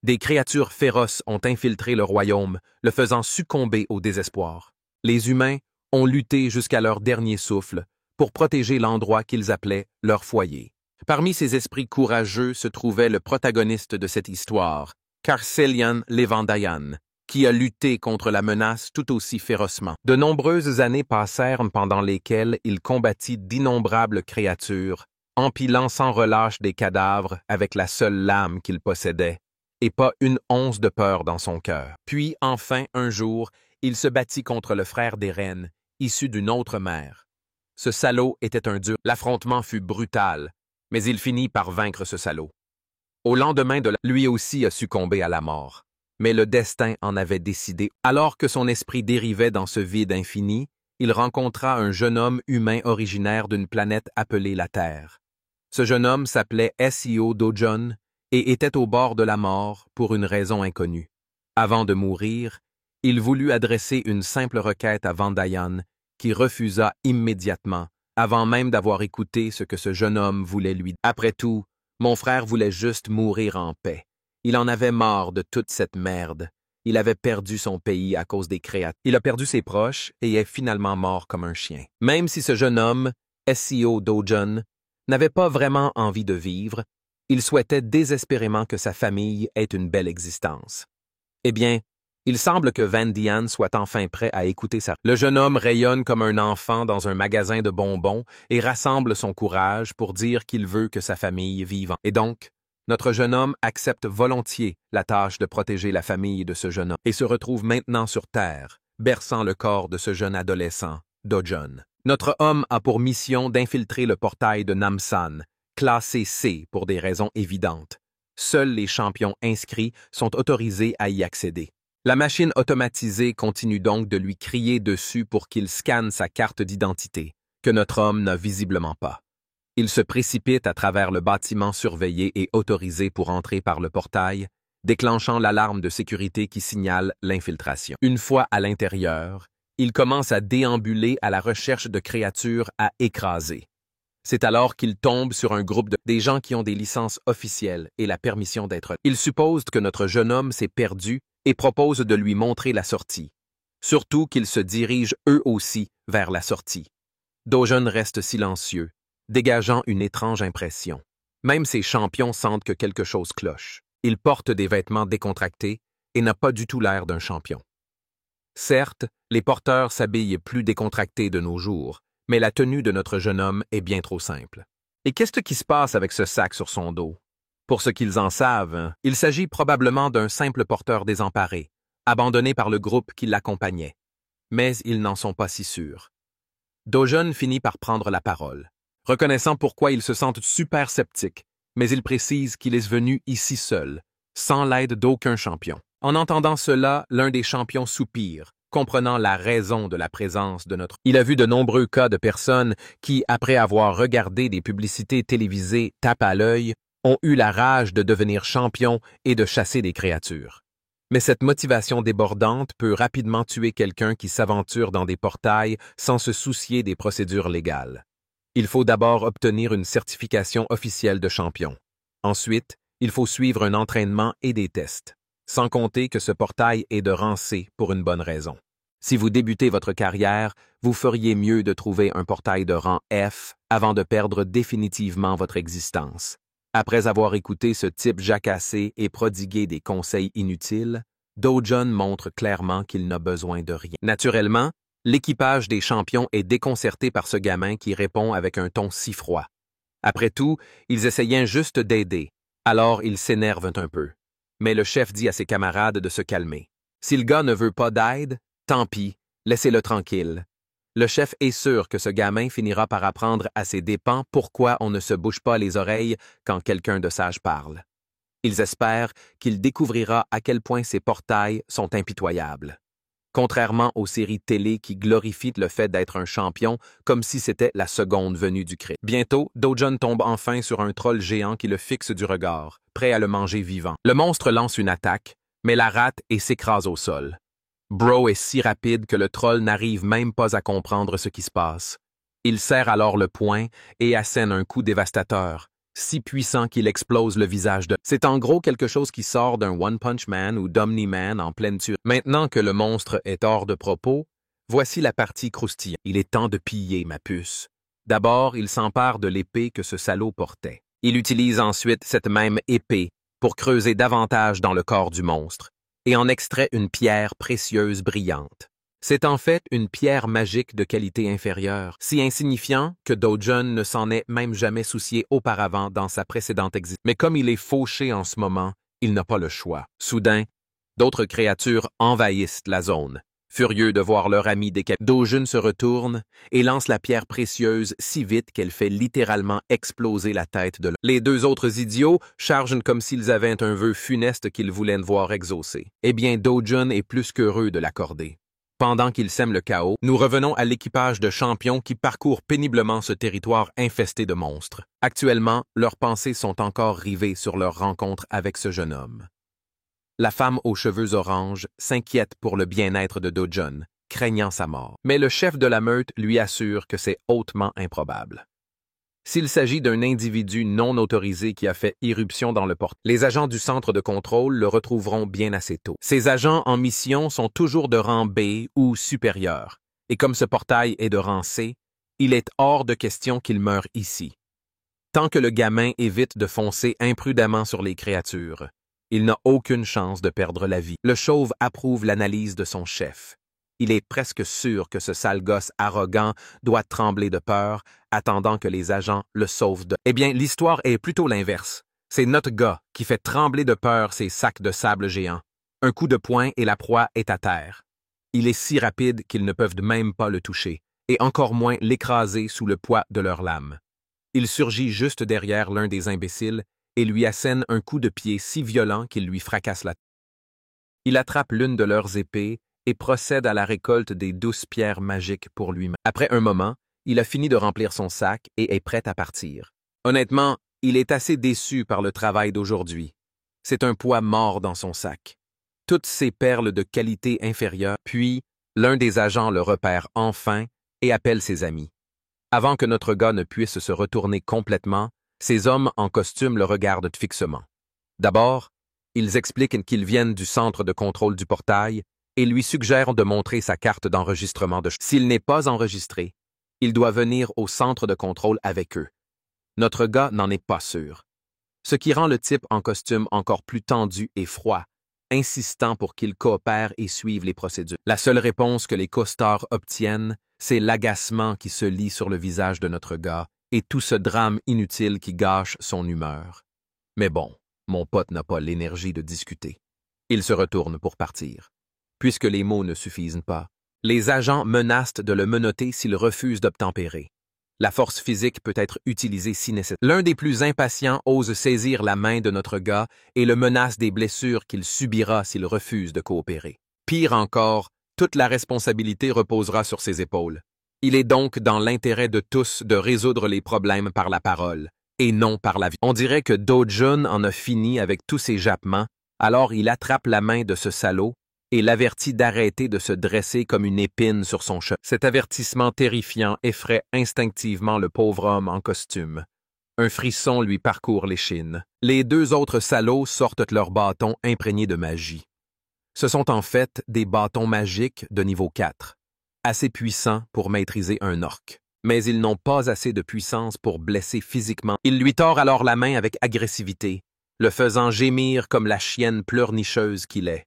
Des créatures féroces ont infiltré le royaume, le faisant succomber au désespoir. Les humains ont lutté jusqu'à leur dernier souffle pour protéger l'endroit qu'ils appelaient leur foyer. Parmi ces esprits courageux se trouvait le protagoniste de cette histoire, Karselian Levandayan, qui a lutté contre la menace tout aussi férocement. De nombreuses années passèrent pendant lesquelles il combattit d'innombrables créatures, empilant sans relâche des cadavres avec la seule lame qu'il possédait, et pas une once de peur dans son cœur. Puis, enfin, un jour, il se battit contre le frère d'Eren, issu d'une autre mère. Ce salaud était un dur. L'affrontement fut brutal, mais il finit par vaincre ce salaud. Au lendemain lui aussi a succombé à la mort. Mais le destin en avait décidé. Alors que son esprit dérivait dans ce vide infini, il rencontra un jeune homme humain originaire d'une planète appelée la Terre. Ce jeune homme s'appelait Essio Dojon et était au bord de la mort pour une raison inconnue. Avant de mourir, il voulut adresser une simple requête à Vandayan, qui refusa immédiatement, avant même d'avoir écouté ce que ce jeune homme voulait lui dire. Après tout, mon frère voulait juste mourir en paix. Il en avait marre de toute cette merde. Il avait perdu son pays à cause des créatures. Il a perdu ses proches et est finalement mort comme un chien. Même si ce jeune homme, Essio Dojon, n'avait pas vraiment envie de vivre, il souhaitait désespérément que sa famille ait une belle existence. Eh bien, il semble que Vandayan soit enfin prêt à écouter ça. Le jeune homme rayonne comme un enfant dans un magasin de bonbons et rassemble son courage pour dire qu'il veut que sa famille vive. Et donc, notre jeune homme accepte volontiers la tâche de protéger la famille de ce jeune homme et se retrouve maintenant sur Terre, berçant le corps de ce jeune adolescent, Dojon. Notre homme a pour mission d'infiltrer le portail de Namsan, classé C pour des raisons évidentes. Seuls les champions inscrits sont autorisés à y accéder. La machine automatisée continue donc de lui crier dessus pour qu'il scanne sa carte d'identité, que notre homme n'a visiblement pas. Il se précipite à travers le bâtiment surveillé et autorisé pour entrer par le portail, déclenchant l'alarme de sécurité qui signale l'infiltration. Une fois à l'intérieur, il commence à déambuler à la recherche de créatures à écraser. C'est alors qu'il tombe sur un groupe des gens qui ont des licences officielles et la permission d'être. Il suppose que notre jeune homme s'est perdu et propose de lui montrer la sortie. Surtout qu'ils se dirigent eux aussi vers la sortie. Dojon reste silencieux, dégageant une étrange impression. Même ses champions sentent que quelque chose cloche. Il porte des vêtements décontractés et n'a pas du tout l'air d'un champion. Certes, les porteurs s'habillent plus décontractés de nos jours, mais la tenue de notre jeune homme est bien trop simple. Et qu'est-ce qui se passe avec ce sac sur son dos? Pour ce qu'ils en savent, il s'agit probablement d'un simple porteur désemparé, abandonné par le groupe qui l'accompagnait. Mais ils n'en sont pas si sûrs. Dojon finit par prendre la parole, reconnaissant pourquoi ils se sentent super sceptiques, mais il précise qu'il est venu ici seul, sans l'aide d'aucun champion. En entendant cela, l'un des champions soupire, comprenant la raison de la présence de notre... Il a vu de nombreux cas de personnes qui, après avoir regardé des publicités télévisées tape à l'œil, ont eu la rage de devenir champions et de chasser des créatures. Mais cette motivation débordante peut rapidement tuer quelqu'un qui s'aventure dans des portails sans se soucier des procédures légales. Il faut d'abord obtenir une certification officielle de champion. Ensuite, il faut suivre un entraînement et des tests. Sans compter que ce portail est de rang C pour une bonne raison. Si vous débutez votre carrière, vous feriez mieux de trouver un portail de rang F avant de perdre définitivement votre existence. Après avoir écouté ce type jacassé et prodigué des conseils inutiles, Dojon montre clairement qu'il n'a besoin de rien. Naturellement, l'équipage des champions est déconcerté par ce gamin qui répond avec un ton si froid. Après tout, ils essayaient juste d'aider, alors ils s'énervent un peu. Mais le chef dit à ses camarades de se calmer. Si le gars ne veut pas d'aide, tant pis, laissez-le tranquille. Le chef est sûr que ce gamin finira par apprendre à ses dépens pourquoi on ne se bouche pas les oreilles quand quelqu'un de sage parle. Ils espèrent qu'il découvrira à quel point ces portails sont impitoyables. Contrairement aux séries télé qui glorifient le fait d'être un champion comme si c'était la seconde venue du crime. Bientôt, Dojon tombe enfin sur un troll géant qui le fixe du regard, prêt à le manger vivant. Le monstre lance une attaque, mais la rate et s'écrase au sol. Bro est si rapide que le troll n'arrive même pas à comprendre ce qui se passe. Il serre alors le poing et assène un coup dévastateur, si puissant qu'il explose le visage de... C'est en gros quelque chose qui sort d'un One Punch Man ou d'Omni-Man en pleine tuerie. Maintenant que le monstre est hors de propos, voici la partie croustillante. Il est temps de piller, ma puce. D'abord, il s'empare de l'épée que ce salaud portait. Il utilise ensuite cette même épée pour creuser davantage dans le corps du monstre et en extrait une pierre précieuse brillante. C'est en fait une pierre magique de qualité inférieure, si insignifiant que Do-jun ne s'en est même jamais soucié auparavant dans sa précédente existence. Mais comme il est fauché en ce moment, il n'a pas le choix. Soudain, d'autres créatures envahissent la zone. Furieux de voir leur ami décapité, Do-jun se retourne et lance la pierre précieuse si vite qu'elle fait littéralement exploser la tête de l'homme. Les deux autres idiots chargent comme s'ils avaient un vœu funeste qu'ils voulaient voir exaucé. Eh bien, Do-jun est plus qu'heureux de l'accorder. Pendant qu'ils sèment le chaos, nous revenons à l'équipage de champions qui parcourt péniblement ce territoire infesté de monstres. Actuellement, leurs pensées sont encore rivées sur leur rencontre avec ce jeune homme. La femme aux cheveux orange s'inquiète pour le bien-être de Do-jun, craignant sa mort. Mais le chef de la meute lui assure que c'est hautement improbable. S'il s'agit d'un individu non autorisé qui a fait irruption dans le portail, les agents du centre de contrôle le retrouveront bien assez tôt. Ces agents en mission sont toujours de rang B ou supérieur, et comme ce portail est de rang C, il est hors de question qu'il meure ici. Tant que le gamin évite de foncer imprudemment sur les créatures, il n'a aucune chance de perdre la vie. Le chauve approuve l'analyse de son chef. Il est presque sûr que ce sale gosse arrogant doit trembler de peur, attendant que les agents le sauvent de... Eh bien, l'histoire est plutôt l'inverse. C'est notre gars qui fait trembler de peur ces sacs de sable géants. Un coup de poing et la proie est à terre. Il est si rapide qu'ils ne peuvent même pas le toucher, et encore moins l'écraser sous le poids de leurs lames. Il surgit juste derrière l'un des imbéciles et lui assène un coup de pied si violent qu'il lui fracasse la tête. Il attrape l'une de leurs épées et procède à la récolte des douces pierres magiques pour lui-même. Après un moment, il a fini de remplir son sac et est prêt à partir. Honnêtement, il est assez déçu par le travail d'aujourd'hui. C'est un poids mort dans son sac. Toutes ces perles de qualité inférieure, puis l'un des agents le repère enfin et appelle ses amis. Avant que notre gars ne puisse se retourner complètement, ces hommes en costume le regardent fixement. D'abord, ils expliquent qu'ils viennent du centre de contrôle du portail et lui suggèrent de montrer sa carte d'enregistrement de... S'il n'est pas enregistré, il doit venir au centre de contrôle avec eux. Notre gars n'en est pas sûr. Ce qui rend le type en costume encore plus tendu et froid, insistant pour qu'il coopère et suive les procédures. La seule réponse que les costards obtiennent, c'est l'agacement qui se lit sur le visage de notre gars et tout ce drame inutile qui gâche son humeur. Mais bon, mon pote n'a pas l'énergie de discuter. Il se retourne pour partir. Puisque les mots ne suffisent pas, les agents menacent de le menotter s'il refuse d'obtempérer. La force physique peut être utilisée si nécessaire. L'un des plus impatients ose saisir la main de notre gars et le menace des blessures qu'il subira s'il refuse de coopérer. Pire encore, toute la responsabilité reposera sur ses épaules. Il est donc dans l'intérêt de tous de résoudre les problèmes par la parole, et non par la vie. On dirait que Do-jun en a fini avec tous ses jappements, alors il attrape la main de ce salaud et l'avertit d'arrêter de se dresser comme une épine sur son cheval. Cet avertissement terrifiant effraie instinctivement le pauvre homme en costume. Un frisson lui parcourt l'échine. Les deux autres salauds sortent leurs bâtons imprégnés de magie. Ce sont en fait des bâtons magiques de niveau 4, assez puissants pour maîtriser un orc. Mais ils n'ont pas assez de puissance pour blesser physiquement. Il lui tord alors la main avec agressivité, le faisant gémir comme la chienne pleurnicheuse qu'il est.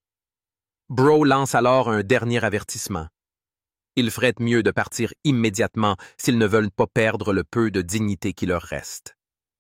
Bro lance alors un dernier avertissement. Ils feraient mieux de partir immédiatement s'ils ne veulent pas perdre le peu de dignité qui leur reste.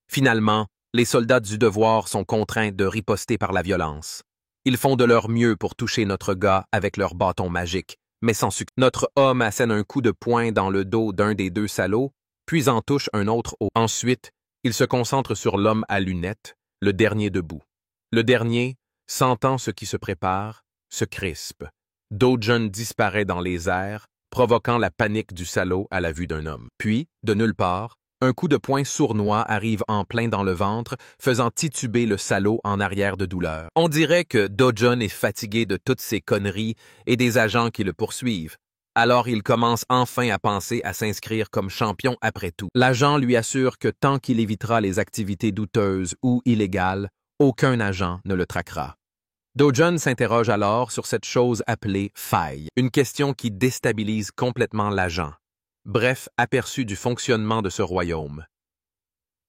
Finalement, les soldats du devoir sont contraints de riposter par la violence. Ils font de leur mieux pour toucher notre gars avec leur bâton magique, mais sans succès. Notre homme assène un coup de poing dans le dos d'un des deux salauds, puis en touche un autre au... Ensuite, il se concentre sur l'homme à lunettes, le dernier debout. Le dernier, sentant ce qui se prépare, se crispe. Do-jun disparaît dans les airs, provoquant la panique du salaud à la vue d'un homme. Puis, de nulle part, un coup de poing sournois arrive en plein dans le ventre, faisant tituber le salaud en arrière de douleur. On dirait que Do-jun est fatigué de toutes ces conneries et des agents qui le poursuivent. Alors il commence enfin à penser à s'inscrire comme champion après tout. L'agent lui assure que tant qu'il évitera les activités douteuses ou illégales, aucun agent ne le traquera. Do-jun s'interroge alors sur cette chose appelée faille, une question qui déstabilise complètement l'agent. Bref, aperçu du fonctionnement de ce royaume.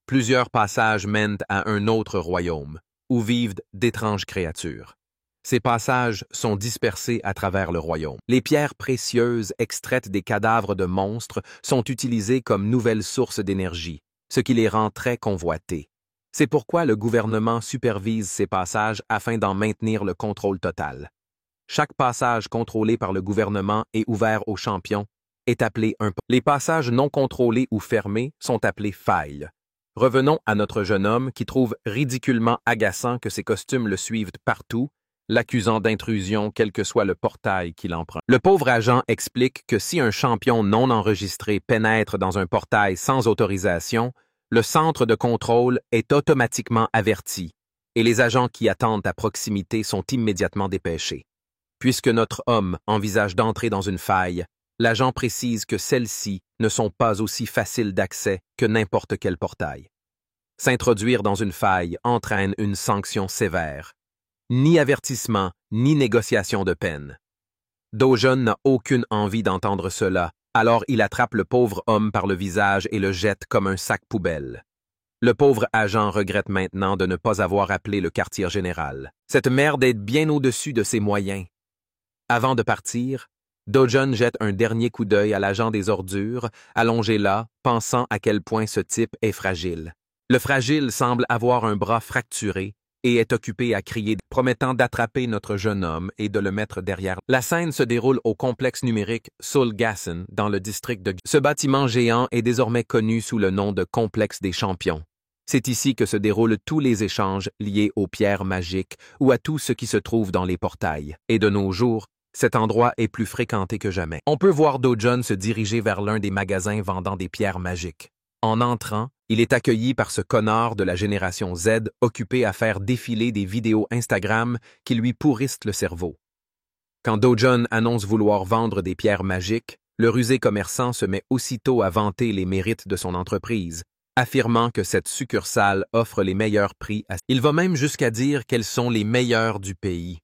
Plusieurs passages mènent à un autre royaume, où vivent d'étranges créatures. Ces passages sont dispersés à travers le royaume. Les pierres précieuses extraites des cadavres de monstres sont utilisées comme nouvelles sources d'énergie, ce qui les rend très convoités. C'est pourquoi le gouvernement supervise ces passages afin d'en maintenir le contrôle total. Chaque passage contrôlé par le gouvernement et ouvert aux champions est appelé un. Les passages non contrôlés ou fermés sont appelés failles. Revenons à notre jeune homme qui trouve ridiculement agaçant que ses costumes le suivent partout, l'accusant d'intrusion quel que soit le portail qu'il emprunte. Le pauvre agent explique que si un champion non enregistré pénètre dans un portail sans autorisation, le centre de contrôle est automatiquement averti et les agents qui attendent à proximité sont immédiatement dépêchés. Puisque notre homme envisage d'entrer dans une faille, l'agent précise que celles-ci ne sont pas aussi faciles d'accès que n'importe quel portail. S'introduire dans une faille entraîne une sanction sévère. Ni avertissement, ni négociation de peine. Do-jun n'a aucune envie d'entendre cela, alors il attrape le pauvre homme par le visage et le jette comme un sac poubelle. Le pauvre agent regrette maintenant de ne pas avoir appelé le quartier général. Cette merde est bien au-dessus de ses moyens. Avant de partir, Do-jun jette un dernier coup d'œil à l'agent des ordures, allongé là, pensant à quel point ce type est fragile. Le fragile semble avoir un bras fracturé et est occupé à crier, promettant d'attraper notre jeune homme et de le mettre derrière. La scène se déroule au complexe numérique Seoul-Gassen, dans le district de. Ce bâtiment géant est désormais connu sous le nom de Complexe des Champions. C'est ici que se déroulent tous les échanges liés aux pierres magiques ou à tout ce qui se trouve dans les portails. Et de nos jours, cet endroit est plus fréquenté que jamais. On peut voir Do-jun se diriger vers l'un des magasins vendant des pierres magiques. En entrant, il est accueilli par ce connard de la génération Z occupé à faire défiler des vidéos Instagram qui lui pourrissent le cerveau. Quand Do-jun annonce vouloir vendre des pierres magiques, le rusé commerçant se met aussitôt à vanter les mérites de son entreprise, affirmant que cette succursale offre les meilleurs prix. Il va même jusqu'à dire qu'elles sont les meilleures du pays.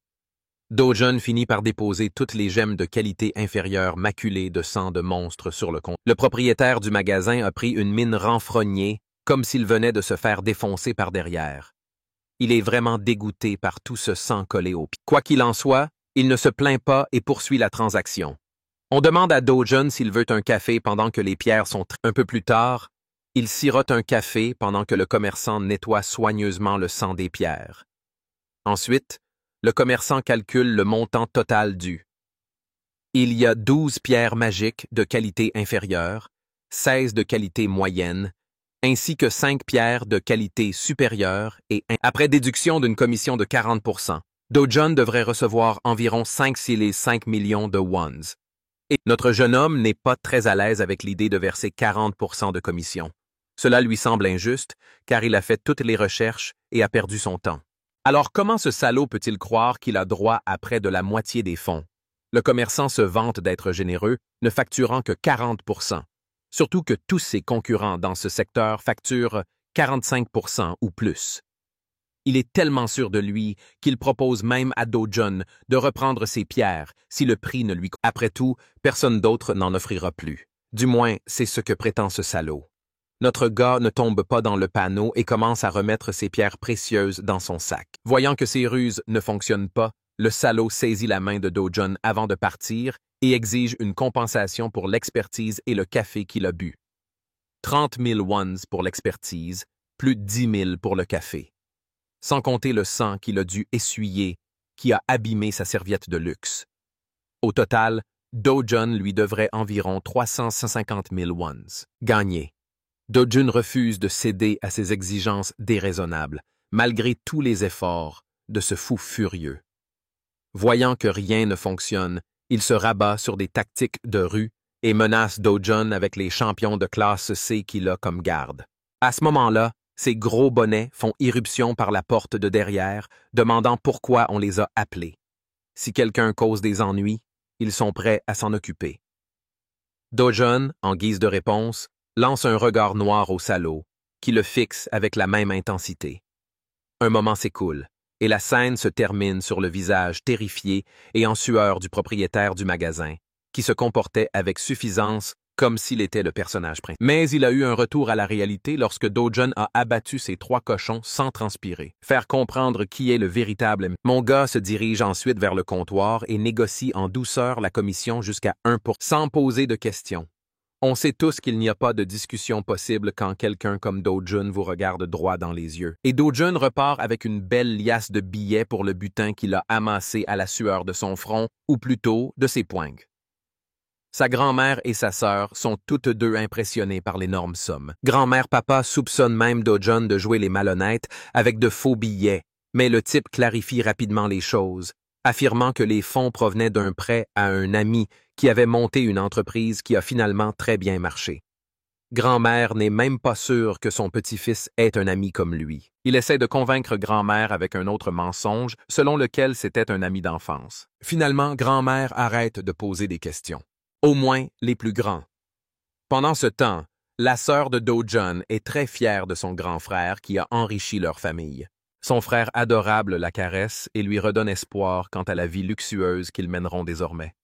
Do-jun finit par déposer toutes les gemmes de qualité inférieure maculées de sang de monstre sur le compte. Le propriétaire du magasin a pris une mine renfrognée, comme s'il venait de se faire défoncer par derrière. Il est vraiment dégoûté par tout ce sang collé au pied. Quoi qu'il en soit, il ne se plaint pas et poursuit la transaction. On demande à Do-jun s'il veut un café pendant que les pierres sont. Un peu plus tard, il sirote un café pendant que le commerçant nettoie soigneusement le sang des pierres. Ensuite, le commerçant calcule le montant total dû. Il y a 12 pierres magiques de qualité inférieure, 16 de qualité moyenne, ainsi que 5 pierres de qualité supérieure et après déduction d'une commission de 40%, Do-jun devrait recevoir environ 5 millions de wons. Et notre jeune homme n'est pas très à l'aise avec l'idée de verser 40% de commission. Cela lui semble injuste, car il a fait toutes les recherches et a perdu son temps. Alors comment ce salaud peut-il croire qu'il a droit à près de la moitié des fonds? Le commerçant se vante d'être généreux, ne facturant que 40%. Surtout que tous ses concurrents dans ce secteur facturent 45% ou plus. Il est tellement sûr de lui qu'il propose même à Do-jun de reprendre ses pierres si le prix ne lui. Après tout, personne d'autre n'en offrira plus. Du moins, c'est ce que prétend ce salaud. Notre gars ne tombe pas dans le panneau et commence à remettre ses pierres précieuses dans son sac. Voyant que ses ruses ne fonctionnent pas, le salaud saisit la main de Do-jun avant de partir et exige une compensation pour l'expertise et le café qu'il a bu. 30 000 wons pour l'expertise, plus 10 000 pour le café. Sans compter le sang qu'il a dû essuyer, qui a abîmé sa serviette de luxe. Au total, Do-jun lui devrait environ 350 000 wons. Gagné. Do-jun refuse de céder à ses exigences déraisonnables, malgré tous les efforts de ce fou furieux. Voyant que rien ne fonctionne, il se rabat sur des tactiques de rue et menace Do-jun avec les champions de classe C qu'il a comme garde. À ce moment-là, ses gros bonnets font irruption par la porte de derrière, demandant pourquoi on les a appelés. Si quelqu'un cause des ennuis, ils sont prêts à s'en occuper. Do-jun, en guise de réponse, lance un regard noir au salaud, qui le fixe avec la même intensité. Un moment s'écoule, et la scène se termine sur le visage terrifié et en sueur du propriétaire du magasin, qui se comportait avec suffisance comme s'il était le personnage principal. Mais il a eu un retour à la réalité lorsque Do-jun a abattu ses 3 cochons sans transpirer. Faire comprendre qui est le véritable. Mon gars se dirige ensuite vers le comptoir et négocie en douceur la commission jusqu'à 1%, sans poser de questions. On sait tous qu'il n'y a pas de discussion possible quand quelqu'un comme Do-jun vous regarde droit dans les yeux. Et Do-jun repart avec une belle liasse de billets pour le butin qu'il a amassé à la sueur de son front, ou plutôt de ses poings. Sa grand-mère et sa sœur sont toutes deux impressionnées par l'énorme somme. Grand-mère papa soupçonne même Do-jun de jouer les malhonnêtes avec de faux billets, mais le type clarifie rapidement les choses, affirmant que les fonds provenaient d'un prêt à un ami qui avait monté une entreprise qui a finalement très bien marché. Grand-mère n'est même pas sûre que son petit-fils est un ami comme lui. Il essaie de convaincre grand-mère avec un autre mensonge, selon lequel c'était un ami d'enfance. Finalement, grand-mère arrête de poser des questions. Au moins les plus grands. Pendant ce temps, la sœur de Do-jun est très fière de son grand frère qui a enrichi leur famille. Son frère adorable la caresse et lui redonne espoir quant à la vie luxueuse qu'ils mèneront désormais.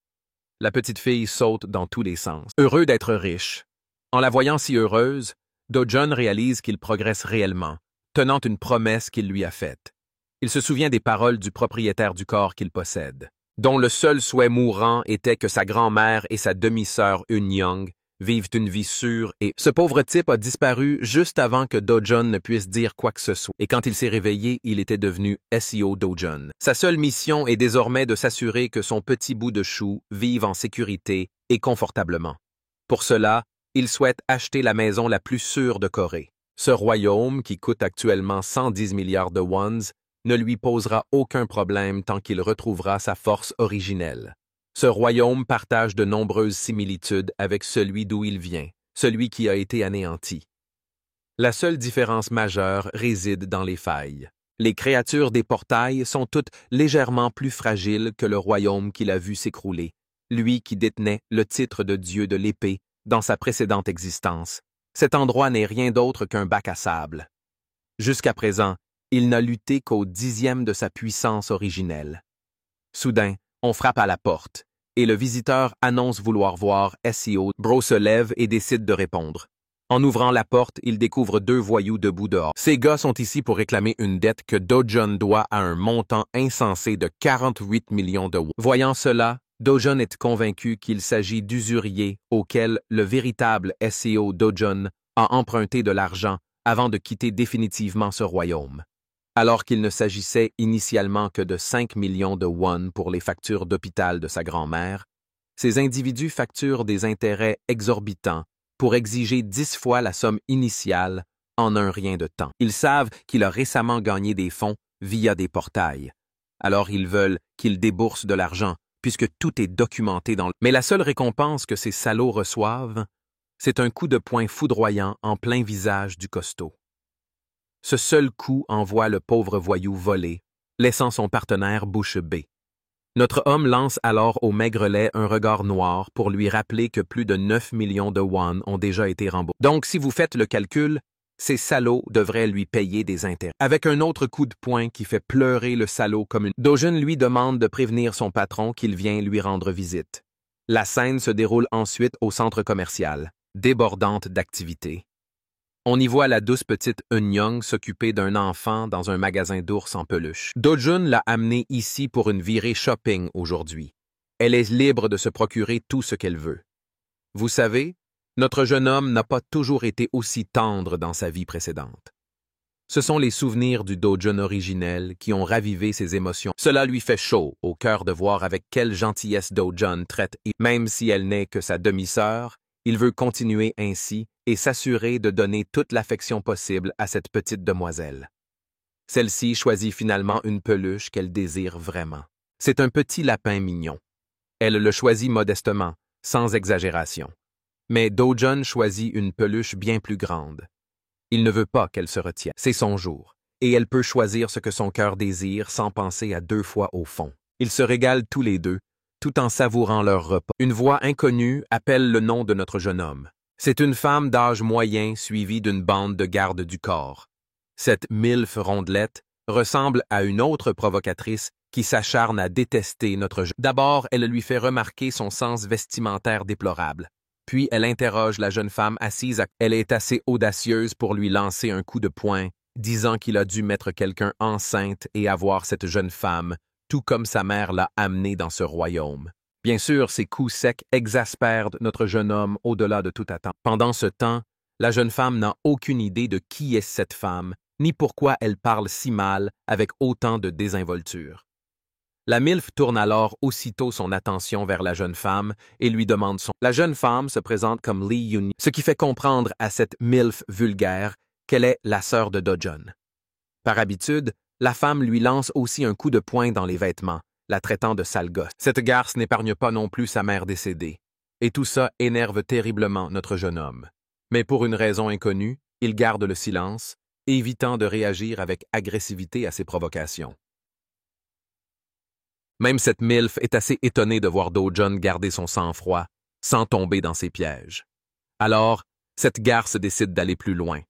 La petite fille saute dans tous les sens. Heureux d'être riche. En la voyant si heureuse, Do-jun réalise qu'il progresse réellement, tenant une promesse qu'il lui a faite. Il se souvient des paroles du propriétaire du corps qu'il possède, dont le seul souhait mourant était que sa grand-mère et sa demi-sœur Eun-young vivent une vie sûre et ce pauvre type a disparu juste avant que Do-jun ne puisse dire quoi que ce soit. Et quand il s'est réveillé, il était devenu SEO Do-jun. Sa seule mission est désormais de s'assurer que son petit bout de chou vive en sécurité et confortablement. Pour cela, il souhaite acheter la maison la plus sûre de Corée. Ce royaume, qui coûte actuellement 110 milliards de wons, ne lui posera aucun problème tant qu'il retrouvera sa force originelle. Ce royaume partage de nombreuses similitudes avec celui d'où il vient, celui qui a été anéanti. La seule différence majeure réside dans les failles. Les créatures des portails sont toutes légèrement plus fragiles que le royaume qu'il a vu s'écrouler, lui qui détenait le titre de dieu de l'épée dans sa précédente existence. Cet endroit n'est rien d'autre qu'un bac à sable. Jusqu'à présent, il n'a lutté qu'au 10e de sa puissance originelle. Soudain, on frappe à la porte, et le visiteur annonce vouloir voir SEO. Bro se lève et décide de répondre. En ouvrant la porte, il découvre 2 voyous debout dehors. Ces gars sont ici pour réclamer une dette que Do-jun doit à un montant insensé de 48 millions de wons. Voyant cela, Do-jun est convaincu qu'il s'agit d'usuriers auxquels le véritable SEO Do-jun a emprunté de l'argent avant de quitter définitivement ce royaume. Alors qu'il ne s'agissait initialement que de 5 millions de wons pour les factures d'hôpital de sa grand-mère, ces individus facturent des intérêts exorbitants pour exiger 10 fois la somme initiale en un rien de temps. Ils savent qu'il a récemment gagné des fonds via des portails. Alors ils veulent qu'il débourse de l'argent, puisque tout est documenté dans le... Mais la seule récompense que ces salauds reçoivent, c'est un coup de poing foudroyant en plein visage du costaud. Ce seul coup envoie le pauvre voyou voler, laissant son partenaire bouche bée. Notre homme lance alors au maigrelet un regard noir pour lui rappeler que plus de 9 millions de won ont déjà été remboursés. Donc, si vous faites le calcul, ces salauds devraient lui payer des intérêts. Avec un autre coup de poing qui fait pleurer le salaud comme une... Do-jun lui demande de prévenir son patron qu'il vient lui rendre visite. La scène se déroule ensuite au centre commercial, débordante d'activité. On y voit la douce petite Eun-young s'occuper d'un enfant dans un magasin d'ours en peluche. Do-jun l'a amenée ici pour une virée shopping aujourd'hui. Elle est libre de se procurer tout ce qu'elle veut. Vous savez, notre jeune homme n'a pas toujours été aussi tendre dans sa vie précédente. Ce sont les souvenirs du Do-jun originel qui ont ravivé ses émotions. Cela lui fait chaud au cœur de voir avec quelle gentillesse Do-jun traite, et même si elle n'est que sa demi-sœur, il veut continuer ainsi et s'assurer de donner toute l'affection possible à cette petite demoiselle. Celle-ci choisit finalement une peluche qu'elle désire vraiment. C'est un petit lapin mignon. Elle le choisit modestement, sans exagération. Mais Do-jun choisit une peluche bien plus grande. Il ne veut pas qu'elle se retienne. C'est son jour, et elle peut choisir ce que son cœur désire sans penser à 2 fois au fond. Ils se régalent tous les deux, tout en savourant leur repas. Une voix inconnue appelle le nom de notre jeune homme. C'est une femme d'âge moyen suivie d'une bande de gardes du corps. Cette milf rondelette ressemble à une autre provocatrice qui s'acharne à détester notre jeune. D'abord, elle lui fait remarquer son sens vestimentaire déplorable. Puis elle interroge la jeune femme assise à... Elle est assez audacieuse pour lui lancer un coup de poing, disant qu'il a dû mettre quelqu'un enceinte et avoir cette jeune femme, tout comme sa mère l'a amenée dans ce royaume. Bien sûr, ces coups secs exaspèrent notre jeune homme au-delà de toute attente. Pendant ce temps, la jeune femme n'a aucune idée de qui est cette femme, ni pourquoi elle parle si mal avec autant de désinvolture. La MILF tourne alors aussitôt son attention vers la jeune femme et lui demande son... La jeune femme se présente comme Lee Yun, ce qui fait comprendre à cette MILF vulgaire qu'elle est la sœur de Do-jun. Par habitude, la femme lui lance aussi un coup de poing dans les vêtements, la traitant de sale gosse. Cette garce n'épargne pas non plus sa mère décédée. Et tout ça énerve terriblement notre jeune homme. Mais pour une raison inconnue, il garde le silence, évitant de réagir avec agressivité à ses provocations. Même cette MILF est assez étonnée de voir Do-jun garder son sang-froid, sans tomber dans ses pièges. Alors, cette garce décide d'aller plus loin.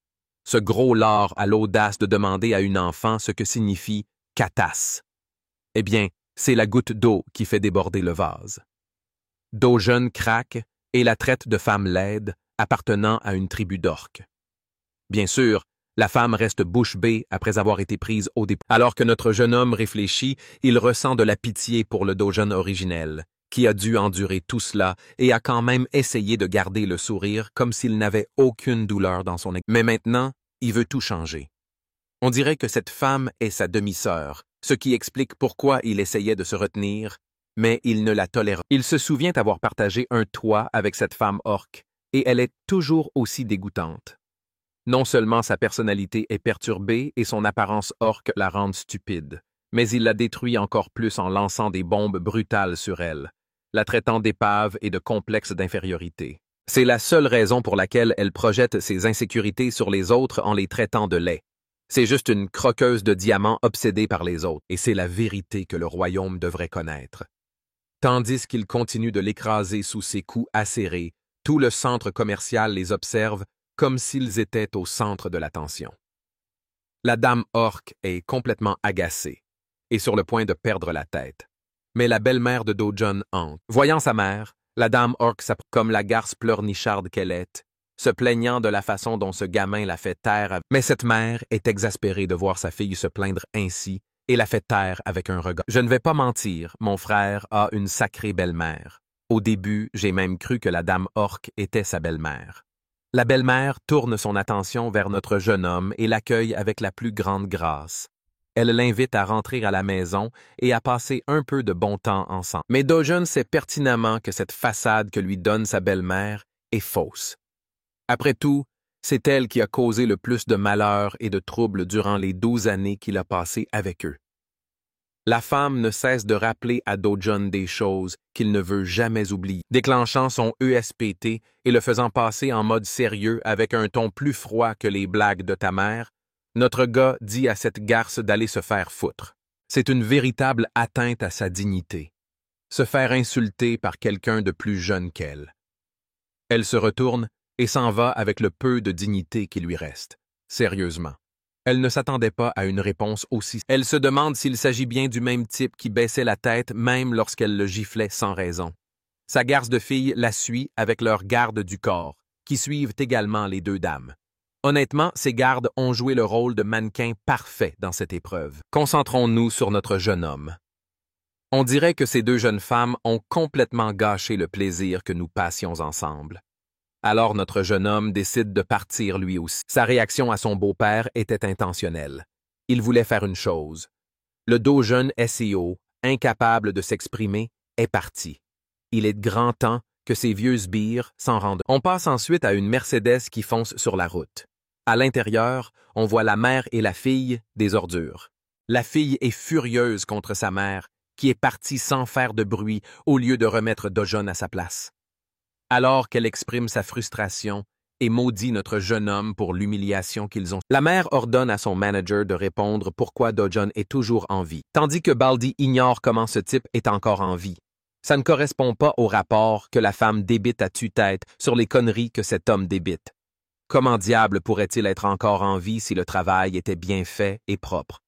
Ce gros lard a l'audace de demander à une enfant ce que signifie « katasse ». Eh bien, c'est la goutte d'eau qui fait déborder le vase. Do-jun craque et la traite de femme laide appartenant à une tribu d'orques. Bien sûr, la femme reste bouche bée après avoir été prise au dépôt. Alors que notre jeune homme réfléchit, il ressent de la pitié pour le Do-jun originel, qui a dû endurer tout cela et a quand même essayé de garder le sourire comme s'il n'avait aucune douleur dans son... Mais maintenant, il veut tout changer. On dirait que cette femme est sa demi-sœur, ce qui explique pourquoi il essayait de se retenir, mais il ne la tolère pas. Il se souvient avoir partagé un toit avec cette femme orque, et elle est toujours aussi dégoûtante. Non seulement sa personnalité est perturbée et son apparence orque la rend stupide, mais il la détruit encore plus en lançant des bombes brutales sur elle, la traitant d'épave et de complexe d'infériorité. C'est la seule raison pour laquelle elle projette ses insécurités sur les autres en les traitant de laids. C'est juste une croqueuse de diamants obsédée par les autres, et c'est la vérité que le royaume devrait connaître. Tandis qu'il continue de l'écraser sous ses coups acérés, tout le centre commercial les observe comme s'ils étaient au centre de l'attention. La dame orque est complètement agacée et sur le point de perdre la tête. Mais la belle-mère de Do-jun entre. Voyant sa mère, la dame orque s'approche comme la garce pleurnicharde qu'elle est, se plaignant de la façon dont ce gamin la fait taire. Mais cette mère est exaspérée de voir sa fille se plaindre ainsi et la fait taire avec un regard. Je ne vais pas mentir, mon frère a une sacrée belle-mère. Au début, j'ai même cru que la dame orque était sa belle-mère. La belle-mère tourne son attention vers notre jeune homme et l'accueille avec la plus grande grâce. Elle l'invite à rentrer à la maison et à passer un peu de bon temps ensemble. Mais Do-jun sait pertinemment que cette façade que lui donne sa belle-mère est fausse. Après tout, c'est elle qui a causé le plus de malheur et de troubles durant les 12 années qu'il a passées avec eux. La femme ne cesse de rappeler à Do-jun des choses qu'il ne veut jamais oublier, déclenchant son ESPT et le faisant passer en mode sérieux avec un ton plus froid que les blagues de ta mère. Notre gars dit à cette garce d'aller se faire foutre. C'est une véritable atteinte à sa dignité. Se faire insulter par quelqu'un de plus jeune qu'elle. Elle se retourne et s'en va avec le peu de dignité qui lui reste. Sérieusement. Elle ne s'attendait pas à une réponse aussi. Elle se demande s'il s'agit bien du même type qui baissait la tête même lorsqu'elle le giflait sans raison. Sa garce de fille la suit avec leurs gardes du corps, qui suivent également les deux dames. Honnêtement, ces gardes ont joué le rôle de mannequin parfait dans cette épreuve. Concentrons-nous sur notre jeune homme. On dirait que ces deux jeunes femmes ont complètement gâché le plaisir que nous passions ensemble. Alors notre jeune homme décide de partir lui aussi. Sa réaction à son beau-père était intentionnelle. Il voulait faire une chose. Le Do-jun SEO, incapable de s'exprimer, est parti. Il est grand temps que ces vieux sbires s'en rendent. On passe ensuite à une Mercedes qui fonce sur la route. À l'intérieur, on voit la mère et la fille des ordures. La fille est furieuse contre sa mère, qui est partie sans faire de bruit au lieu de remettre Do-jun à sa place. Alors qu'elle exprime sa frustration et maudit notre jeune homme pour l'humiliation qu'ils ont. La mère ordonne à son manager de répondre pourquoi Do-jun est toujours en vie, tandis que Baldi ignore comment ce type est encore en vie. Ça ne correspond pas au rapport que la femme débite à tue-tête sur les conneries que cet homme débite. Comment diable pourrait-il être encore en vie si le travail était bien fait et propre?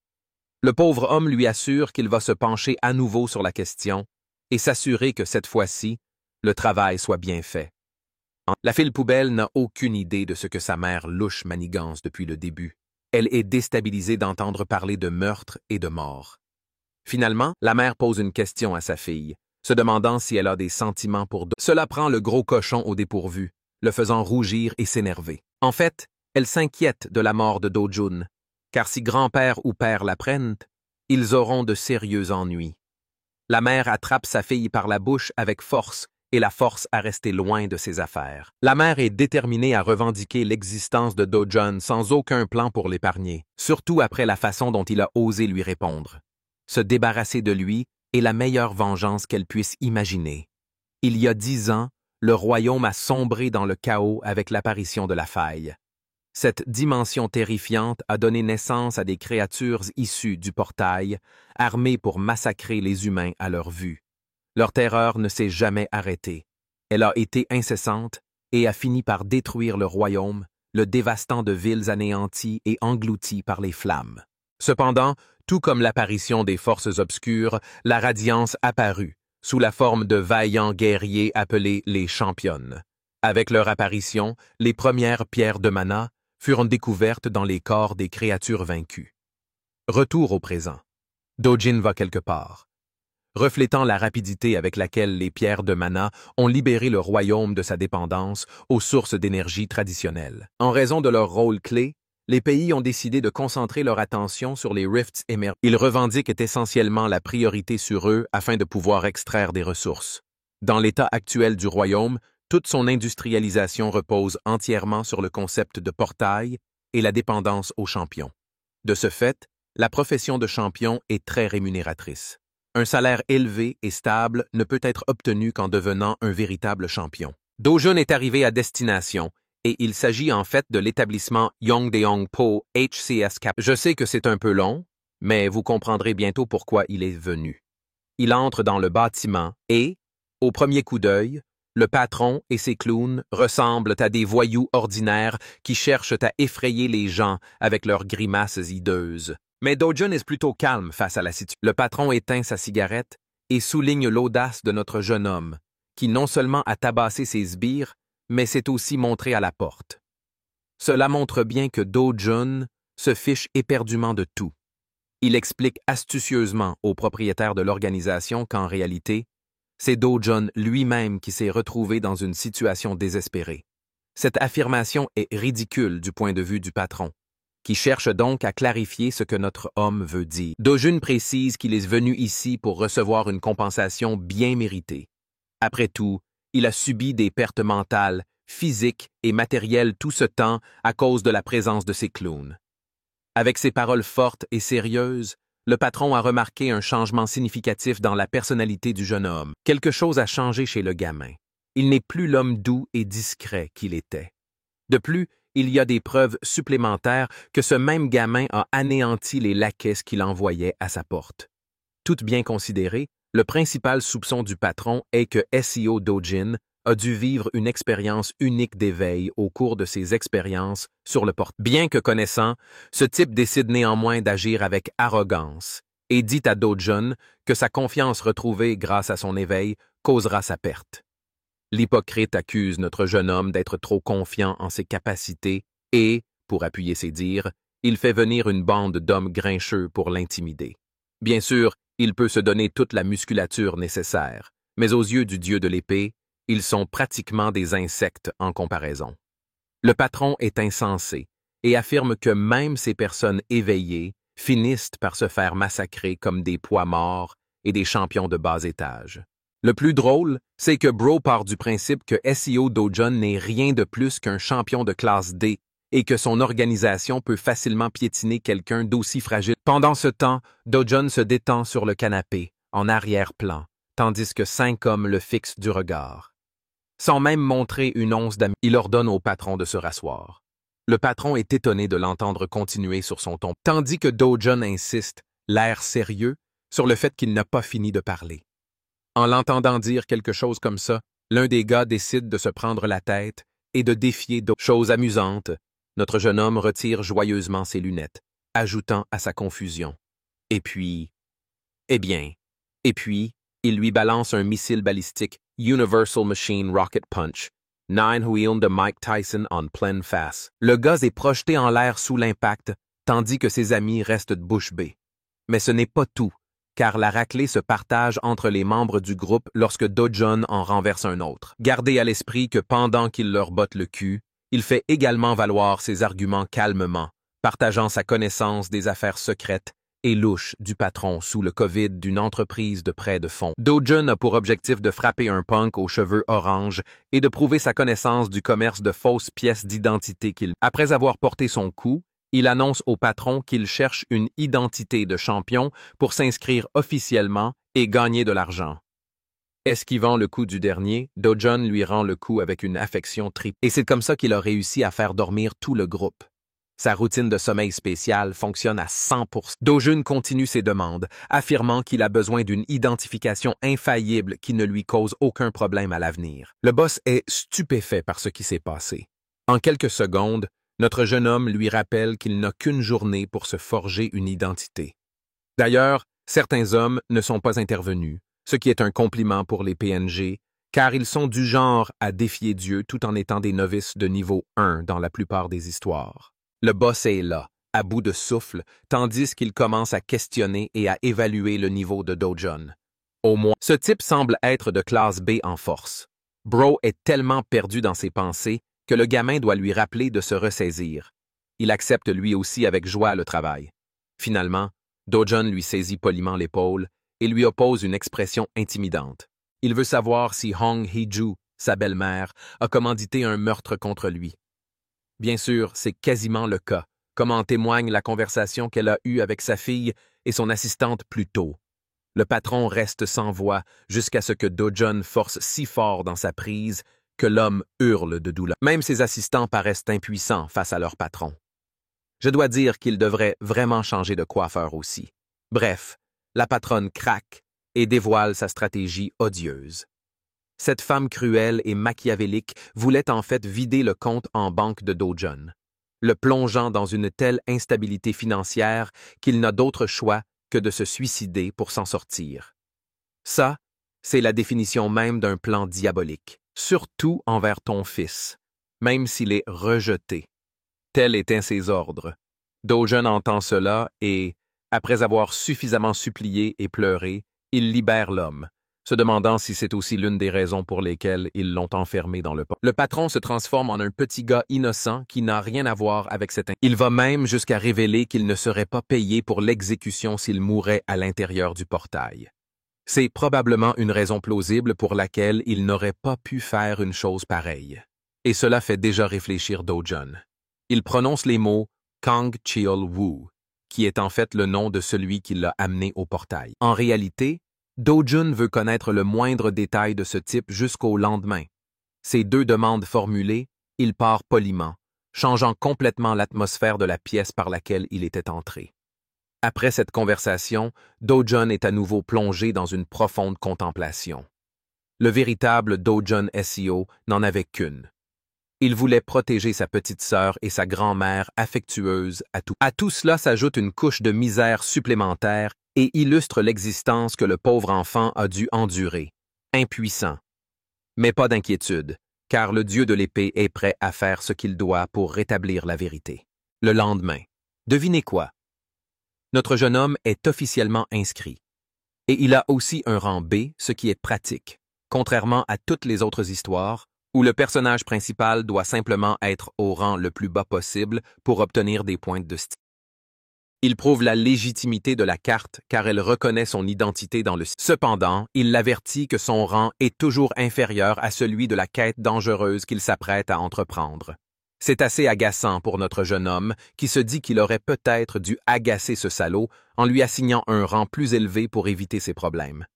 Le pauvre homme lui assure qu'il va se pencher à nouveau sur la question et s'assurer que cette fois-ci, le travail soit bien fait. La file poubelle n'a aucune idée de ce que sa mère louche manigance depuis le début. Elle est déstabilisée d'entendre parler de meurtre et de mort. Finalement, la mère pose une question à sa fille, se demandant si elle a des sentiments pour d'autres. Cela prend le gros cochon au dépourvu, le faisant rougir et s'énerver. En fait, elle s'inquiète de la mort de Do-jun, car si grand-père ou père l'apprennent, ils auront de sérieux ennuis. La mère attrape sa fille par la bouche avec force et la force à rester loin de ses affaires. La mère est déterminée à revendiquer l'existence de Do-jun sans aucun plan pour l'épargner, surtout après la façon dont il a osé lui répondre. Se débarrasser de lui est la meilleure vengeance qu'elle puisse imaginer. Il y a 10 ans, le royaume a sombré dans le chaos avec l'apparition de la faille. Cette dimension terrifiante a donné naissance à des créatures issues du portail, armées pour massacrer les humains à leur vue. Leur terreur ne s'est jamais arrêtée. Elle a été incessante et a fini par détruire le royaume, le dévastant de villes anéanties et englouties par les flammes. Cependant, tout comme l'apparition des forces obscures, la radiance apparut, sous la forme de vaillants guerriers appelés les championnes. Avec leur apparition, les premières pierres de mana furent découvertes dans les corps des créatures vaincues. Retour au présent. Do-jin va quelque part. Reflétant la rapidité avec laquelle les pierres de mana ont libéré le royaume de sa dépendance aux sources d'énergie traditionnelles. En raison de leur rôle clé, les pays ont décidé de concentrer leur attention sur les rifts émergents. Ils revendiquent essentiellement la priorité sur eux afin de pouvoir extraire des ressources. Dans l'état actuel du royaume, toute son industrialisation repose entièrement sur le concept de portail et la dépendance aux champions. De ce fait, la profession de champion est très rémunératrice. Un salaire élevé et stable ne peut être obtenu qu'en devenant un véritable champion. Do-jun est arrivé à destination, et il s'agit en fait de l'établissement Yongdaeongpo HCS Cap. Je sais que c'est un peu long, mais vous comprendrez bientôt pourquoi il est venu. Il entre dans le bâtiment et, au premier coup d'œil, le patron et ses clowns ressemblent à des voyous ordinaires qui cherchent à effrayer les gens avec leurs grimaces hideuses. Mais Do-jun est plutôt calme face à la situation. Le patron éteint sa cigarette et souligne l'audace de notre jeune homme, qui non seulement a tabassé ses sbires, mais s'est aussi montré à la porte. Cela montre bien que Do-jun se fiche éperdument de tout. Il explique astucieusement au propriétaire de l'organisation qu'en réalité, c'est Do-jun lui-même qui s'est retrouvé dans une situation désespérée. Cette affirmation est ridicule du point de vue du patron, qui cherche donc à clarifier ce que notre homme veut dire. Do-jun précise qu'il est venu ici pour recevoir une compensation bien méritée. Après tout, il a subi des pertes mentales, physiques et matérielles tout ce temps à cause de la présence de ces clowns. Avec ses paroles fortes et sérieuses, le patron a remarqué un changement significatif dans la personnalité du jeune homme. Quelque chose a changé chez le gamin. Il n'est plus l'homme doux et discret qu'il était. De plus, il y a des preuves supplémentaires que ce même gamin a anéanti les laquais qu'il envoyait à sa porte. Tout bien considéré, le principal soupçon du patron est que SEO Do-jin a dû vivre une expérience unique d'éveil au cours de ses expériences sur le portail. Bien que connaissant, ce type décide néanmoins d'agir avec arrogance et dit à Do-jun que sa confiance retrouvée grâce à son éveil causera sa perte. L'hypocrite accuse notre jeune homme d'être trop confiant en ses capacités et, pour appuyer ses dires, il fait venir une bande d'hommes grincheux pour l'intimider. Bien sûr, il peut se donner toute la musculature nécessaire, mais aux yeux du dieu de l'épée, ils sont pratiquement des insectes en comparaison. Le patron est insensé et affirme que même ces personnes éveillées finissent par se faire massacrer comme des poids morts et des champions de bas étage. Le plus drôle, c'est que Bro part du principe que SEO Do-jun n'est rien de plus qu'un champion de classe D et que son organisation peut facilement piétiner quelqu'un d'aussi fragile. Pendant ce temps, Do-jun se détend sur le canapé, en arrière-plan, tandis que 5 hommes le fixent du regard. Sans même montrer une once d'amis, il ordonne au patron de se rasseoir. Le patron est étonné de l'entendre continuer sur son ton, tandis que Do-jun insiste, l'air sérieux, sur le fait qu'il n'a pas fini de parler. En l'entendant dire quelque chose comme ça, l'un des gars décide de se prendre la tête et de défier d'autres. Chose amusante, notre jeune homme retire joyeusement ses lunettes, ajoutant à sa confusion. Et puis, eh bien, il lui balance un missile balistique Universal Machine Rocket Punch, 9-wheel de Mike Tyson en pleine face. Le gaz est projeté en l'air sous l'impact, tandis que ses amis restent de bouche bée. Mais ce n'est pas tout, car la raclée se partage entre les membres du groupe lorsque Do-John en renverse un autre. Gardez à l'esprit que pendant qu'il leur botte le cul, il fait également valoir ses arguments calmement, partageant sa connaissance des affaires secrètes et louches du patron sous le COVID d'une entreprise de prêt de fonds. Do-John a pour objectif de frapper un punk aux cheveux orange et de prouver sa connaissance du commerce de fausses pièces d'identité qu'il... Après avoir porté son coup, il annonce au patron qu'il cherche une identité de champion pour s'inscrire officiellement et gagner de l'argent. Esquivant le coup du dernier, Do-John lui rend le coup avec une affection triple. Et c'est comme ça qu'il a réussi à faire dormir tout le groupe. Sa routine de sommeil spécial fonctionne à 100%. Do-Jun continue ses demandes, affirmant qu'il a besoin d'une identification infaillible qui ne lui cause aucun problème à l'avenir. Le boss est stupéfait par ce qui s'est passé. En quelques secondes, notre jeune homme lui rappelle qu'il n'a qu'une journée pour se forger une identité. D'ailleurs, certains hommes ne sont pas intervenus, ce qui est un compliment pour les PNG, car ils sont du genre à défier Dieu tout en étant des novices de niveau 1 dans la plupart des histoires. Le boss est là, à bout de souffle, tandis qu'il commence à questionner et à évaluer le niveau de Do-John. Au moins, ce type semble être de classe B en force. Bro est tellement perdu dans ses pensées que le gamin doit lui rappeler de se ressaisir. Il accepte lui aussi avec joie le travail. Finalement, Do-John lui saisit poliment l'épaule et lui oppose une expression intimidante. Il veut savoir si Hong Hee-ju, sa belle-mère, a commandité un meurtre contre lui. Bien sûr, c'est quasiment le cas, comme en témoigne la conversation qu'elle a eue avec sa fille et son assistante plus tôt. Le patron reste sans voix jusqu'à ce que Do-John force si fort dans sa prise que l'homme hurle de douleur. Même ses assistants paraissent impuissants face à leur patron. Je dois dire qu'il devrait vraiment changer de coiffeur aussi. Bref, la patronne craque et dévoile sa stratégie odieuse. Cette femme cruelle et machiavélique voulait en fait vider le compte en banque de Do-John, le plongeant dans une telle instabilité financière qu'il n'a d'autre choix que de se suicider pour s'en sortir. Ça, c'est la définition même d'un plan diabolique, surtout envers ton fils, même s'il est rejeté. Tels étaient ses ordres. Do-John entend cela et, après avoir suffisamment supplié et pleuré, il libère l'homme, se demandant si c'est aussi l'une des raisons pour lesquelles ils l'ont enfermé dans le pont. Le patron se transforme en un petit gars innocent qui n'a rien à voir avec cet... Il va même jusqu'à révéler qu'il ne serait pas payé pour l'exécution s'il mourait à l'intérieur du portail. C'est probablement une raison plausible pour laquelle il n'aurait pas pu faire une chose pareille. Et cela fait déjà réfléchir Do-John. Il prononce les mots Kang Cheol-woo, qui est en fait le nom de celui qui l'a amené au portail. En réalité, Do-Jun veut connaître le moindre détail de ce type jusqu'au lendemain. Ces deux demandes formulées, il part poliment, changeant complètement l'atmosphère de la pièce par laquelle il était entré. Après cette conversation, Do-John est à nouveau plongé dans une profonde contemplation. Le véritable Do-John SEO n'en avait qu'une. Il voulait protéger sa petite sœur et sa grand-mère affectueuse à tout. À tout cela s'ajoute une couche de misère supplémentaire et illustre l'existence que le pauvre enfant a dû endurer, impuissant. Mais pas d'inquiétude, car le dieu de l'épée est prêt à faire ce qu'il doit pour rétablir la vérité. Le lendemain, devinez quoi? Notre jeune homme est officiellement inscrit. Et il a aussi un rang B, ce qui est pratique, contrairement à toutes les autres histoires, où le personnage principal doit simplement être au rang le plus bas possible pour obtenir des points de style. Il prouve la légitimité de la carte car elle reconnaît son identité dans le style. Cependant, il l'avertit que son rang est toujours inférieur à celui de la quête dangereuse qu'il s'apprête à entreprendre. C'est assez agaçant pour notre jeune homme qui se dit qu'il aurait peut-être dû agacer ce salaud en lui assignant un rang plus élevé pour éviter ses problèmes.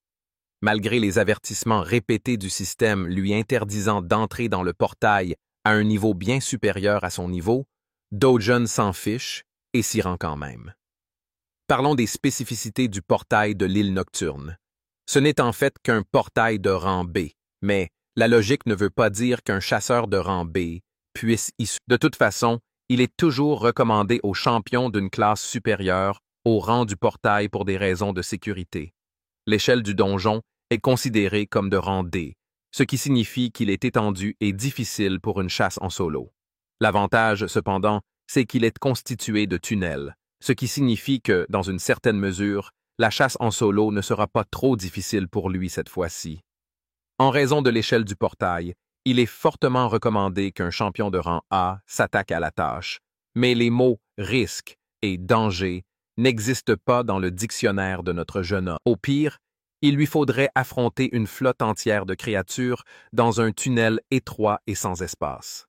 Malgré les avertissements répétés du système lui interdisant d'entrer dans le portail à un niveau bien supérieur à son niveau, Do-John s'en fiche et s'y rend quand même. Parlons des spécificités du portail de l'île nocturne. Ce n'est en fait qu'un portail de rang B, mais la logique ne veut pas dire qu'un chasseur de rang B puisse y... De toute façon, il est toujours recommandé aux champions d'une classe supérieure au rang du portail pour des raisons de sécurité. L'échelle du donjon est considérée comme de rang D, ce qui signifie qu'il est étendu et difficile pour une chasse en solo. L'avantage, cependant, c'est qu'il est constitué de tunnels, ce qui signifie que, dans une certaine mesure, la chasse en solo ne sera pas trop difficile pour lui cette fois-ci. En raison de l'échelle du portail, il est fortement recommandé qu'un champion de rang A s'attaque à la tâche, mais les mots « risque » et « danger » n'existent pas dans le dictionnaire de notre jeune homme. Au pire, il lui faudrait affronter une flotte entière de créatures dans un tunnel étroit et sans espace.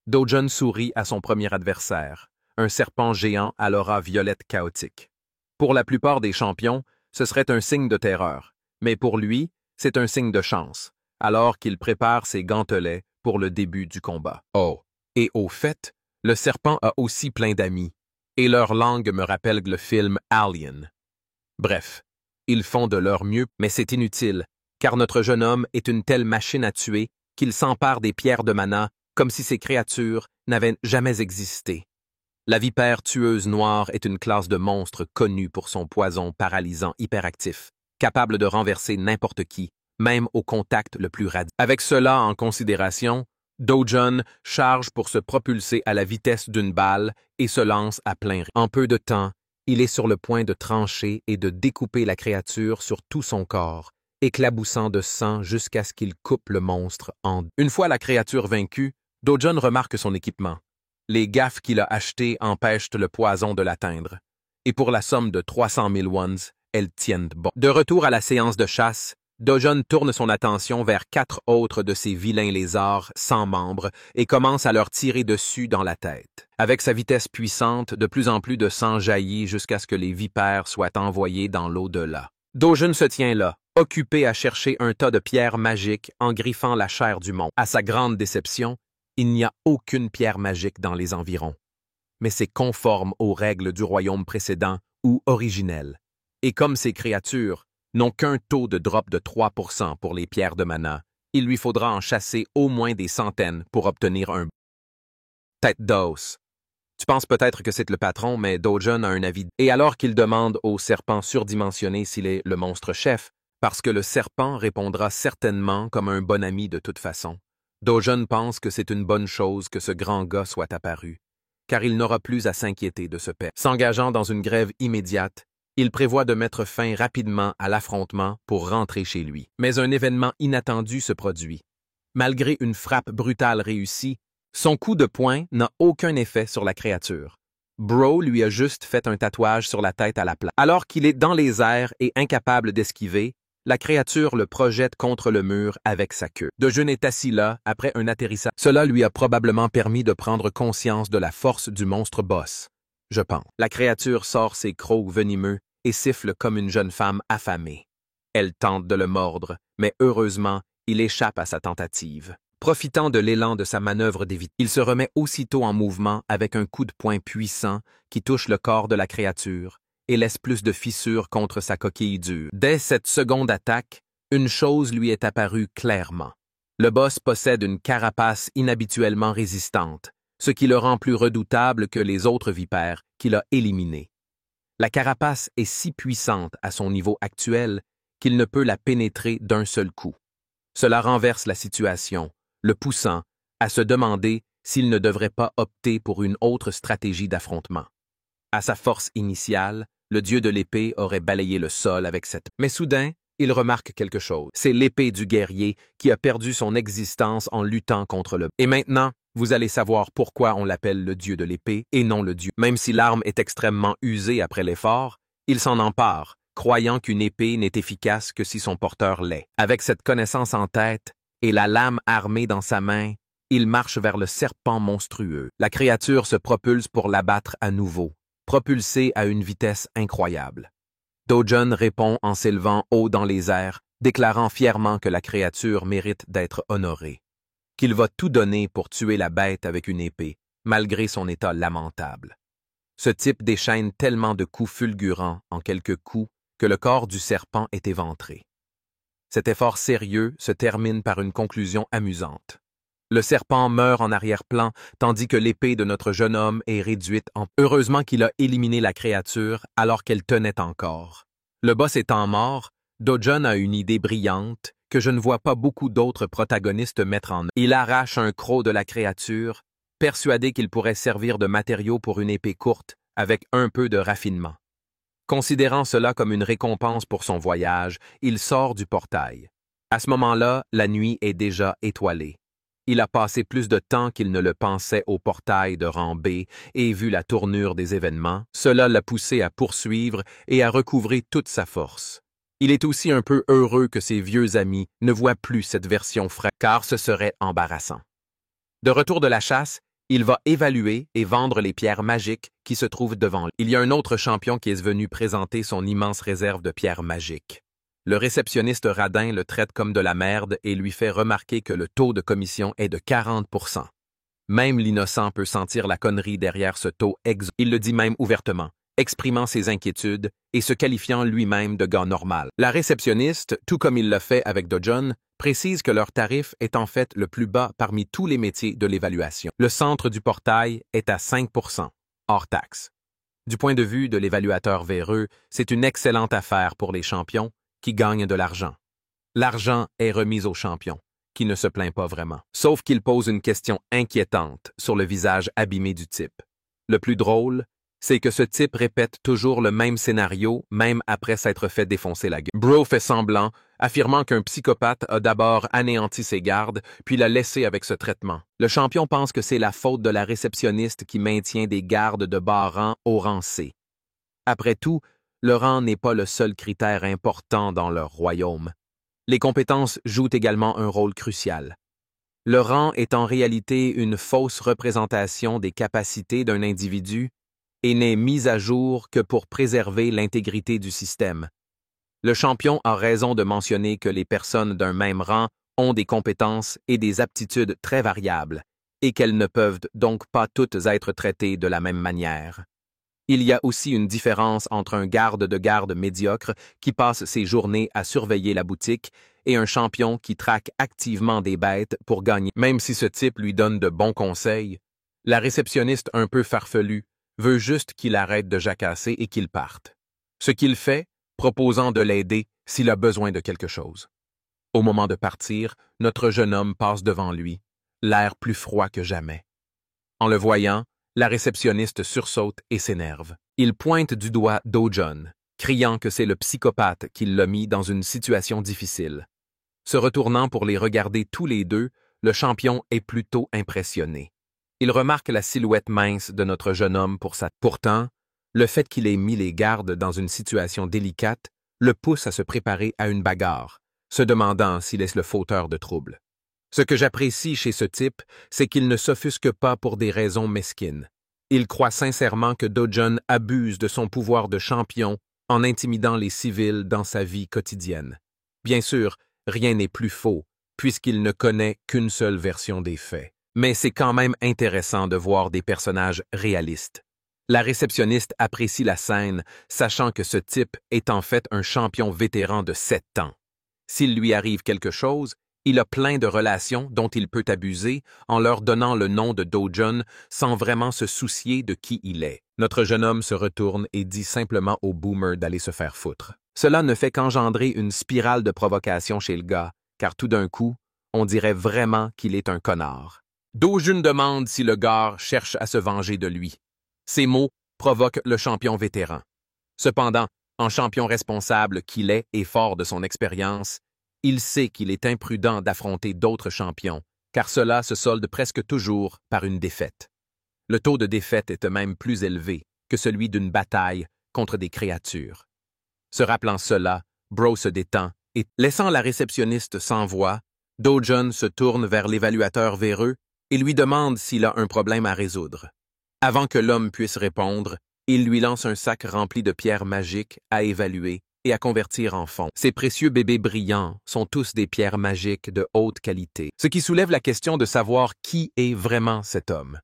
Do-Jun sourit à son premier adversaire, un serpent géant à l'aura violette chaotique. Pour la plupart des champions, ce serait un signe de terreur, mais pour lui, c'est un signe de chance, alors qu'il prépare ses gantelets pour le début du combat. Oh, et au fait, le serpent a aussi plein d'amis, et leur langue me rappelle le film Alien. Bref, ils font de leur mieux, mais c'est inutile, car notre jeune homme est une telle machine à tuer qu'il s'empare des pierres de mana comme si ces créatures n'avaient jamais existé. La vipère tueuse noire est une classe de monstre connue pour son poison paralysant hyperactif, capable de renverser n'importe qui, même au contact le plus radical. Avec cela en considération, Do-Jun charge pour se propulser à la vitesse d'une balle et se lance à plein rythme. En peu de temps, il est sur le point de trancher et de découper la créature sur tout son corps, éclaboussant de sang jusqu'à ce qu'il coupe le monstre en deux. Une fois la créature vaincue, Do-Jun remarque son équipement. Les gaffes qu'il a achetées empêchent le poison de l'atteindre. Et pour la somme de 300 000 wons, elles tiennent bon. De retour à la séance de chasse, Do-Jun tourne son attention vers 4 autres de ces vilains lézards sans membres et commence à leur tirer dessus dans la tête. Avec sa vitesse puissante, de plus en plus de sang jaillit jusqu'à ce que les vipères soient envoyées dans l'au-delà. Do-Jun se tient là, occupé à chercher un tas de pierres magiques en griffant la chair du monstre. À sa grande déception, il n'y a aucune pierre magique dans les environs. Mais c'est conforme aux règles du royaume précédent ou originel. Et comme ces créatures n'ont qu'un taux de drop de 3% pour les pierres de mana, il lui faudra en chasser au moins des centaines pour obtenir un tête d'os. Tu penses peut-être que c'est le patron, mais Do-Jun a un avis. Et alors qu'il demande au serpent surdimensionné s'il est le monstre chef, parce que le serpent répondra certainement comme un bon ami de toute façon, Do-Jun pense que c'est une bonne chose que ce grand gars soit apparu, car il n'aura plus à s'inquiéter de ce père. S'engageant dans une grève immédiate, il prévoit de mettre fin rapidement à l'affrontement pour rentrer chez lui. Mais un événement inattendu se produit. Malgré une frappe brutale réussie, son coup de poing n'a aucun effet sur la créature. Bro lui a juste fait un tatouage sur la tête à la place. Alors qu'il est dans les airs et incapable d'esquiver, la créature le projette contre le mur avec sa queue. Do-Jun est assis là, après un atterrissage. Cela lui a probablement permis de prendre conscience de la force du monstre boss. Je pense. La créature sort ses crocs venimeux et siffle comme une jeune femme affamée. Elle tente de le mordre, mais heureusement, il échappe à sa tentative. Profitant de l'élan de sa manœuvre d'évitement, il se remet aussitôt en mouvement avec un coup de poing puissant qui touche le corps de la créature et laisse plus de fissures contre sa coquille dure. Dès cette seconde attaque, une chose lui est apparue clairement. Le boss possède une carapace inhabituellement résistante, ce qui le rend plus redoutable que les autres vipères qu'il a éliminées. La carapace est si puissante à son niveau actuel qu'il ne peut la pénétrer d'un seul coup. Cela renverse la situation, le poussant à se demander s'il ne devrait pas opter pour une autre stratégie d'affrontement. À sa force initiale, le dieu de l'épée aurait balayé le sol avec cette... Mais soudain, il remarque quelque chose. C'est l'épée du guerrier qui a perdu son existence en luttant contre le... Et maintenant, vous allez savoir pourquoi on l'appelle le dieu de l'épée et non le dieu. Même si l'arme est extrêmement usée après l'effort, il s'en empare, croyant qu'une épée n'est efficace que si son porteur l'est. Avec cette connaissance en tête et la lame armée dans sa main, il marche vers le serpent monstrueux. La créature se propulse pour l'abattre à nouveau, propulsé à une vitesse incroyable. Do-Jun répond en s'élevant haut dans les airs, déclarant fièrement que la créature mérite d'être honorée, qu'il va tout donner pour tuer la bête avec une épée, malgré son état lamentable. Ce type déchaîne tellement de coups fulgurants en quelques coups que le corps du serpent est éventré. Cet effort sérieux se termine par une conclusion amusante. Le serpent meurt en arrière-plan, tandis que l'épée de notre jeune homme est réduite en... Heureusement qu'il a éliminé la créature alors qu'elle tenait encore. Le boss étant mort, Do-Jun a une idée brillante que je ne vois pas beaucoup d'autres protagonistes mettre en œuvre. Il arrache un croc de la créature, persuadé qu'il pourrait servir de matériau pour une épée courte, avec un peu de raffinement. Considérant cela comme une récompense pour son voyage, il sort du portail. À ce moment-là, la nuit est déjà étoilée. Il a passé plus de temps qu'il ne le pensait au portail de rang B et vu la tournure des événements, cela l'a poussé à poursuivre et à recouvrer toute sa force. Il est aussi un peu heureux que ses vieux amis ne voient plus cette version fraîche, car ce serait embarrassant. De retour de la chasse, il va évaluer et vendre les pierres magiques qui se trouvent devant lui. Il y a un autre champion qui est venu présenter son immense réserve de pierres magiques. Le réceptionniste radin le traite comme de la merde et lui fait remarquer que le taux de commission est de 40%. Même l'innocent peut sentir la connerie derrière ce taux exorbitant. Il le dit même ouvertement, exprimant ses inquiétudes et se qualifiant lui-même de gars normal. La réceptionniste, tout comme il l'a fait avec Do-Jun, précise que leur tarif est en fait le plus bas parmi tous les métiers de l'évaluation. Le centre du portail est à 5%, hors taxe. Du point de vue de l'évaluateur véreux, c'est une excellente affaire pour les champions qui gagnent de l'argent. L'argent est remis aux champions, qui ne se plaint pas vraiment. Sauf qu'il pose une question inquiétante sur le visage abîmé du type. Le plus drôle, c'est que ce type répète toujours le même scénario, même après s'être fait défoncer la gueule. Bro fait semblant, affirmant qu'un psychopathe a d'abord anéanti ses gardes, puis l'a laissé avec ce traitement. Le champion pense que c'est la faute de la réceptionniste qui maintient des gardes de bas rang au rang C. Après tout, le rang n'est pas le seul critère important dans leur royaume. Les compétences jouent également un rôle crucial. Le rang est en réalité une fausse représentation des capacités d'un individu et n'est mis à jour que pour préserver l'intégrité du système. Le champion a raison de mentionner que les personnes d'un même rang ont des compétences et des aptitudes très variables, et qu'elles ne peuvent donc pas toutes être traitées de la même manière. Il y a aussi une différence entre un garde de garde médiocre qui passe ses journées à surveiller la boutique et un champion qui traque activement des bêtes pour gagner. Même si ce type lui donne de bons conseils, la réceptionniste un peu farfelue veut juste qu'il arrête de jacasser et qu'il parte. Ce qu'il fait, proposant de l'aider s'il a besoin de quelque chose. Au moment de partir, notre jeune homme passe devant lui, l'air plus froid que jamais. En le voyant, la réceptionniste sursaute et s'énerve. Il pointe du doigt Do-Jun, criant que c'est le psychopathe qui l'a mis dans une situation difficile. Se retournant pour les regarder tous les deux, le champion est plutôt impressionné. Il remarque la silhouette mince de notre jeune homme pour sa... Pourtant, le fait qu'il ait mis les gardes dans une situation délicate le pousse à se préparer à une bagarre, se demandant s'il est le fauteur de troubles. Ce que j'apprécie chez ce type, c'est qu'il ne s'offusque pas pour des raisons mesquines. Il croit sincèrement que Do-Jun abuse de son pouvoir de champion en intimidant les civils dans sa vie quotidienne. Bien sûr, rien n'est plus faux, puisqu'il ne connaît qu'une seule version des faits. Mais c'est quand même intéressant de voir des personnages réalistes. La réceptionniste apprécie la scène, sachant que ce type est en fait un champion vétéran de 7 ans. S'il lui arrive quelque chose, il a plein de relations dont il peut abuser en leur donnant le nom de Do-Jun sans vraiment se soucier de qui il est. Notre jeune homme se retourne et dit simplement au boomer d'aller se faire foutre. Cela ne fait qu'engendrer une spirale de provocation chez le gars, car tout d'un coup, on dirait vraiment qu'il est un connard. Do-Jun demande si le gars cherche à se venger de lui. Ces mots provoquent le champion vétéran. Cependant, en champion responsable qu'il est et fort de son expérience, il sait qu'il est imprudent d'affronter d'autres champions, car cela se solde presque toujours par une défaite. Le taux de défaite est même plus élevé que celui d'une bataille contre des créatures. Se rappelant cela, Bro se détend et, laissant la réceptionniste sans voix, Do-Jun se tourne vers l'évaluateur véreux et lui demande s'il a un problème à résoudre. Avant que l'homme puisse répondre, il lui lance un sac rempli de pierres magiques à évaluer et à convertir en fonds. Ces précieux bébés brillants sont tous des pierres magiques de haute qualité, ce qui soulève la question de savoir qui est vraiment cet homme.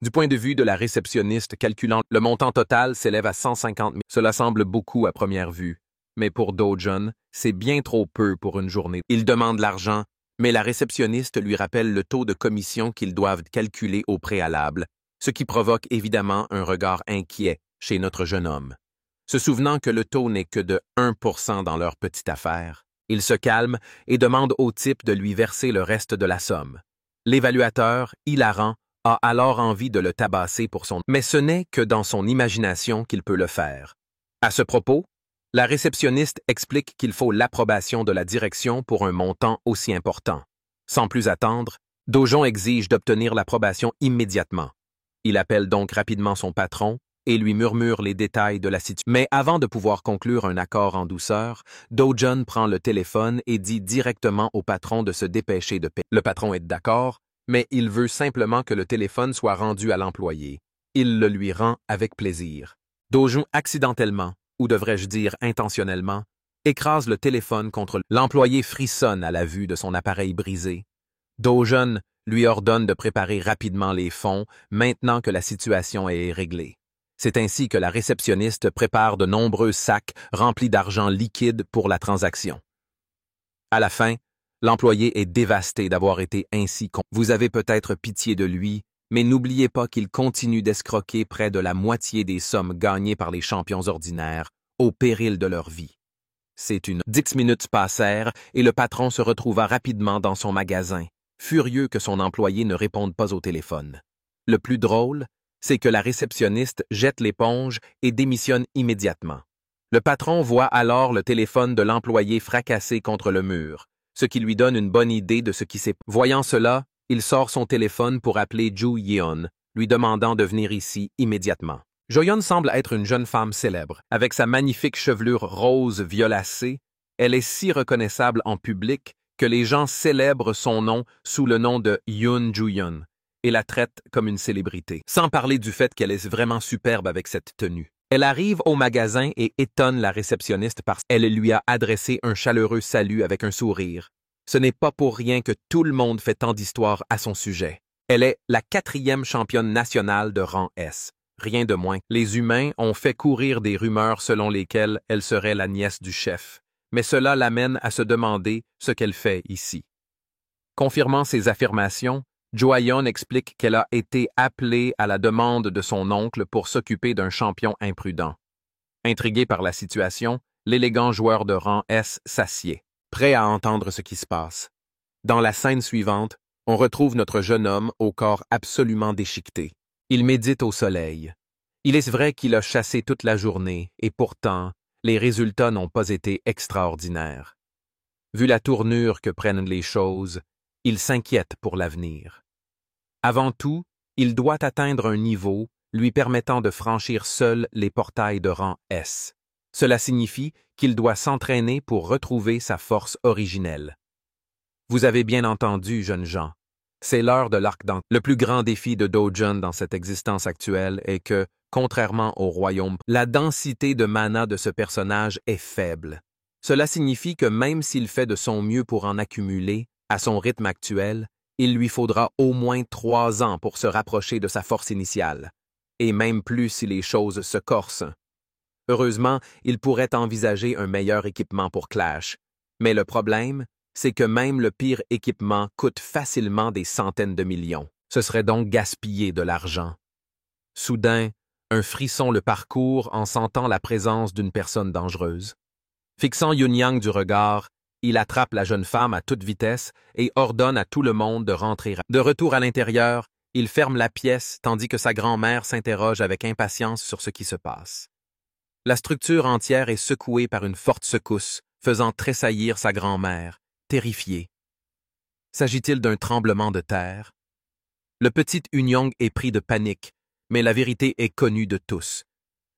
Du point de vue de la réceptionniste calculant, le montant total s'élève à 150 000. Cela semble beaucoup à première vue, Mais pour Do-jun, c'est bien trop peu pour une journée. Il demande l'argent, mais la réceptionniste lui rappelle le taux de commission qu'ils doivent calculer au préalable, ce qui provoque évidemment un regard inquiet chez notre jeune homme. Se souvenant que le taux n'est que de 1% dans leur petite affaire, il se calme et demande au type de lui verser le reste de la somme. L'évaluateur, hilarant, a alors envie de le tabasser pour son... Mais ce n'est que dans son imagination qu'il peut le faire. À ce propos, la réceptionniste explique qu'il faut l'approbation de la direction pour un montant aussi important. Sans plus attendre, Do-jun exige d'obtenir l'approbation immédiatement. Il appelle donc rapidement son patron et lui murmure les détails de la situation. Mais avant de pouvoir conclure un accord en douceur, Do-jun prend le téléphone et dit directement au patron de se dépêcher de payer. Le patron est d'accord, mais il veut simplement que le téléphone soit rendu à l'employé. Il le lui rend avec plaisir. Do-jun accidentellement, ou devrais-je dire intentionnellement, écrase le téléphone contre l'employé frissonne à la vue de son appareil brisé. Do-jun lui ordonne de préparer rapidement les fonds maintenant que la situation est réglée. C'est ainsi que la réceptionniste prépare de nombreux sacs remplis d'argent liquide pour la transaction. À la fin, l'employé est dévasté d'avoir été ainsi con. Vous avez peut-être pitié de lui, mais n'oubliez pas qu'il continue d'escroquer près de la moitié des sommes gagnées par les champions ordinaires, au péril de leur vie. 10 minutes passèrent et le patron se retrouva rapidement dans son magasin, furieux que son employé ne réponde pas au téléphone. Le plus drôle, c'est que la réceptionniste jette l'éponge et démissionne immédiatement. Le patron voit alors le téléphone de l'employé fracassé contre le mur, ce qui lui donne une bonne idée de ce qui s'est... Voyant cela, il sort son téléphone pour appeler Joo Yeon, lui demandant de venir ici immédiatement. Jo-yeon semble être une jeune femme célèbre. Avec sa magnifique chevelure rose violacée, elle est si reconnaissable en public que les gens célèbrent son nom sous le nom de Yoon Joo-yeon et la traite comme une célébrité. Sans parler du fait qu'elle est vraiment superbe avec cette tenue. Elle arrive au magasin et étonne la réceptionniste parce qu'elle lui a adressé un chaleureux salut avec un sourire. Ce n'est pas pour rien que tout le monde fait tant d'histoires à son sujet. Elle est la 4e championne nationale de rang S. Rien de moins. Les humains ont fait courir des rumeurs selon lesquelles elle serait la nièce du chef, mais cela l'amène à se demander ce qu'elle fait ici. Confirmant ses affirmations, Jo-yeon explique qu'elle a été appelée à la demande de son oncle pour s'occuper d'un champion imprudent. Intrigué par la situation, l'élégant joueur de rang S s'assied, prêt à entendre ce qui se passe. Dans la scène suivante, on retrouve notre jeune homme au corps absolument déchiqueté. Il médite au soleil. Il est vrai qu'il a chassé toute la journée, et pourtant, les résultats n'ont pas été extraordinaires. Vu la tournure que prennent les choses, il s'inquiète pour l'avenir. Avant tout, il doit atteindre un niveau lui permettant de franchir seul les portails de rang S. Cela signifie qu'il doit s'entraîner pour retrouver sa force originelle. Vous avez bien entendu, jeunes gens, c'est l'heure de l'arc d'en... Le plus grand défi de Do-jun dans cette existence actuelle est que, contrairement au royaume, la densité de mana de ce personnage est faible. Cela signifie que même s'il fait de son mieux pour en accumuler, à son rythme actuel, il lui faudra au moins 3 ans pour se rapprocher de sa force initiale, et même plus si les choses se corsent. Heureusement, il pourrait envisager un meilleur équipement pour Clash, mais le problème, c'est que même le pire équipement coûte facilement des centaines de millions. Ce serait donc gaspiller de l'argent. Soudain, un frisson le parcourt en sentant la présence d'une personne dangereuse. Fixant Yunyang du regard, il attrape la jeune femme à toute vitesse et ordonne à tout le monde de rentrer. De retour à l'intérieur, il ferme la pièce tandis que sa grand-mère s'interroge avec impatience sur ce qui se passe. La structure entière est secouée par une forte secousse, faisant tressaillir sa grand-mère, terrifiée. S'agit-il d'un tremblement de terre? Le petit Unyong est pris de panique, mais la vérité est connue de tous.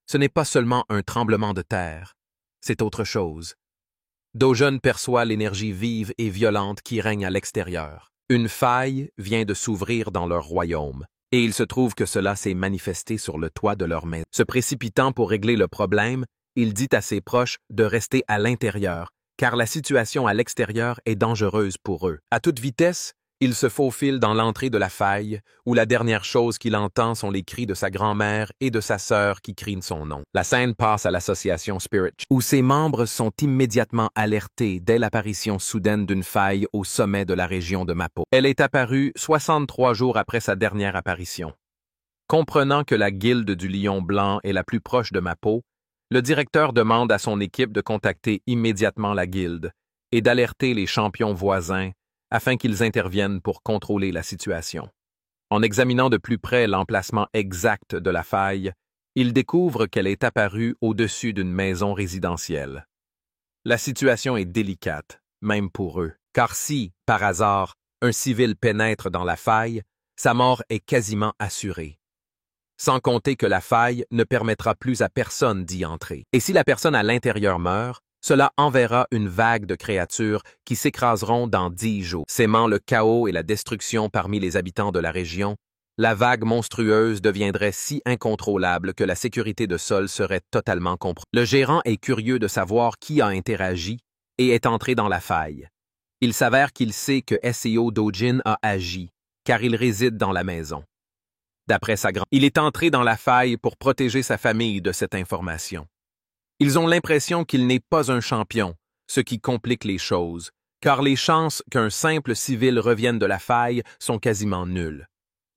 Ce n'est pas seulement un tremblement de terre, c'est autre chose. Do-jun perçoit l'énergie vive et violente qui règne à l'extérieur. Une faille vient de s'ouvrir dans leur royaume, et il se trouve que cela s'est manifesté sur le toit de leur maison. Se précipitant pour régler le problème, il dit à ses proches de rester à l'intérieur, car la situation à l'extérieur est dangereuse pour eux. À toute vitesse, Il se faufile dans l'entrée de la faille, où la dernière chose qu'il entend sont les cris de sa grand-mère et de sa sœur qui crient son nom. La scène passe à l'association Spirit, où ses membres sont immédiatement alertés dès l'apparition soudaine d'une faille au sommet de la région de Mapo. Elle est apparue 63 jours après sa dernière apparition. Comprenant que la guilde du Lion Blanc est la plus proche de Mapo, le directeur demande à son équipe de contacter immédiatement la guilde et d'alerter les champions voisins afin qu'ils interviennent pour contrôler la situation. En examinant de plus près l'emplacement exact de la faille, il découvre qu'elle est apparue au-dessus d'une maison résidentielle. La situation est délicate, même pour eux, car si, par hasard, un civil pénètre dans la faille, sa mort est quasiment assurée. Sans compter que la faille ne permettra plus à personne d'y entrer. Et si la personne à l'intérieur meurt, cela enverra une vague de créatures qui s'écraseront dans 10 jours. Sémant le chaos et la destruction parmi les habitants de la région, la vague monstrueuse deviendrait si incontrôlable que la sécurité de sol serait totalement compromise. Le gérant est curieux de savoir qui a interagi et est entré dans la faille. Il s'avère qu'il sait que SEO Dojin a agi, car il réside dans la maison. D'après sa grand-mère, il est entré dans la faille pour protéger sa famille de cette information. Ils ont l'impression qu'il n'est pas un champion, ce qui complique les choses, car les chances qu'un simple civil revienne de la faille sont quasiment nulles.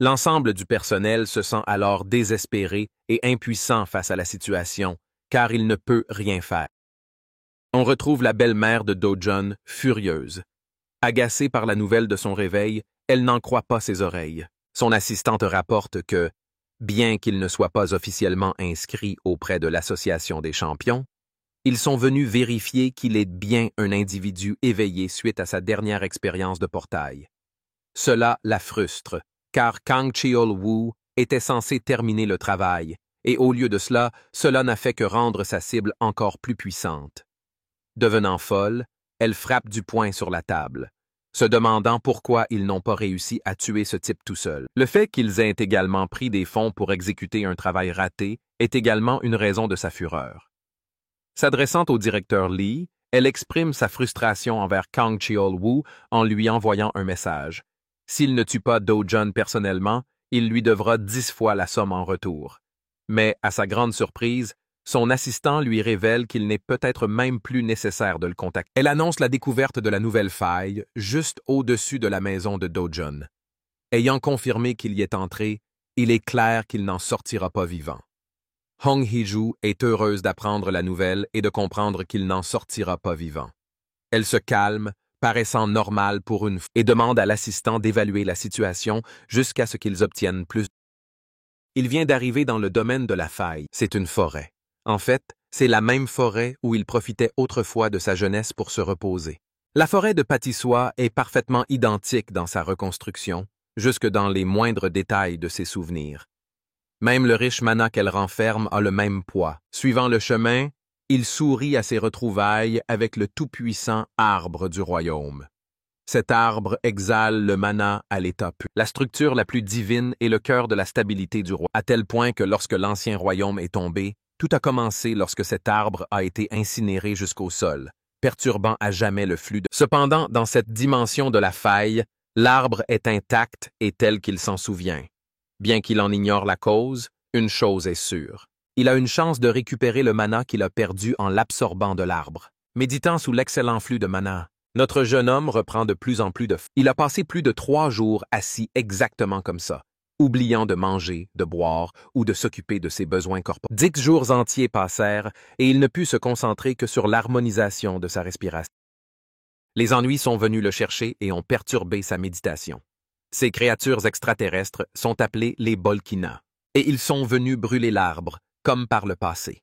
L'ensemble du personnel se sent alors désespéré et impuissant face à la situation, car il ne peut rien faire. On retrouve la belle-mère de Do-jun, furieuse. Agacée par la nouvelle de son réveil, elle n'en croit pas ses oreilles. Son assistante rapporte que, bien qu'ils ne soient pas officiellement inscrits auprès de l'Association des champions, ils sont venus vérifier qu'il est bien un individu éveillé suite à sa dernière expérience de portail. Cela la frustre, car Kang Cheol-woo était censé terminer le travail, et au lieu de cela, cela n'a fait que rendre sa cible encore plus puissante. Devenant folle, elle frappe du poing sur la table, se demandant pourquoi ils n'ont pas réussi à tuer ce type tout seul. Le fait qu'ils aient également pris des fonds pour exécuter un travail raté est également une raison de sa fureur. S'adressant au directeur Lee, elle exprime sa frustration envers Kang Cheol-woo en lui envoyant un message. S'il ne tue pas Do-jun personnellement, il lui devra 10 fois la somme en retour. Mais, à sa grande surprise, son assistant lui révèle qu'il n'est peut-être même plus nécessaire de le contacter. Elle annonce la découverte de la nouvelle faille, juste au-dessus de la maison de Do-jun. Ayant confirmé qu'il y est entré, il est clair qu'il n'en sortira pas vivant. Hong Hee-ju est heureuse d'apprendre la nouvelle et de comprendre qu'il n'en sortira pas vivant. Elle se calme, paraissant normale pour une fois, et demande à l'assistant d'évaluer la situation jusqu'à ce qu'ils obtiennent plus. Il vient d'arriver dans le domaine de la faille. C'est une forêt. En fait, c'est la même forêt où il profitait autrefois de sa jeunesse pour se reposer. La forêt de Patissois est parfaitement identique dans sa reconstruction, jusque dans les moindres détails de ses souvenirs. Même le riche mana qu'elle renferme a le même poids. Suivant le chemin, il sourit à ses retrouvailles avec le tout-puissant arbre du royaume. Cet arbre exhale le mana à l'état pur. La structure la plus divine est le cœur de la stabilité du roi, à tel point que lorsque l'ancien royaume est tombé, tout a commencé lorsque cet arbre a été incinéré jusqu'au sol, perturbant à jamais le flux de... Cependant, dans cette dimension de la faille, l'arbre est intact et tel qu'il s'en souvient. Bien qu'il en ignore la cause, une chose est sûre. Il a une chance de récupérer le mana qu'il a perdu en l'absorbant de l'arbre. Méditant sous l'excellent flux de mana, notre jeune homme reprend de plus en plus de... Il a passé plus de 3 jours assis exactement comme ça, oubliant de manger, de boire ou de s'occuper de ses besoins corporels. 10 jours entiers passèrent et il ne put se concentrer que sur l'harmonisation de sa respiration. Les ennuis sont venus le chercher et ont perturbé sa méditation. Ces créatures extraterrestres sont appelées les Bolkina, et ils sont venus brûler l'arbre, comme par le passé.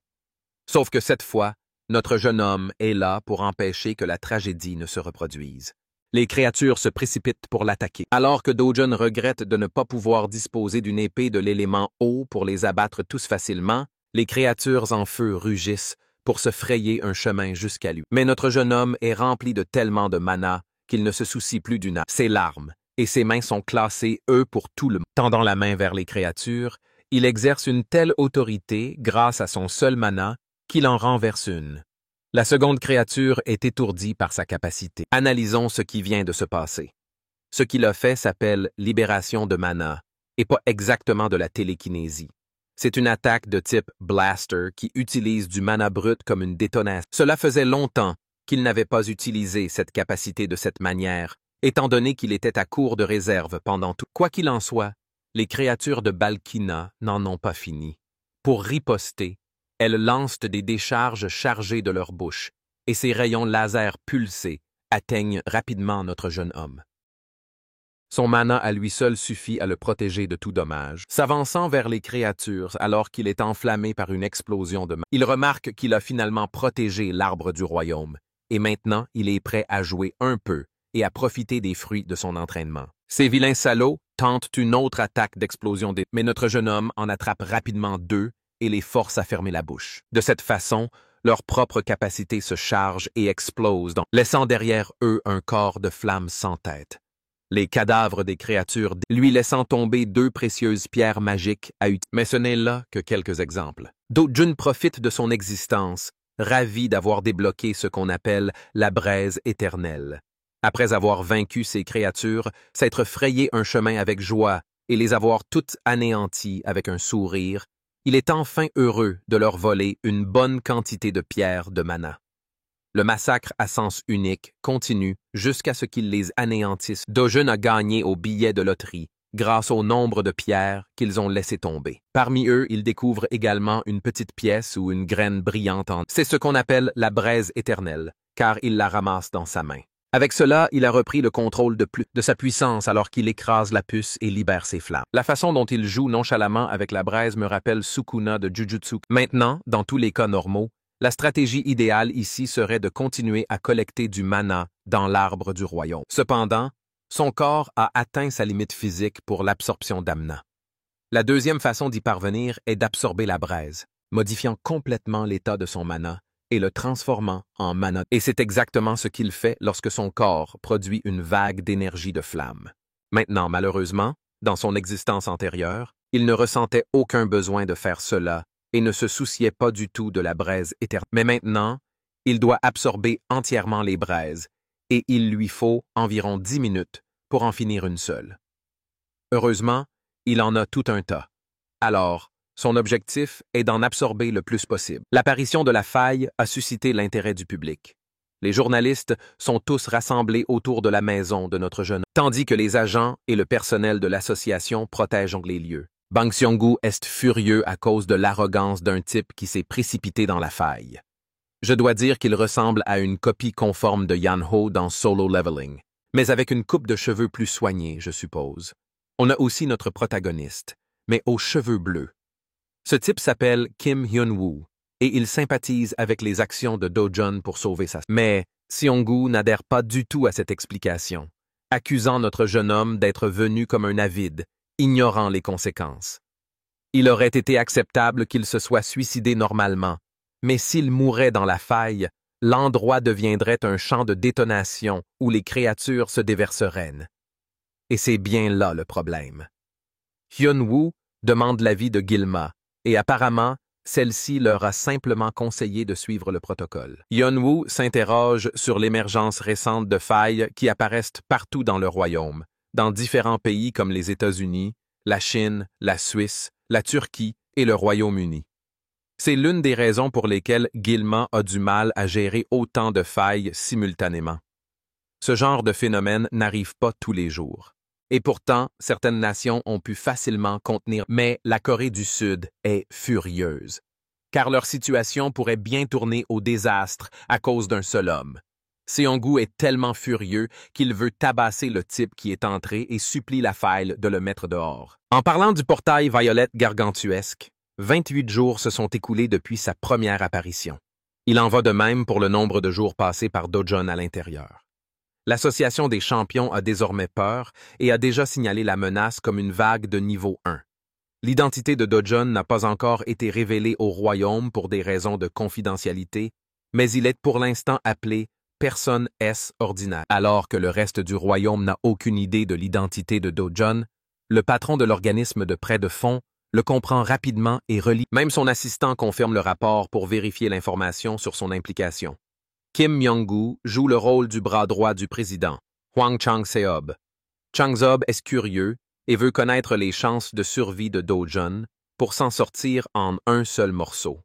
Sauf que cette fois, notre jeune homme est là pour empêcher que la tragédie ne se reproduise. Les créatures se précipitent pour l'attaquer. Alors que Do-jun regrette de ne pas pouvoir disposer d'une épée de l'élément eau pour les abattre tous facilement, les créatures en feu rugissent pour se frayer un chemin jusqu'à lui. Mais notre jeune homme est rempli de tellement de mana qu'il ne se soucie plus d'une âme. Ses larmes et ses mains sont classées, eux, pour tout le monde. Tendant la main vers les créatures, il exerce une telle autorité grâce à son seul mana qu'il en renverse une. La seconde créature est étourdie par sa capacité. Analysons ce qui vient de se passer. Ce qu'il a fait s'appelle libération de mana, et pas exactement de la télékinésie. C'est une attaque de type blaster qui utilise du mana brut comme une détonation. Cela faisait longtemps qu'il n'avait pas utilisé cette capacité de cette manière, étant donné qu'il était à court de réserve pendant tout. Quoi qu'il en soit, les créatures de Balkina n'en ont pas fini. Pour riposter, elles lancent des décharges chargées de leur bouche, et ces rayons laser pulsés atteignent rapidement notre jeune homme. Son mana à lui seul suffit à le protéger de tout dommage. S'avançant vers les créatures alors qu'il est enflammé par une explosion de mana, il remarque qu'il a finalement protégé l'arbre du royaume, et maintenant il est prêt à jouer un peu et à profiter des fruits de son entraînement. Ces vilains salauds tentent une autre attaque d'explosion, mais notre jeune homme en attrape rapidement deux et les force à fermer la bouche. De cette façon, leur propre capacité se charge et explose, laissant derrière eux un corps de flamme sans tête. Les cadavres des créatures lui laissant tomber deux précieuses pierres magiques à utiliser. Mais ce n'est là que quelques exemples. Do-Jun profite de son existence, ravi d'avoir débloqué ce qu'on appelle la braise éternelle. Après avoir vaincu ces créatures, s'être frayé un chemin avec joie et les avoir toutes anéanties avec un sourire, il est enfin heureux de leur voler une bonne quantité de pierres de mana. Le massacre à sens unique continue jusqu'à ce qu'ils les anéantissent. Do-Jun a gagné au billet de loterie grâce au nombre de pierres qu'ils ont laissé tomber. Parmi eux, il découvre également une petite pièce ou une graine brillante en... C'est ce qu'on appelle la braise éternelle, car il la ramasse dans sa main. Avec cela, il a repris le contrôle de sa puissance alors qu'il écrase la puce et libère ses flammes. La façon dont il joue nonchalamment avec la braise me rappelle Sukuna de Jujutsu. Maintenant, dans tous les cas normaux, la stratégie idéale ici serait de continuer à collecter du mana dans l'arbre du royaume. Cependant, son corps a atteint sa limite physique pour l'absorption d'Amna. La deuxième façon d'y parvenir est d'absorber la braise, modifiant complètement l'état de son mana et le transformant en mana. Et c'est exactement ce qu'il fait lorsque son corps produit une vague d'énergie de flamme. Maintenant, malheureusement, dans son existence antérieure, il ne ressentait aucun besoin de faire cela et ne se souciait pas du tout de la braise éternelle. Mais maintenant, il doit absorber entièrement les braises, et il lui faut environ 10 minutes pour en finir une seule. Heureusement, il en a tout un tas. Alors, son objectif est d'en absorber le plus possible. L'apparition de la faille a suscité l'intérêt du public. Les journalistes sont tous rassemblés autour de la maison de notre jeune homme, tandis que les agents et le personnel de l'association protègent les lieux. Bang Xionggu est furieux à cause de l'arrogance d'un type qui s'est précipité dans la faille. Je dois dire qu'il ressemble à une copie conforme de Yanho dans Solo Leveling, mais avec une coupe de cheveux plus soignée, je suppose. On a aussi notre protagoniste, mais aux cheveux bleus. Ce type s'appelle Kim Hyun-woo, et il sympathise avec les actions de Do-Jun pour sauver sa... Mais Xionggu n'adhère pas du tout à cette explication, accusant notre jeune homme d'être venu comme un avide, ignorant les conséquences. Il aurait été acceptable qu'il se soit suicidé normalement, mais s'il mourait dans la faille, l'endroit deviendrait un champ de détonation où les créatures se déverseraient. Et c'est bien là le problème. Hyun-woo demande l'avis de Gilma, et apparemment, celle-ci leur a simplement conseillé de suivre le protocole. Hyun-woo s'interroge sur l'émergence récente de failles qui apparaissent partout dans le royaume, dans différents pays comme les États-Unis, la Chine, la Suisse, la Turquie et le Royaume-Uni. C'est l'une des raisons pour lesquelles Gilma a du mal à gérer autant de failles simultanément. Ce genre de phénomène n'arrive pas tous les jours. Et pourtant, certaines nations ont pu facilement contenir, mais la Corée du Sud est furieuse, car leur situation pourrait bien tourner au désastre à cause d'un seul homme. Seonggu est tellement furieux qu'il veut tabasser le type qui est entré et supplie la faille de le mettre dehors. En parlant du portail violette gargantuesque, 28 jours se sont écoulés depuis sa première apparition. Il en va de même pour le nombre de jours passés par Do-Jun à l'intérieur. L'Association des champions a désormais peur et a déjà signalé la menace comme une vague de niveau 1. L'identité de Do-Jun n'a pas encore été révélée au royaume pour des raisons de confidentialité, mais il est pour l'instant appelé personne S ordinaire. Alors que le reste du royaume n'a aucune idée de l'identité de Do-Jun, le patron de l'organisme de prêt de fonds le comprend rapidement et relie. Même son assistant confirme le rapport pour vérifier l'information sur son implication. Kim Myung-gu joue le rôle du bras droit du président, Hwang Chang-seob. Changzob est curieux et veut connaître les chances de survie de Do-jun pour s'en sortir en un seul morceau.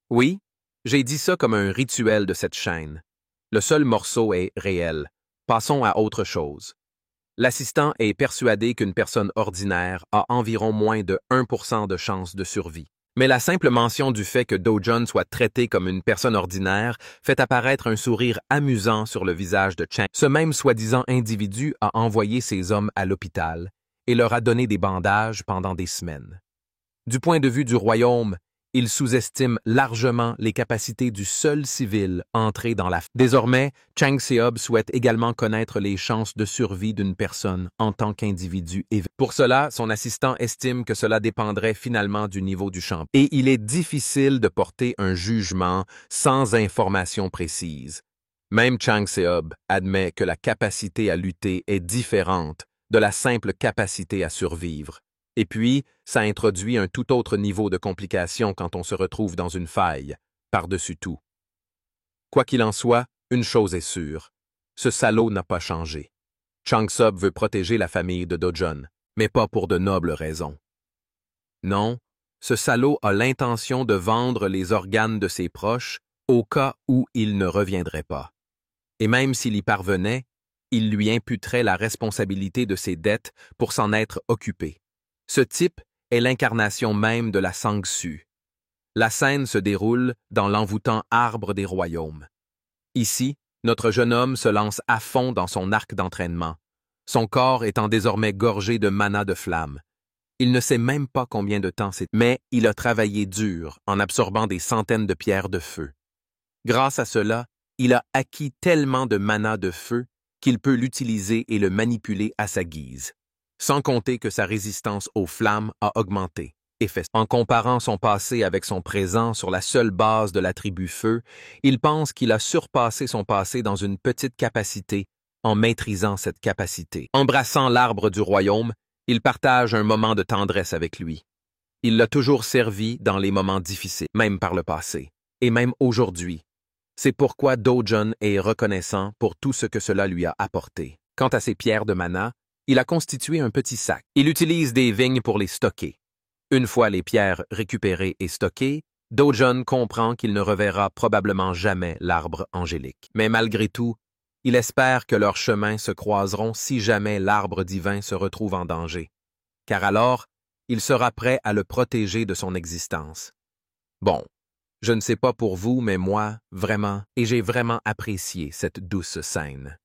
Oui, j'ai dit ça comme un rituel de cette chaîne. Le seul morceau est réel. Passons à autre chose. L'assistant est persuadé qu'une personne ordinaire a environ moins de 1% de chances de survie. Mais la simple mention du fait que Do-jun soit traité comme une personne ordinaire fait apparaître un sourire amusant sur le visage de Chang. Ce même soi-disant individu a envoyé ses hommes à l'hôpital et leur a donné des bandages pendant des semaines. Du point de vue du royaume, il sous-estime largement les capacités du seul civil entré dans la... Désormais, Chang Seob souhaite également connaître les chances de survie d'une personne en tant qu'individu. Pour cela, son assistant estime que cela dépendrait finalement du niveau du champ. Et il est difficile de porter un jugement sans information précise. Même Chang Seob admet que la capacité à lutter est différente de la simple capacité à survivre. Et puis, ça introduit un tout autre niveau de complication quand on se retrouve dans une faille, par-dessus tout. Quoi qu'il en soit, une chose est sûre, ce salaud n'a pas changé. Changzob veut protéger la famille de Do-jun, mais pas pour de nobles raisons. Non, ce salaud a l'intention de vendre les organes de ses proches au cas où il ne reviendrait pas. Et même s'il y parvenait, il lui imputerait la responsabilité de ses dettes pour s'en être occupé. Ce type est l'incarnation même de la Sang-Su. La scène se déroule dans l'envoûtant arbre des royaumes. Ici, notre jeune homme se lance à fond dans son arc d'entraînement, son corps étant désormais gorgé de mana de flamme. Il ne sait même pas combien de temps c'est, mais il a travaillé dur en absorbant des centaines de pierres de feu. Grâce à cela, il a acquis tellement de mana de feu qu'il peut l'utiliser et le manipuler à sa guise. Sans compter que sa résistance aux flammes a augmenté. En comparant son passé avec son présent sur la seule base de l'attribut feu, il pense qu'il a surpassé son passé dans une petite capacité en maîtrisant cette capacité. Embrassant l'arbre du royaume, il partage un moment de tendresse avec lui. Il l'a toujours servi dans les moments difficiles, même par le passé, et même aujourd'hui. C'est pourquoi Do-jun est reconnaissant pour tout ce que cela lui a apporté. Quant à ses pierres de mana, il a constitué un petit sac. Il utilise des vignes pour les stocker. Une fois les pierres récupérées et stockées, Do-jun comprend qu'il ne reverra probablement jamais l'arbre angélique. Mais malgré tout, il espère que leurs chemins se croiseront si jamais l'arbre divin se retrouve en danger, car alors, il sera prêt à le protéger de son existence. Bon, je ne sais pas pour vous, mais moi, vraiment, et j'ai vraiment apprécié cette douce scène.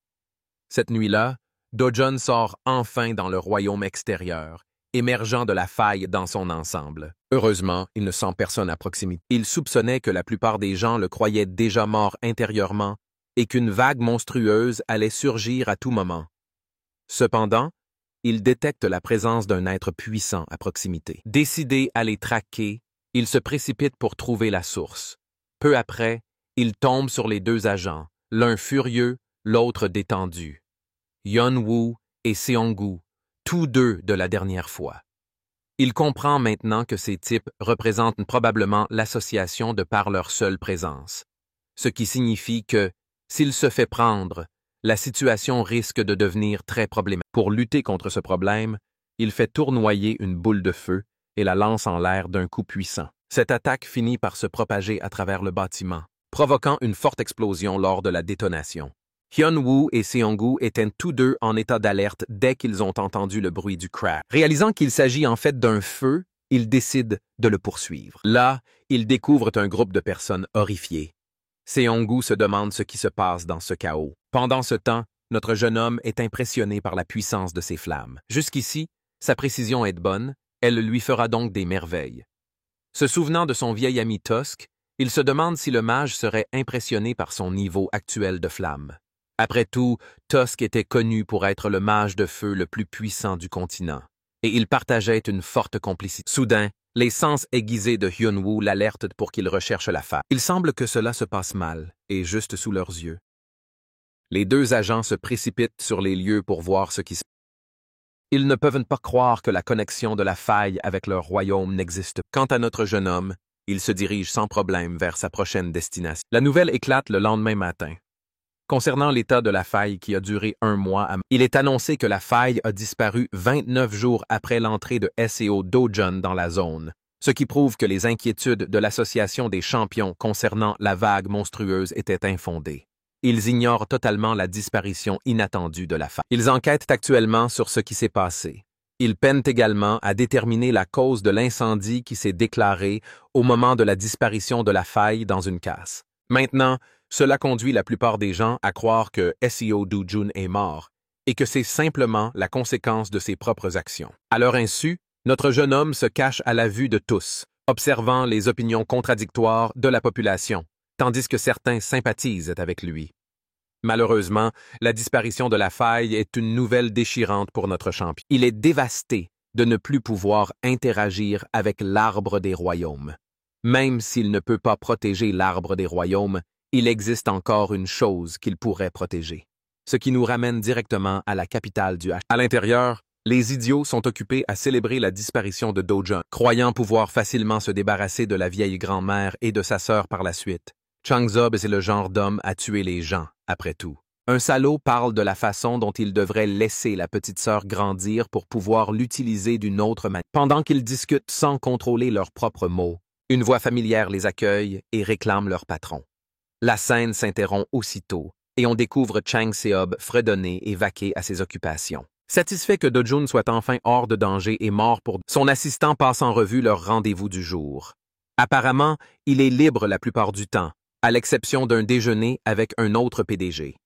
Cette nuit-là, Do-jun sort enfin dans le royaume extérieur, émergeant de la faille dans son ensemble. Heureusement, il ne sent personne à proximité. Il soupçonnait que la plupart des gens le croyaient déjà mort intérieurement et qu'une vague monstrueuse allait surgir à tout moment. Cependant, il détecte la présence d'un être puissant à proximité. Décidé à les traquer, il se précipite pour trouver la source. Peu après, il tombe sur les deux agents, l'un furieux, l'autre détendu. Hyun-woo et Seong-gu, tous deux de la dernière fois. Il comprend maintenant que ces types représentent probablement l'association de par leur seule présence, ce qui signifie que, s'il se fait prendre, la situation risque de devenir très problématique. Pour lutter contre ce problème, il fait tournoyer une boule de feu et la lance en l'air d'un coup puissant. Cette attaque finit par se propager à travers le bâtiment, provoquant une forte explosion lors de la détonation. Hyun-woo et Seong-gu étaient tous deux en état d'alerte dès qu'ils ont entendu le bruit du crash. Réalisant qu'il s'agit en fait d'un feu, ils décident de le poursuivre. Là, ils découvrent un groupe de personnes horrifiées. Seong-gu se demande ce qui se passe dans ce chaos. Pendant ce temps, notre jeune homme est impressionné par la puissance de ces flammes. Jusqu'ici, sa précision est bonne, elle lui fera donc des merveilles. Se souvenant de son vieil ami Tusk, il se demande si le mage serait impressionné par son niveau actuel de flamme. Après tout, Tusk était connu pour être le mage de feu le plus puissant du continent, et ils partageaient une forte complicité. Soudain, les sens aiguisés de Hyun-woo l'alertent pour qu'il recherche la femme. Il semble que cela se passe mal, et juste sous leurs yeux. Les deux agents se précipitent sur les lieux pour voir ce qui se passe. Ils ne peuvent pas croire que la connexion de la faille avec leur royaume n'existe pas. Quant à notre jeune homme, il se dirige sans problème vers sa prochaine destination. La nouvelle éclate le lendemain matin. Concernant l'état de la faille qui a duré 1 mois, il est annoncé que la faille a disparu 29 jours après l'entrée de SEO Do-Jun dans la zone, ce qui prouve que les inquiétudes de l'Association des champions concernant la vague monstrueuse étaient infondées. Ils ignorent totalement la disparition inattendue de la faille. Ils enquêtent actuellement sur ce qui s'est passé. Ils peinent également à déterminer la cause de l'incendie qui s'est déclaré au moment de la disparition de la faille dans une casse. Maintenant, cela conduit la plupart des gens à croire que SEO Do-Jun est mort et que c'est simplement la conséquence de ses propres actions. À leur insu, notre jeune homme se cache à la vue de tous, observant les opinions contradictoires de la population, tandis que certains sympathisent avec lui. Malheureusement, la disparition de la faille est une nouvelle déchirante pour notre champion. Il est dévasté de ne plus pouvoir interagir avec l'arbre des royaumes. Même s'il ne peut pas protéger l'arbre des royaumes, il existe encore une chose qu'il pourrait protéger. Ce qui nous ramène directement à la capitale du H. À l'intérieur, les idiots sont occupés à célébrer la disparition de Do-Jun, croyant pouvoir facilement se débarrasser de la vieille grand-mère et de sa sœur par la suite. Changzub est le genre d'homme à tuer les gens, après tout. Un salaud parle de la façon dont il devrait laisser la petite sœur grandir pour pouvoir l'utiliser d'une autre manière. Pendant qu'ils discutent sans contrôler leurs propres mots, une voix familière les accueille et réclame leur patron. La scène s'interrompt aussitôt et on découvre Chang Seob fredonner et vaquer à ses occupations. Satisfait que Do-Jun soit enfin hors de danger et mort pour son assistant passe en revue leur rendez-vous du jour. Apparemment, il est libre la plupart du temps, à l'exception d'un déjeuner avec un autre PDG.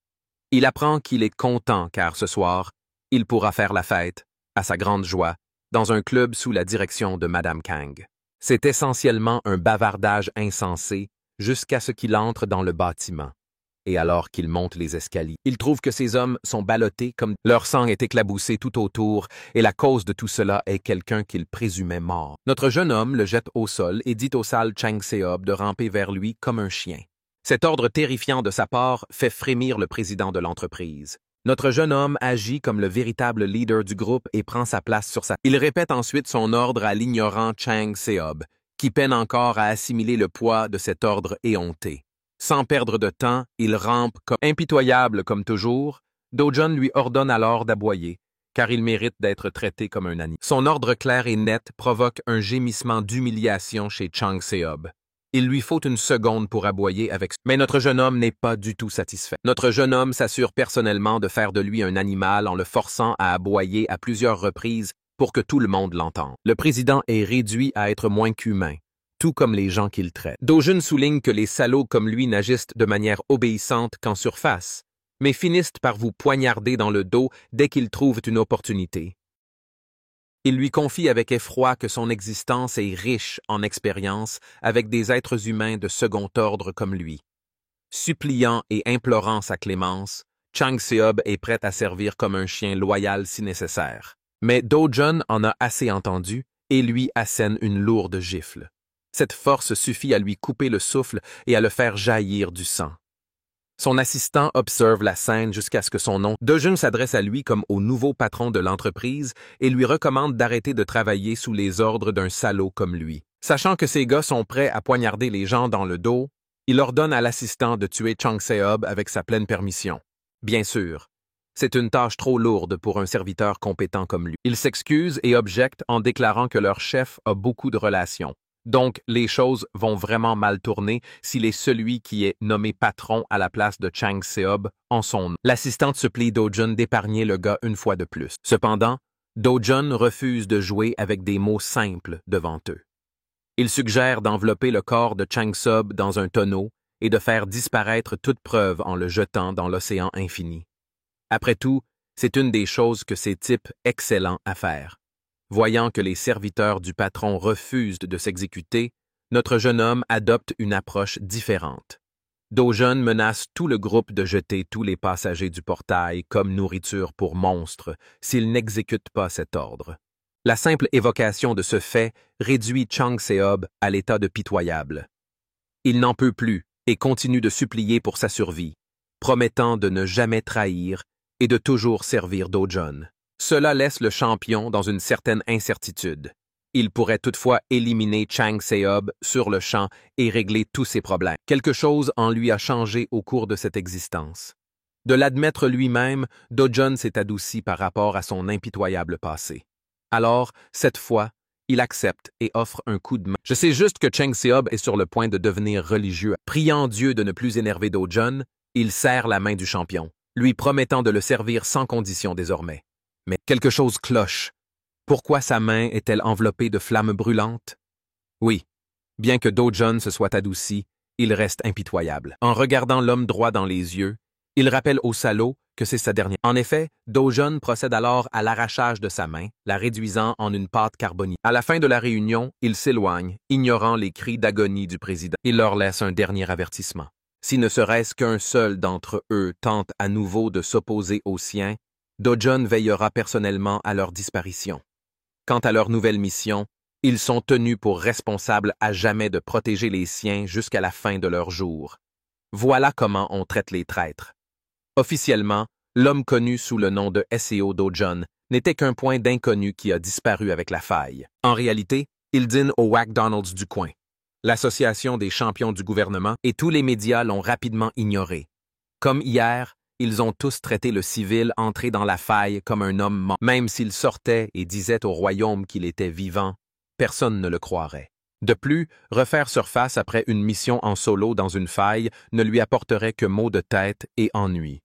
Il apprend qu'il est content car ce soir, il pourra faire la fête, à sa grande joie, dans un club sous la direction de Madame Kang. C'est essentiellement un bavardage insensé jusqu'à ce qu'il entre dans le bâtiment. Et alors qu'il monte les escaliers, il trouve que ces hommes sont ballottés comme leur sang est éclaboussé tout autour et la cause de tout cela est quelqu'un qu'il présumait mort. Notre jeune homme le jette au sol et dit au sale Chang Seob de ramper vers lui comme un chien. Cet ordre terrifiant de sa part fait frémir le président de l'entreprise. Notre jeune homme agit comme le véritable leader du groupe et prend sa place sur sa... Il répète ensuite son ordre à l'ignorant Chang Seob, qui peine encore à assimiler le poids de cet ordre éhonté. Sans perdre de temps, il rampe comme impitoyable comme toujours. Do-Jun lui ordonne alors d'aboyer, car il mérite d'être traité comme un animal. Son ordre clair et net provoque un gémissement d'humiliation chez Chang Seob. Il lui faut une seconde pour aboyer avec... Mais notre jeune homme n'est pas du tout satisfait. Notre jeune homme s'assure personnellement de faire de lui un animal en le forçant à aboyer à plusieurs reprises pour que tout le monde l'entende. Le président est réduit à être moins qu'humain, tout comme les gens qu'il traite. Do-Jun souligne que les salauds comme lui n'agissent de manière obéissante qu'en surface, mais finissent par vous poignarder dans le dos dès qu'ils trouvent une opportunité. Il lui confie avec effroi que son existence est riche en expérience avec des êtres humains de second ordre comme lui. Suppliant et implorant sa clémence, Chang Seob est prêt à servir comme un chien loyal si nécessaire. Mais Do-Jun en a assez entendu et lui assène une lourde gifle. Cette force suffit à lui couper le souffle et à le faire jaillir du sang. Son assistant observe la scène jusqu'à ce que son nom. Do-Jun s'adresse à lui comme au nouveau patron de l'entreprise et lui recommande d'arrêter de travailler sous les ordres d'un salaud comme lui. Sachant que ces gars sont prêts à poignarder les gens dans le dos, il ordonne à l'assistant de tuer Chang Seob avec sa pleine permission. Bien sûr, c'est une tâche trop lourde pour un serviteur compétent comme lui. Il s'excuse et objecte en déclarant que leur chef a beaucoup de relations. Donc, les choses vont vraiment mal tourner s'il est celui qui est nommé patron à la place de Chang Seob en son nom. L'assistante supplie Do-Jun d'épargner le gars une fois de plus. Cependant, Do-Jun refuse de jouer avec des mots simples devant eux. Il suggère d'envelopper le corps de Chang Seob dans un tonneau et de faire disparaître toute preuve en le jetant dans l'océan infini. Après tout, c'est une des choses que ces types excellents à faire. Voyant que les serviteurs du patron refusent de s'exécuter, notre jeune homme adopte une approche différente. Do-Jun menace tout le groupe de jeter tous les passagers du portail comme nourriture pour monstres s'ils n'exécutent pas cet ordre. La simple évocation de ce fait réduit Chang Seob à l'état de pitoyable. Il n'en peut plus et continue de supplier pour sa survie, promettant de ne jamais trahir et de toujours servir Do-Jun. Cela laisse le champion dans une certaine incertitude. Il pourrait toutefois éliminer Chang Seob sur le champ et régler tous ses problèmes. Quelque chose en lui a changé au cours de cette existence. De l'admettre lui-même, Do-jun s'est adouci par rapport à son impitoyable passé. Alors, cette fois, il accepte et offre un coup de main. Je sais juste que Cheng Seob est sur le point de devenir religieux. Priant Dieu de ne plus énerver Do-jun, il serre la main du champion, lui promettant de le servir sans condition désormais. Mais quelque chose cloche. Pourquoi sa main est-elle enveloppée de flammes brûlantes? Oui, bien que Do-jun se soit adouci, il reste impitoyable. En regardant l'homme droit dans les yeux, il rappelle au salaud que c'est sa dernière. En effet, Do-jun procède alors à l'arrachage de sa main, la réduisant en une pâte carbonisée. À la fin de la réunion, il s'éloigne, ignorant les cris d'agonie du président. Il leur laisse un dernier avertissement. Si ne serait-ce qu'un seul d'entre eux tente à nouveau de s'opposer aux siens, Do-jun veillera personnellement à leur disparition. Quant à leur nouvelle mission, ils sont tenus pour responsables à jamais de protéger les siens jusqu'à la fin de leur jour. Voilà comment on traite les traîtres. Officiellement, l'homme connu sous le nom de SEO Do-jun n'était qu'un point d'inconnu qui a disparu avec la faille. En réalité, il dîne au McDonald's du coin. L'association des champions du gouvernement et tous les médias l'ont rapidement ignoré. Comme hier, ils ont tous traité le civil entré dans la faille comme un homme mort. Même s'il sortait et disait au royaume qu'il était vivant, personne ne le croirait. De plus, refaire surface après une mission en solo dans une faille ne lui apporterait que maux de tête et ennui.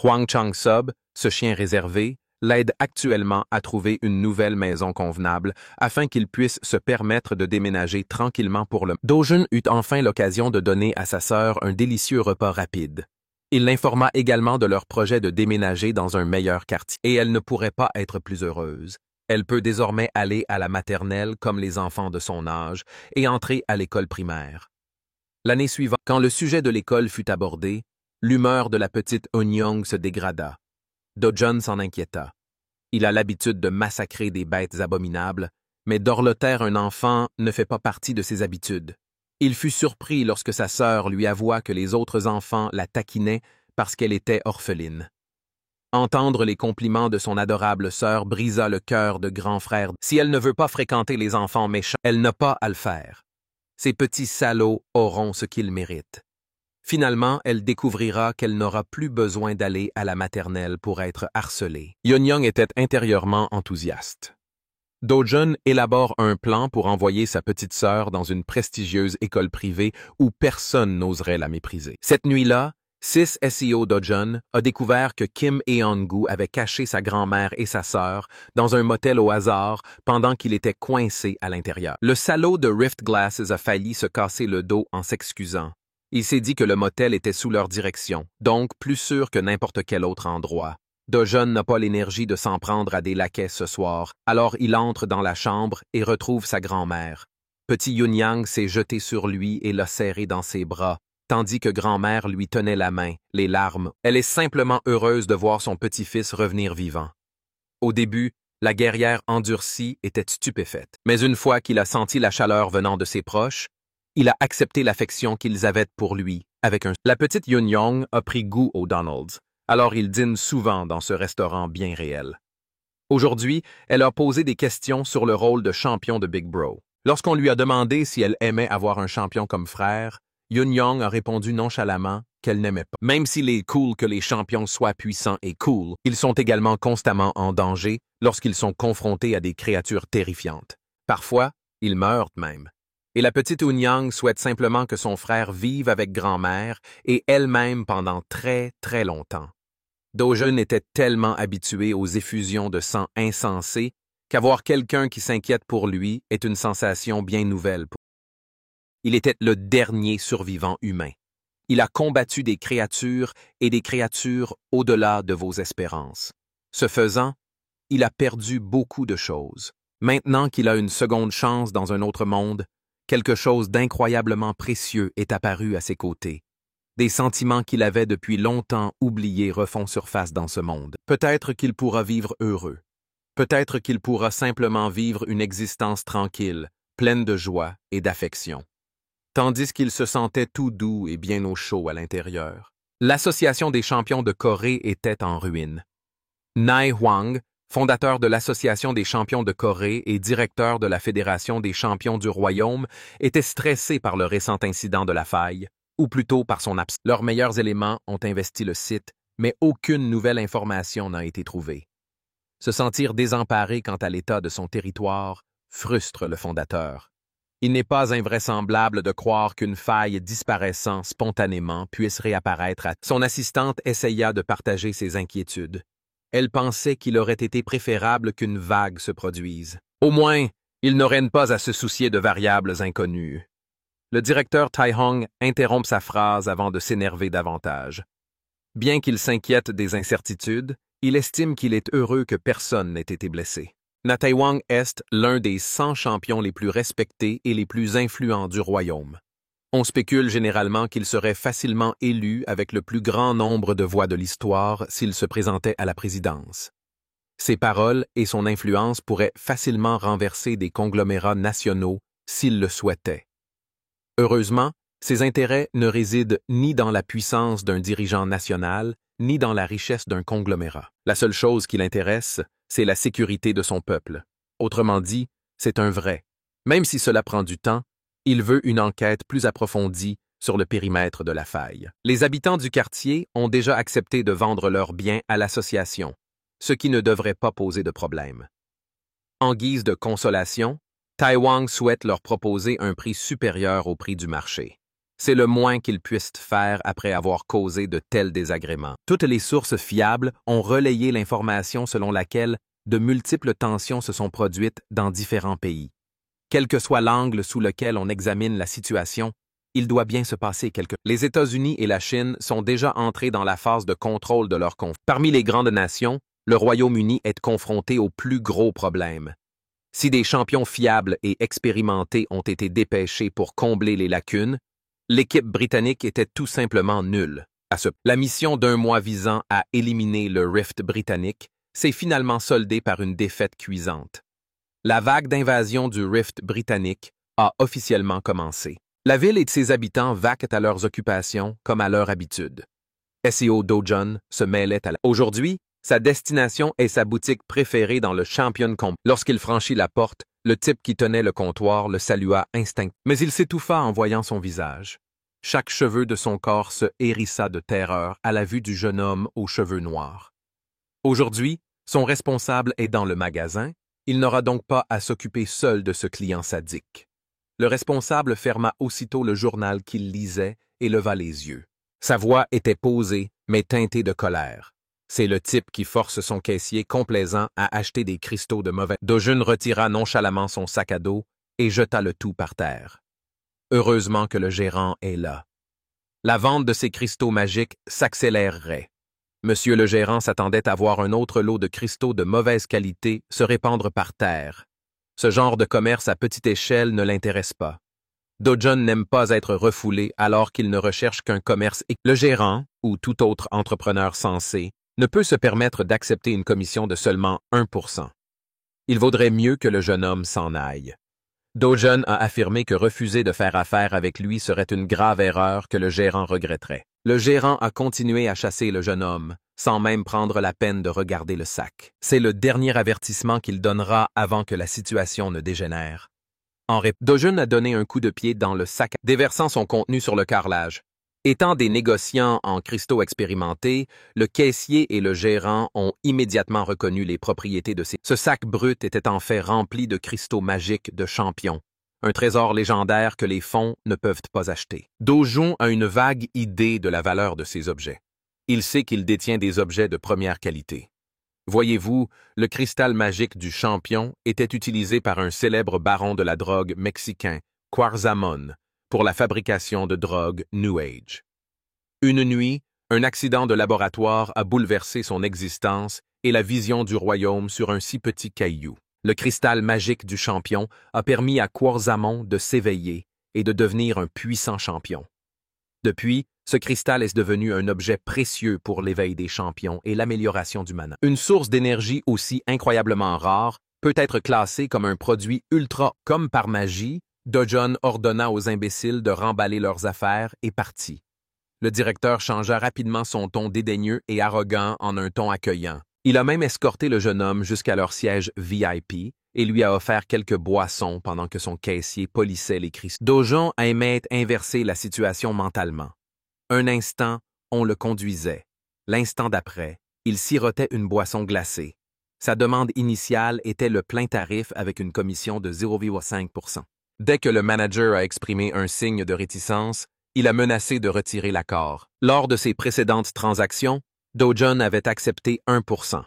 Hwang Chang-sub, ce chien réservé, l'aide actuellement à trouver une nouvelle maison convenable afin qu'il puisse se permettre de déménager tranquillement pour le... Do-jun eut enfin l'occasion de donner à sa sœur un délicieux repas rapide. Il l'informa également de leur projet de déménager dans un meilleur quartier. Et elle ne pourrait pas être plus heureuse. Elle peut désormais aller à la maternelle comme les enfants de son âge et entrer à l'école primaire. L'année suivante, quand le sujet de l'école fut abordé, l'humeur de la petite Eun-young se dégrada. Do-jun s'en inquiéta. Il a l'habitude de massacrer des bêtes abominables, mais dorloter un enfant ne fait pas partie de ses habitudes. Il fut surpris lorsque sa sœur lui avoua que les autres enfants la taquinaient parce qu'elle était orpheline. Entendre les compliments de son adorable sœur brisa le cœur de grand frère. Si elle ne veut pas fréquenter les enfants méchants, elle n'a pas à le faire. Ces petits salauds auront ce qu'ils méritent. Finalement, elle découvrira qu'elle n'aura plus besoin d'aller à la maternelle pour être harcelée. Eun-young était intérieurement enthousiaste. Do-jun élabore un plan pour envoyer sa petite sœur dans une prestigieuse école privée où personne n'oserait la mépriser. Cette nuit-là, SEO Do-jun a découvert que Kim Eun-gu avait caché sa grand-mère et sa sœur dans un motel au hasard pendant qu'il était coincé à l'intérieur. Le salaud de Rift Glasses a failli se casser le dos en s'excusant. Il s'est dit que le motel était sous leur direction, donc plus sûr que n'importe quel autre endroit. Do-jun n'a pas l'énergie de s'en prendre à des laquais ce soir, alors il entre dans la chambre et retrouve sa grand-mère. Petit Eun-young s'est jeté sur lui et l'a serré dans ses bras, tandis que grand-mère lui tenait la main, les larmes. Elle est simplement heureuse de voir son petit-fils revenir vivant. Au début, la guerrière endurcie était stupéfaite, mais une fois qu'il a senti la chaleur venant de ses proches, il a accepté l'affection qu'ils avaient pour lui, avec un... La petite Eun-young a pris goût au Donald's. Alors il dîne souvent dans ce restaurant bien réel. Aujourd'hui, elle a posé des questions sur le rôle de champion de Big Bro. Lorsqu'on lui a demandé si elle aimait avoir un champion comme frère, Eun-young a répondu nonchalamment qu'elle n'aimait pas. Même s'il est cool que les champions soient puissants et cool, ils sont également constamment en danger lorsqu'ils sont confrontés à des créatures terrifiantes. Parfois, ils meurent même. Et la petite Eun-young souhaite simplement que son frère vive avec grand-mère et elle-même pendant très, très longtemps. Do-jun était tellement habitué aux effusions de sang insensées qu'avoir quelqu'un qui s'inquiète pour lui est une sensation bien nouvelle. Il était le dernier survivant humain. Il a combattu des créatures et des créatures au-delà de vos espérances. Ce faisant, il a perdu beaucoup de choses. Maintenant qu'il a une seconde chance dans un autre monde, quelque chose d'incroyablement précieux est apparu à ses côtés. Des sentiments qu'il avait depuis longtemps oubliés refont surface dans ce monde. Peut-être qu'il pourra vivre heureux. Peut-être qu'il pourra simplement vivre une existence tranquille, pleine de joie et d'affection. Tandis qu'il se sentait tout doux et bien au chaud à l'intérieur. L'Association des champions de Corée était en ruine. Nae Hwang, fondateur de l'Association des champions de Corée et directeur de la Fédération des champions du royaume, était stressé par le récent incident de la faille, ou plutôt par son absence. Leurs meilleurs éléments ont investi le site Mais aucune nouvelle information n'a été trouvée. Se sentir désemparé quant à l'état de son territoire frustre le fondateur. Il n'est pas invraisemblable de croire qu'une faille disparaissant spontanément puisse réapparaître. Son assistante essaya de partager ses inquiétudes. Elle pensait qu'il aurait été préférable qu'une vague se produise. Au moins, il n'aurait pas à se soucier de variables inconnues. Le directeur Tai Hong interrompt sa phrase avant de s'énerver davantage. Bien qu'il s'inquiète des incertitudes, il estime qu'il est heureux que personne n'ait été blessé. Na Taiwan est l'un des 100 champions les plus respectés et les plus influents du royaume. On spécule généralement qu'il serait facilement élu avec le plus grand nombre de voix de l'histoire s'il se présentait à la présidence. Ses paroles et son influence pourraient facilement renverser des conglomérats nationaux s'il le souhaitait. Heureusement, ses intérêts ne résident ni dans la puissance d'un dirigeant national, ni dans la richesse d'un conglomérat. La seule chose qui l'intéresse, c'est la sécurité de son peuple. Autrement dit, c'est un vrai. Même si cela prend du temps, il veut une enquête plus approfondie sur le périmètre de la faille. Les habitants du quartier ont déjà accepté de vendre leurs biens à l'association, ce qui ne devrait pas poser de problème. En guise de consolation, Tai Wang souhaite leur proposer un prix supérieur au prix du marché. C'est le moins qu'ils puissent faire après avoir causé de tels désagréments. Toutes les sources fiables ont relayé l'information selon laquelle de multiples tensions se sont produites dans différents pays. Quel que soit l'angle sous lequel on examine la situation, il doit bien se passer quelque chose. Les États-Unis et la Chine sont déjà entrés dans la phase de contrôle de leur conflit. Parmi les grandes nations, le Royaume-Uni est confronté au plus gros problème. Si des champions fiables et expérimentés ont été dépêchés pour combler les lacunes, l'équipe britannique était tout simplement nulle. La mission d'1 mois visant à éliminer le Rift britannique s'est finalement soldée par une défaite cuisante. La vague d'invasion du Rift britannique a officiellement commencé. La ville et ses habitants vaquent à leurs occupations comme à leur habitude. SEO Dojun se mêlait à la... Aujourd'hui, sa destination est sa boutique préférée dans le Champion Comp. Lorsqu'il franchit la porte, le type qui tenait le comptoir le salua instinctivement. Mais il s'étouffa en voyant son visage. Chaque cheveu de son corps se hérissa de terreur à la vue du jeune homme aux cheveux noirs. Aujourd'hui, son responsable est dans le magasin, il n'aura donc pas à s'occuper seul de ce client sadique. Le responsable ferma aussitôt le journal qu'il lisait et leva les yeux. Sa voix était posée, mais teintée de colère. C'est le type qui force son caissier complaisant à acheter des cristaux de mauvais. Dojun retira nonchalamment son sac à dos et jeta le tout par terre. Heureusement que le gérant est là. La vente de ces cristaux magiques s'accélérerait. Monsieur le gérant s'attendait à voir un autre lot de cristaux de mauvaise qualité se répandre par terre. Ce genre de commerce à petite échelle ne l'intéresse pas. Dojun n'aime pas être refoulé alors qu'il ne recherche qu'un commerce. Le gérant, ou tout autre entrepreneur sensé, ne peut se permettre d'accepter une commission de seulement 1%. Il vaudrait mieux que le jeune homme s'en aille. Dojun a affirmé que refuser de faire affaire avec lui serait une grave erreur que le gérant regretterait. Le gérant a continué à chasser le jeune homme, sans même prendre la peine de regarder le sac. C'est le dernier avertissement qu'il donnera avant que la situation ne dégénère. Dojun a donné un coup de pied dans le sac, déversant son contenu sur le carrelage. Étant des négociants en cristaux expérimentés, le caissier et le gérant ont immédiatement reconnu les propriétés de ces... Ce sac brut était en fait rempli de cristaux magiques de champions, un trésor légendaire que les fonds ne peuvent pas acheter. Dojun a une vague idée de la valeur de ces objets. Il sait qu'il détient des objets de première qualité. Voyez-vous, le cristal magique du champion était utilisé par un célèbre baron de la drogue mexicain, Cuauhtémoc, pour la fabrication de drogues New Age. Une nuit, un accident de laboratoire a bouleversé son existence et la vision du royaume sur un si petit caillou. Le cristal magique du champion a permis à Cuauhtémoc de s'éveiller et de devenir un puissant champion. Depuis, ce cristal est devenu un objet précieux pour l'éveil des champions et l'amélioration du mana. Une source d'énergie aussi incroyablement rare peut être classée comme un produit ultra. Comme par magie, Dojun ordonna aux imbéciles de remballer leurs affaires et partit. Le directeur changea rapidement son ton dédaigneux et arrogant en un ton accueillant. Il a même escorté le jeune homme jusqu'à leur siège VIP et lui a offert quelques boissons pendant que son caissier polissait les cristaux. Dojun aimait inverser la situation mentalement. Un instant, on le conduisait. L'instant d'après, il sirotait une boisson glacée. Sa demande initiale était le plein tarif avec une commission de 0,5 %. Dès que le manager a exprimé un signe de réticence, il a menacé de retirer l'accord. Lors de ses précédentes transactions, Dow Jones avait accepté 1 %.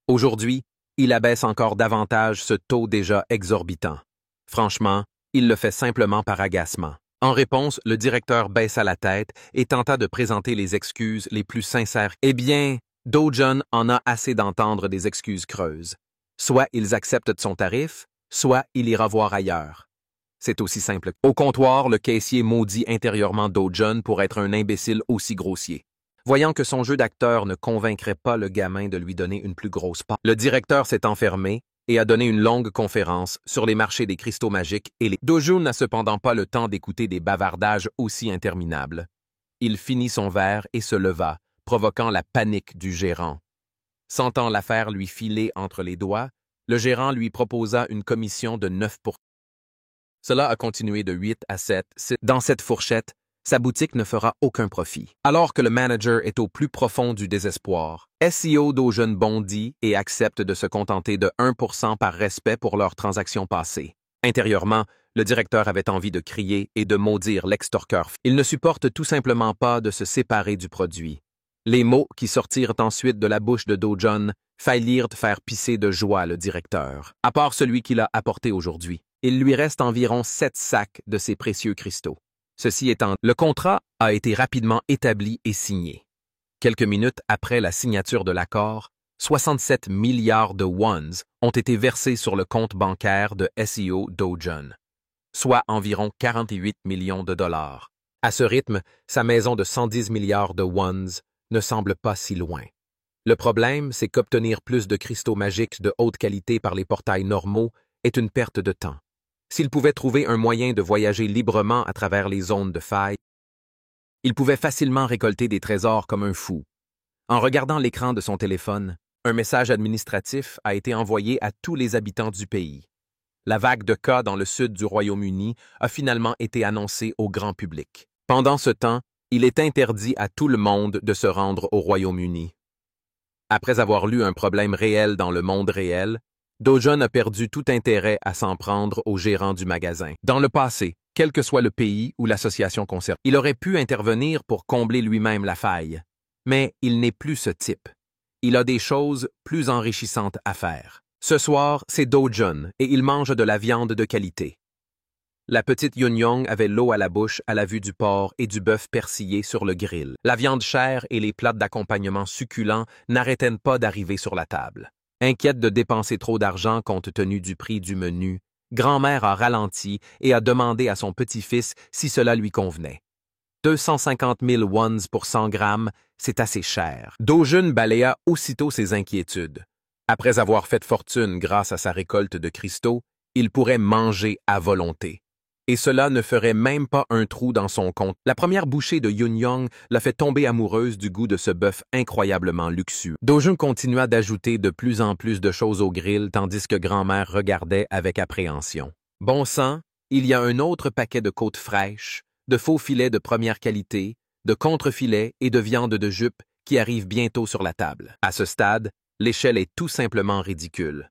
Aujourd'hui, il abaisse encore davantage ce taux déjà exorbitant. Franchement, il le fait simplement par agacement. En réponse, le directeur baissa la tête et tenta de présenter les excuses les plus sincères. Eh bien, Dow Jones en a assez d'entendre des excuses creuses. Soit ils acceptent de son tarif, soit il ira voir ailleurs. C'est aussi simple. Au comptoir, le caissier maudit intérieurement Dow Jones pour être un imbécile aussi grossier. Voyant que son jeu d'acteur ne convaincrait pas le gamin de lui donner une plus grosse part, le directeur s'est enfermé et a donné une longue conférence sur les marchés des cristaux magiques et les... Dow Jones n'a cependant pas le temps d'écouter des bavardages aussi interminables. Il finit son verre et se leva, provoquant la panique du gérant. Sentant l'affaire lui filer entre les doigts, le gérant lui proposa une commission de 9%. Cela a continué de 8 à 7. Dans cette fourchette, sa boutique ne fera aucun profit. Alors que le manager est au plus profond du désespoir, SEO Dow Jones bondit et accepte de se contenter de 1% par respect pour leurs transactions passées. Intérieurement, le directeur avait envie de crier et de maudire l'extorqueur. Il ne supporte tout simplement pas de se séparer du produit. Les mots qui sortirent ensuite de la bouche de Dow Jones faillirent faire pisser de joie le directeur. À part celui qu'il a apporté aujourd'hui, il lui reste environ 7 sacs de ces précieux cristaux. Ceci étant, le contrat a été rapidement établi et signé. Quelques minutes après la signature de l'accord, 67 milliards de wons ont été versés sur le compte bancaire de SEO Dow Jones, soit environ 48 millions de dollars. À ce rythme, sa maison de 110 milliards de wons ne semble pas si loin. Le problème, c'est qu'obtenir plus de cristaux magiques de haute qualité par les portails normaux est une perte de temps. S'il pouvait trouver un moyen de voyager librement à travers les zones de faille, il pouvait facilement récolter des trésors comme un fou. En regardant l'écran de son téléphone, un message administratif a été envoyé à tous les habitants du pays. La vague de cas dans le sud du Royaume-Uni a finalement été annoncée au grand public. Pendant ce temps, il est interdit à tout le monde de se rendre au Royaume-Uni. Après avoir lu un problème réel dans le monde réel, Dow Jones a perdu tout intérêt à s'en prendre au gérant du magasin. Dans le passé, quel que soit le pays ou l'association concernée, il aurait pu intervenir pour combler lui-même la faille. Mais il n'est plus ce type. Il a des choses plus enrichissantes à faire. Ce soir, c'est Dow Jones et il mange de la viande de qualité. La petite Yun Yong avait l'eau à la bouche à la vue du porc et du bœuf persillé sur le grill. La viande chère et les plats d'accompagnement succulents n'arrêtaient pas d'arriver sur la table. Inquiète de dépenser trop d'argent compte tenu du prix du menu, grand-mère a ralenti et a demandé à son petit-fils si cela lui convenait. 250 000 wons pour 100 grammes, c'est assez cher. Dow Jones balaya aussitôt ses inquiétudes. Après avoir fait fortune grâce à sa récolte de cristaux, il pourrait manger à volonté. Et cela ne ferait même pas un trou dans son compte. La première bouchée de Yun Yong l'a fait tomber amoureuse du goût de ce bœuf incroyablement luxueux. Dow Jones continua d'ajouter de plus en plus de choses au grill tandis que grand-mère regardait avec appréhension. Bon sang, il y a un autre paquet de côtes fraîches, de faux filets de première qualité, de contrefilets et de viande de jupe qui arrivent bientôt sur la table. À ce stade, l'échelle est tout simplement ridicule.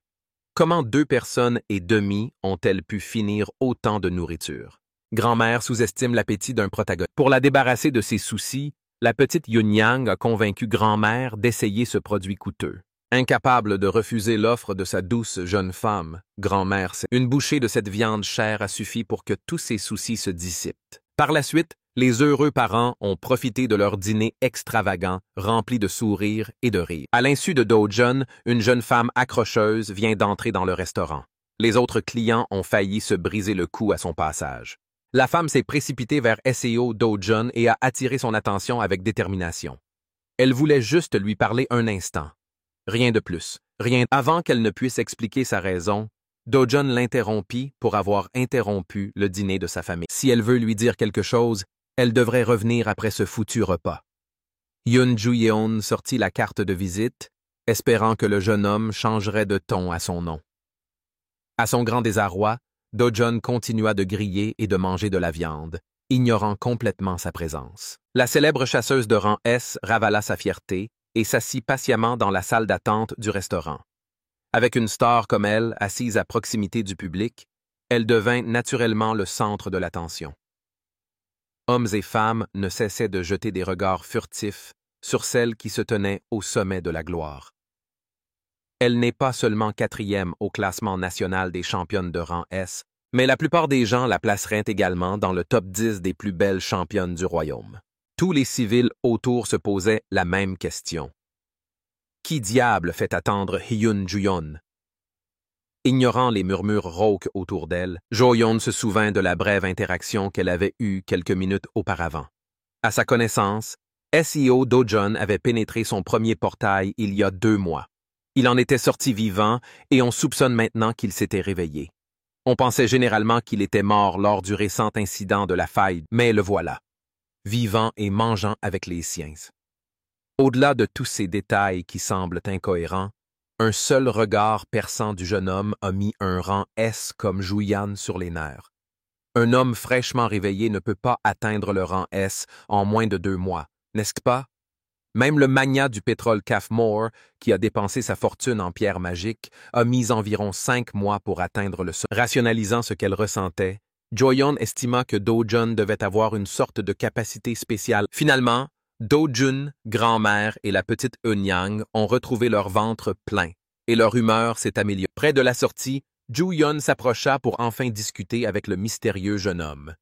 Comment 2 personnes et demie ont-elles pu finir autant de nourriture? Grand-mère sous-estime l'appétit d'un protagoniste. Pour la débarrasser de ses soucis, la petite Yun Yang a convaincu grand-mère d'essayer ce produit coûteux. Incapable de refuser l'offre de sa douce jeune femme, grand-mère sait. Une bouchée de cette viande chère a suffi pour que tous ses soucis se dissipent. Par la suite, les heureux parents ont profité de leur dîner extravagant, rempli de sourires et de rires. À l'insu de Dow Jones, une jeune femme accrocheuse vient d'entrer dans le restaurant. Les autres clients ont failli se briser le cou à son passage. La femme s'est précipitée vers SEO Dow Jones et a attiré son attention avec détermination. Elle voulait juste lui parler un instant. Rien de plus, rien. Avant qu'elle ne puisse expliquer sa raison, Dow Jones l'interrompit pour avoir interrompu le dîner de sa famille. Si elle veut lui dire quelque chose, elle devrait revenir après ce foutu repas. Yun Ju-yeon sortit la carte de visite, espérant que le jeune homme changerait de ton à son nom. À son grand désarroi, Dow Jones continua de griller et de manger de la viande, ignorant complètement sa présence. La célèbre chasseuse de rang S ravala sa fierté et s'assit patiemment dans la salle d'attente du restaurant. Avec une star comme elle, assise à proximité du public, elle devint naturellement le centre de l'attention. Hommes et femmes ne cessaient de jeter des regards furtifs sur celle qui se tenait au sommet de la gloire. Elle n'est pas seulement 4e au classement national des championnes de rang S, mais la plupart des gens la placeraient également dans le top 10 des plus belles championnes du royaume. Tous les civils autour se posaient la même question. Qui diable fait attendre Hyun Joo-yeon? Ignorant les murmures rauques autour d'elle, Jo-yeon se souvint de la brève interaction qu'elle avait eue quelques minutes auparavant. À sa connaissance, SEO Do-jeon avait pénétré son premier portail il y a 2 mois. Il en était sorti vivant et on soupçonne maintenant qu'il s'était réveillé. On pensait généralement qu'il était mort lors du récent incident de la faille, mais le voilà, vivant et mangeant avec les siens. Au-delà de tous ces détails qui semblent incohérents, un seul regard perçant du jeune homme a mis un rang S comme Joo-yeon sur les nerfs. Un homme fraîchement réveillé ne peut pas atteindre le rang S en moins de 2 mois, n'est-ce pas? Même le magnat du pétrole Calf Moore, qui a dépensé sa fortune en pierres magiques, a mis environ 5 mois pour atteindre le sommet. Rationalisant ce qu'elle ressentait, Jo-yeon estima que Do-jeon devait avoir une sorte de capacité spéciale. Finalement, Do-jun, grand-mère et la petite Eun-yang ont retrouvé leur ventre plein, et leur humeur s'est améliorée. Près de la sortie, Joo-yeon s'approcha pour enfin discuter avec le mystérieux jeune homme.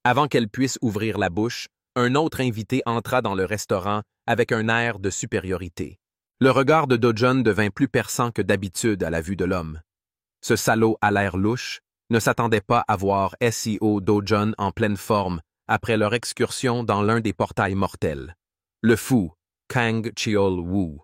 Avant qu'elle puisse ouvrir la bouche, un autre invité entra dans le restaurant avec un air de supériorité. Le regard de Do-jeon devint plus perçant que d'habitude à la vue de l'homme. Ce salaud à l'air louche ne s'attendait pas à voir SEO Do-jeon en pleine forme après leur excursion dans l'un des portails mortels. Le fou, Kang Cheol-woo.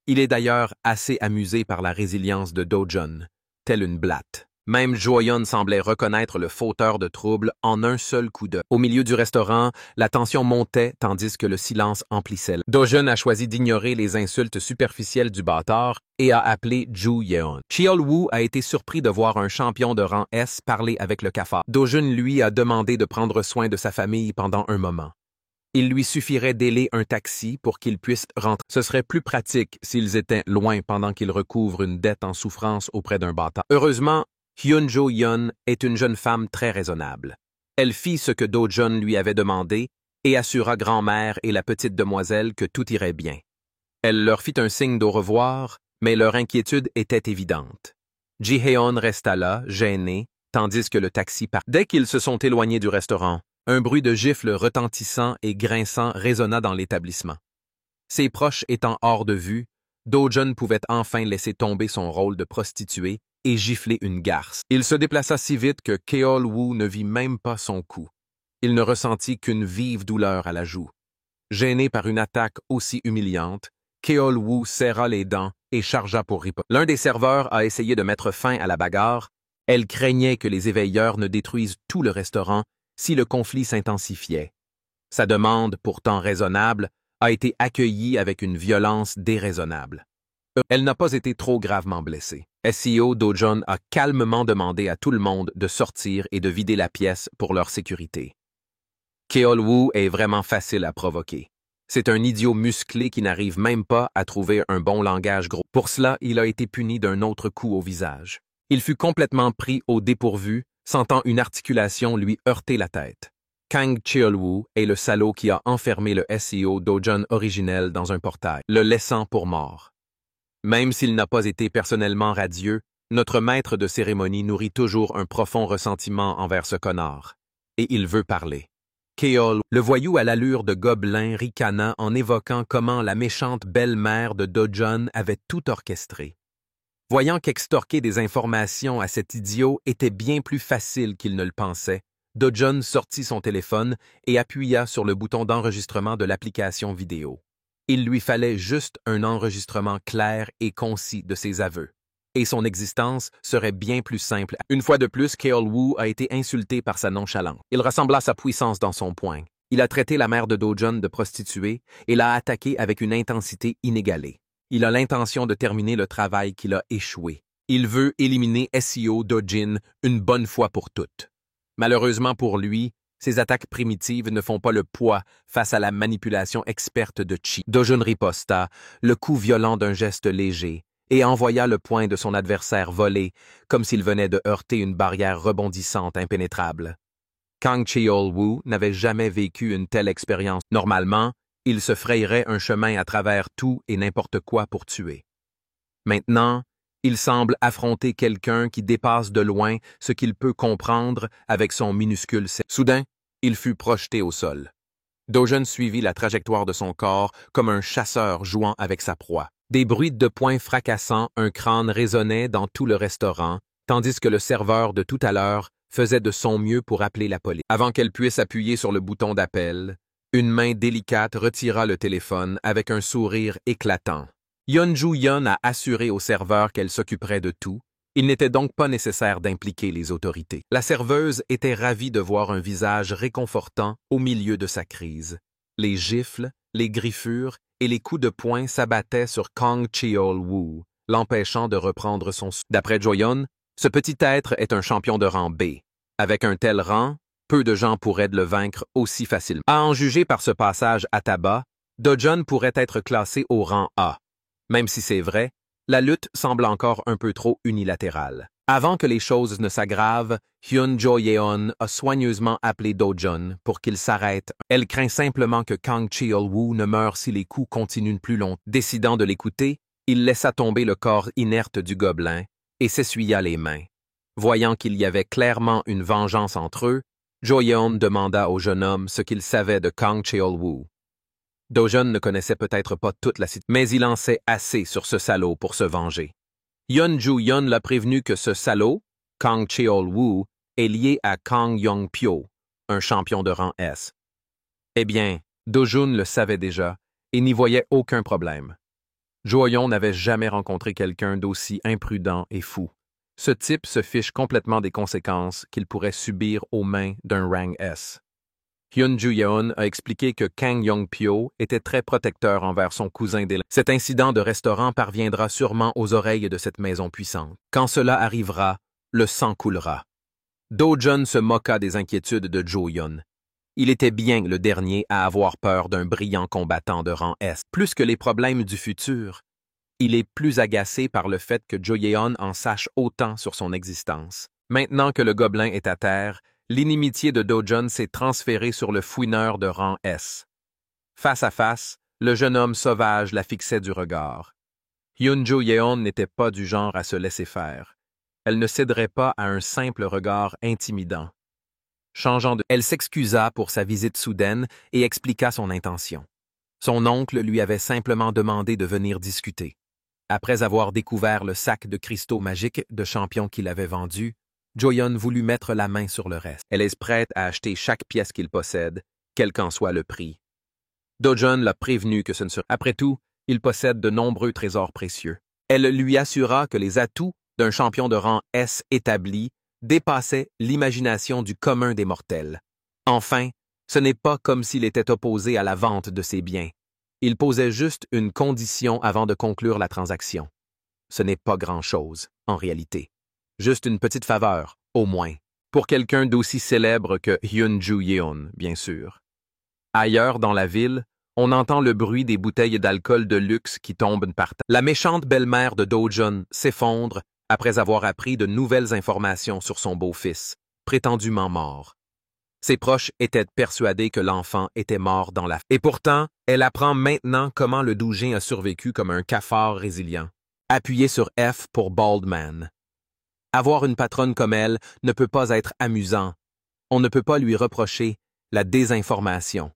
Il est d'ailleurs assez amusé par la résilience de Do-jeon, telle une blatte. Même Jo-yeon semblait reconnaître le fauteur de trouble en un seul coup d'œil. Au milieu du restaurant, la tension montait tandis que le silence emplissait. Do-jeon a choisi d'ignorer les insultes superficielles du bâtard et a appelé Joo-yeon. Cheol-woo a été surpris de voir un champion de rang S parler avec le cafard. Do-jeon lui a demandé de prendre soin de sa famille pendant un moment. Il lui suffirait d'héler un taxi pour qu'il puisse rentrer. Ce serait plus pratique s'ils étaient loin pendant qu'il recouvre une dette en souffrance auprès d'un bâtard. Heureusement, Hyun Jo-yeon est une jeune femme très raisonnable. Elle fit ce que Do-jeon lui avait demandé et assura grand-mère et la petite demoiselle que tout irait bien. Elle leur fit un signe d'au revoir, mais leur inquiétude était évidente. Ji-heon resta là, gêné, tandis que le taxi partit. Dès qu'ils se sont éloignés du restaurant, un bruit de gifles retentissant et grinçant résonna dans l'établissement. Ses proches étant hors de vue, Do-jeon pouvait enfin laisser tomber son rôle de prostituée et gifler une garce. Il se déplaça si vite que Cheol-woo ne vit même pas son coup. Il ne ressentit qu'une vive douleur à la joue. Gêné par une attaque aussi humiliante, Cheol-woo serra les dents et chargea pour riposter. L'un des serveurs a essayé de mettre fin à la bagarre. Elle craignait que les éveilleurs ne détruisent tout le restaurant si le conflit s'intensifiait. Sa demande, pourtant raisonnable, a été accueillie avec une violence déraisonnable. Elle n'a pas été trop gravement blessée. SEO Do-jeon a calmement demandé à tout le monde de sortir et de vider la pièce pour leur sécurité. Cheol-woo est vraiment facile à provoquer. C'est un idiot musclé qui n'arrive même pas à trouver un bon langage gros. Pour cela, il a été puni d'un autre coup au visage. Il fut complètement pris au dépourvu, sentant une articulation lui heurter la tête. Kang Cheol-woo est le salaud qui a enfermé le SEO Do-jeon originel dans un portail, le laissant pour mort. Même s'il n'a pas été personnellement radieux, notre maître de cérémonie nourrit toujours un profond ressentiment envers ce connard. Et il veut parler. Cheol, le voyou à l'allure de gobelin, ricana en évoquant comment la méchante belle-mère de Do-jeon avait tout orchestré. Voyant qu'extorquer des informations à cet idiot était bien plus facile qu'il ne le pensait, Do-jeon sortit son téléphone et appuya sur le bouton d'enregistrement de l'application vidéo. Il lui fallait juste un enregistrement clair et concis de ses aveux. Et son existence serait bien plus simple. Une fois de plus, Cheol-woo a été insulté par sa nonchalance. Il rassembla sa puissance dans son poing. Il a traité la mère de Do-jeon de prostituée et l'a attaquée avec une intensité inégalée. Il a l'intention de terminer le travail qu'il a échoué. Il veut éliminer SEO Do-jeon une bonne fois pour toutes. Malheureusement pour lui, Ses attaques primitives ne font pas le poids face à la manipulation experte de Chi. Dojun riposta, le coup violent d'un geste léger, et envoya le poing de son adversaire voler, comme s'il venait de heurter une barrière rebondissante impénétrable. Kang Cheol-woo n'avait jamais vécu une telle expérience. Normalement, il se frayerait un chemin à travers tout et n'importe quoi pour tuer. Maintenant, il semble affronter quelqu'un qui dépasse de loin ce qu'il peut comprendre avec son minuscule cerveau. Soudain, il fut projeté au sol. Dojun suivit la trajectoire de son corps comme un chasseur jouant avec sa proie. Des bruits de poings fracassant un crâne résonnaient dans tout le restaurant, tandis que le serveur de tout à l'heure faisait de son mieux pour appeler la police. Avant qu'elle puisse appuyer sur le bouton d'appel, une main délicate retira le téléphone avec un sourire éclatant. Yeon-ju-yeon a assuré au serveur qu'elle s'occuperait de tout. Il n'était donc pas nécessaire d'impliquer les autorités. La serveuse était ravie de voir un visage réconfortant au milieu de sa crise. Les gifles, les griffures et les coups de poing s'abattaient sur Kang Cheol-woo, l'empêchant de reprendre son souffle. D'après Jo-yeon, ce petit être est un champion de rang B. Avec un tel rang, peu de gens pourraient le vaincre aussi facilement. À en juger par ce passage à tabac, Dojun pourrait être classé au rang A. Même si c'est vrai, la lutte semble encore un peu trop unilatérale. Avant que les choses ne s'aggravent, Hyun Jo-yeon a soigneusement appelé Dojun pour qu'il s'arrête. Elle craint simplement que Kang Cheol-woo ne meure si les coups continuent plus longtemps. Décidant de l'écouter, il laissa tomber le corps inerte du gobelin et s'essuya les mains. Voyant qu'il y avait clairement une vengeance entre eux, Jo-yeon demanda au jeune homme ce qu'il savait de Kang Cheol-woo. Dojun ne connaissait peut-être pas toute la situation, mais il en sait assez sur ce salaud pour se venger. Yeon-ju-yeon l'a prévenu que ce salaud, Kang Cheol-woo, est lié à Kang Yong-pyo, un champion de rang S. Eh bien, Dojun le savait déjà et n'y voyait aucun problème. Jo-yeon n'avait jamais rencontré quelqu'un d'aussi imprudent et fou. Ce type se fiche complètement des conséquences qu'il pourrait subir aux mains d'un rang S. Hyun-ju-yeon a expliqué que Kang Yong-pyo était très protecteur envers son cousin d'élève. Cet incident de restaurant parviendra sûrement aux oreilles de cette maison puissante. Quand cela arrivera, le sang coulera. Dojun se moqua des inquiétudes de Jo-yeon. Il était bien le dernier à avoir peur d'un brillant combattant de rang S. Plus que les problèmes du futur, il est plus agacé par le fait que Jo-yeon en sache autant sur son existence. Maintenant que le gobelin est à terre, l'inimitié de Dojun s'est transférée sur le fouineur de rang S. Face à face, le jeune homme sauvage la fixait du regard. Hyun-ju-yeon n'était pas du genre à se laisser faire. Elle ne céderait pas à un simple regard intimidant. Elle s'excusa pour sa visite soudaine et expliqua son intention. Son oncle lui avait simplement demandé de venir discuter. Après avoir découvert le sac de cristaux magiques de champion qu'il avait vendu, Jo-yeon voulut mettre la main sur le reste. Elle est prête à acheter chaque pièce qu'il possède, quel qu'en soit le prix. Dojun l'a prévenu que ce ne serait... Après tout, il possède de nombreux trésors précieux. Elle lui assura que les atouts d'un champion de rang S établi dépassaient l'imagination du commun des mortels. Enfin, ce n'est pas comme s'il était opposé à la vente de ses biens. Il posait juste une condition avant de conclure la transaction. Ce n'est pas grand-chose, en réalité. Juste une petite faveur, au moins, pour quelqu'un d'aussi célèbre que Hyun-ju-yeon, bien sûr. Ailleurs dans la ville, on entend le bruit des bouteilles d'alcool de luxe qui tombent par terre. La méchante belle-mère de Dojun s'effondre après avoir appris de nouvelles informations sur son beau-fils, prétendument mort. Ses proches étaient persuadés que l'enfant était mort dans la... Et pourtant, elle apprend maintenant comment le Doujin a survécu comme un cafard résilient. Appuyez sur F pour Bald Man. Avoir une patronne comme elle ne peut pas être amusant. On ne peut pas lui reprocher la désinformation.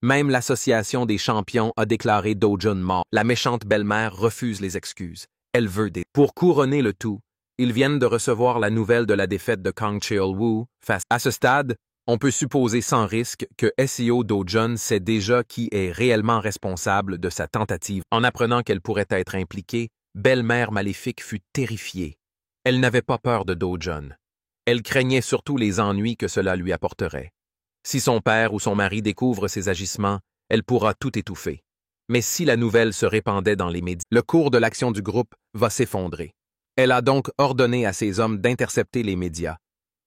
Même l'association des champions a déclaré Dojun mort. La méchante belle-mère refuse les excuses. Elle veut des... Pour couronner le tout, ils viennent de recevoir la nouvelle de la défaite de Kang Cheol-woo face... À ce stade, on peut supposer sans risque que SEO Dojun sait déjà qui est réellement responsable de sa tentative. En apprenant qu'elle pourrait être impliquée, belle-mère maléfique fut terrifiée. Elle n'avait pas peur de Dojun. Elle craignait surtout les ennuis que cela lui apporterait. Si son père ou son mari découvre ses agissements, elle pourra tout étouffer. Mais si la nouvelle se répandait dans les médias, le cours de l'action du groupe va s'effondrer. Elle a donc ordonné à ses hommes d'intercepter les médias.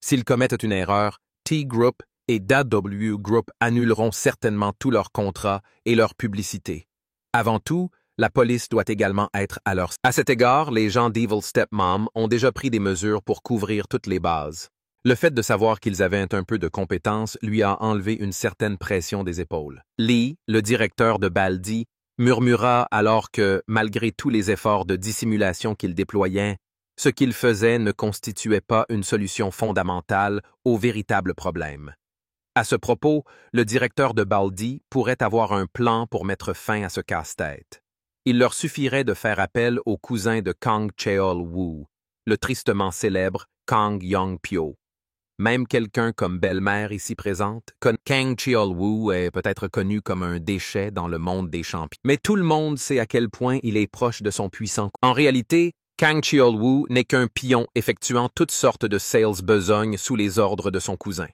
S'ils commettent une erreur, T-Group et DW Group annuleront certainement tous leurs contrats et leur publicité. Avant tout, la police doit également être à leur... À cet égard, les gens d'Evil Stepmom ont déjà pris des mesures pour couvrir toutes les bases. Le fait de savoir qu'ils avaient un peu de compétence lui a enlevé une certaine pression des épaules. Lee, le directeur de Baldi, murmura alors que, malgré tous les efforts de dissimulation qu'il déployait, ce qu'il faisait ne constituait pas une solution fondamentale au véritable problème. À ce propos, le directeur de Baldi pourrait avoir un plan pour mettre fin à ce casse-tête. Il leur suffirait de faire appel au cousin de Kang Cheol-woo, le tristement célèbre Kang Yong-pyo. Même quelqu'un comme Belle-Mère ici présente, Kang Cheol-woo est peut-être connu comme un déchet dans le monde des champions. Mais tout le monde sait à quel point il est proche de son puissant. En réalité, Kang Cheol-woo n'est qu'un pion effectuant toutes sortes de sales besognes sous les ordres de son cousin.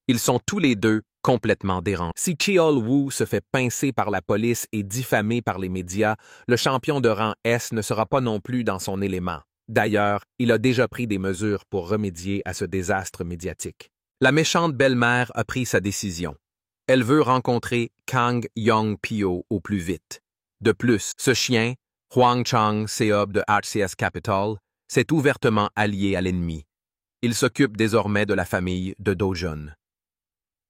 Ils sont tous les deux complètement dérangés. Si Cheol-woo se fait pincer par la police et diffamé par les médias, le champion de rang S ne sera pas non plus dans son élément. D'ailleurs, il a déjà pris des mesures pour remédier à ce désastre médiatique. La méchante belle-mère a pris sa décision. Elle veut rencontrer Kang Yong-pyo au plus vite. De plus, ce chien, Hwang Chang-seop de RCS Capital, s'est ouvertement allié à l'ennemi. Il s'occupe désormais de la famille de Do-jun.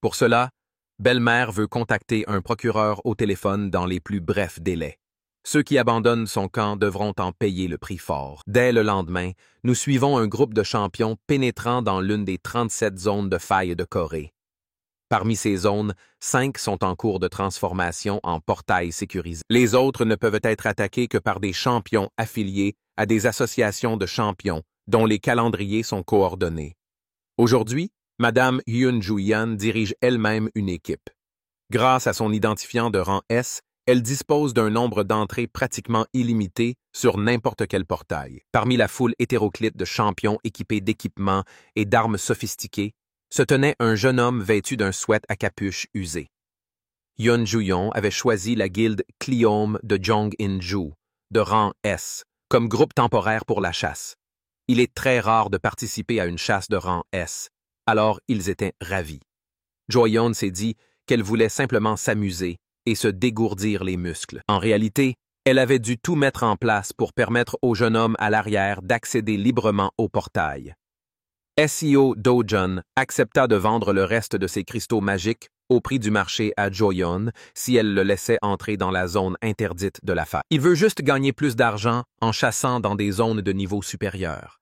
Pour cela, Belle-Mère veut contacter un procureur au téléphone dans les plus brefs délais. Ceux qui abandonnent son camp devront en payer le prix fort. Dès le lendemain, nous suivons un groupe de champions pénétrant dans l'une des 37 zones de faille de Corée. Parmi ces zones, 5 sont en cours de transformation en portails sécurisés. Les autres ne peuvent être attaqués que par des champions affiliés à des associations de champions dont les calendriers sont coordonnés. Aujourd'hui, Madame Hyun Joo-yeon dirige elle-même une équipe. Grâce à son identifiant de rang S, elle dispose d'un nombre d'entrées pratiquement illimité sur n'importe quel portail. Parmi la foule hétéroclite de champions équipés d'équipements et d'armes sophistiquées, se tenait un jeune homme vêtu d'un sweat à capuche usé. Hyun Joo-yeon avait choisi la guilde Kleom de Jong-in-ju, de rang S, comme groupe temporaire pour la chasse. Il est très rare de participer à une chasse de rang S, alors ils étaient ravis. Jo-yeon s'est dit qu'elle voulait simplement s'amuser et se dégourdir les muscles. En réalité, elle avait dû tout mettre en place pour permettre au jeune homme à l'arrière d'accéder librement au portail. SEO Do-jun accepta de vendre le reste de ses cristaux magiques au prix du marché à Jo-yeon si elle le laissait entrer dans la zone interdite de la faille. Il veut juste gagner plus d'argent en chassant dans des zones de niveau supérieur.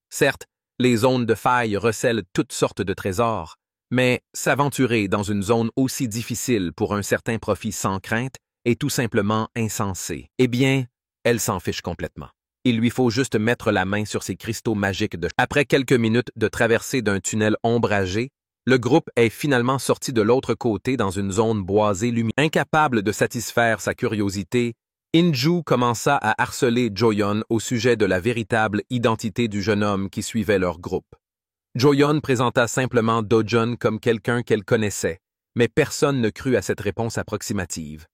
Certes, les zones de faille recèlent toutes sortes de trésors, mais s'aventurer dans une zone aussi difficile pour un certain profit sans crainte est tout simplement insensé. Eh bien, elle s'en fiche complètement. Il lui faut juste mettre la main sur ses cristaux magiques de... Après quelques minutes de traversée d'un tunnel ombragé, le groupe est finalement sorti de l'autre côté dans une zone boisée lumineuse. Incapable de satisfaire sa curiosité, In-ju commença à harceler Jo-yeon au sujet de la véritable identité du jeune homme qui suivait leur groupe. Jo-yeon présenta simplement Do-jun comme quelqu'un qu'elle connaissait, mais personne ne crut à cette réponse approximative.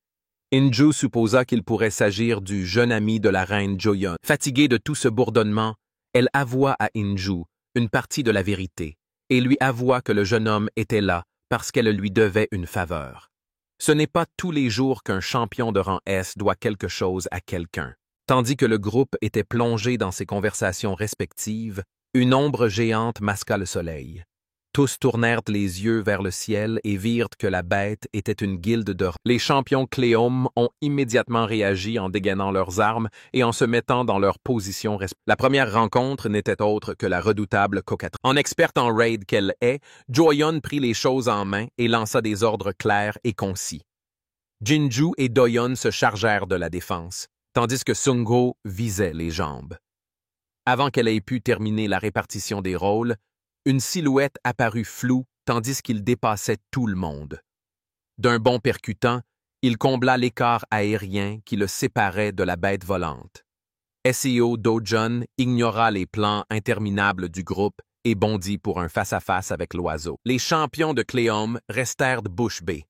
In-ju supposa qu'il pourrait s'agir du jeune ami de la reine Jo-yeon. Fatiguée de tout ce bourdonnement, elle avoua à In-ju une partie de la vérité et lui avoua que le jeune homme était là parce qu'elle lui devait une faveur. Ce n'est pas tous les jours qu'un champion de rang S doit quelque chose à quelqu'un. Tandis que le groupe était plongé dans ses conversations respectives, une ombre géante masqua le soleil. Tous tournèrent les yeux vers le ciel et virent que la bête était une guilde de... Les champions Kleom ont immédiatement réagi en dégainant leurs armes et en se mettant dans leur position respective. La première rencontre n'était autre que la redoutable coquetterie. En experte en raid qu'elle est, Jo-yeon prit les choses en main et lança des ordres clairs et concis. Jin-ju et Do-yeon se chargèrent de la défense, tandis que Sung-ho visait les jambes. Avant qu'elle ait pu terminer la répartition des rôles, une silhouette apparut floue tandis qu'il dépassait tout le monde. D'un bond percutant, il combla l'écart aérien qui le séparait de la bête volante. SEO Do-jun ignora les plans interminables du groupe et bondit pour un face-à-face avec l'oiseau. Les champions de Kleom restèrent bouche bée.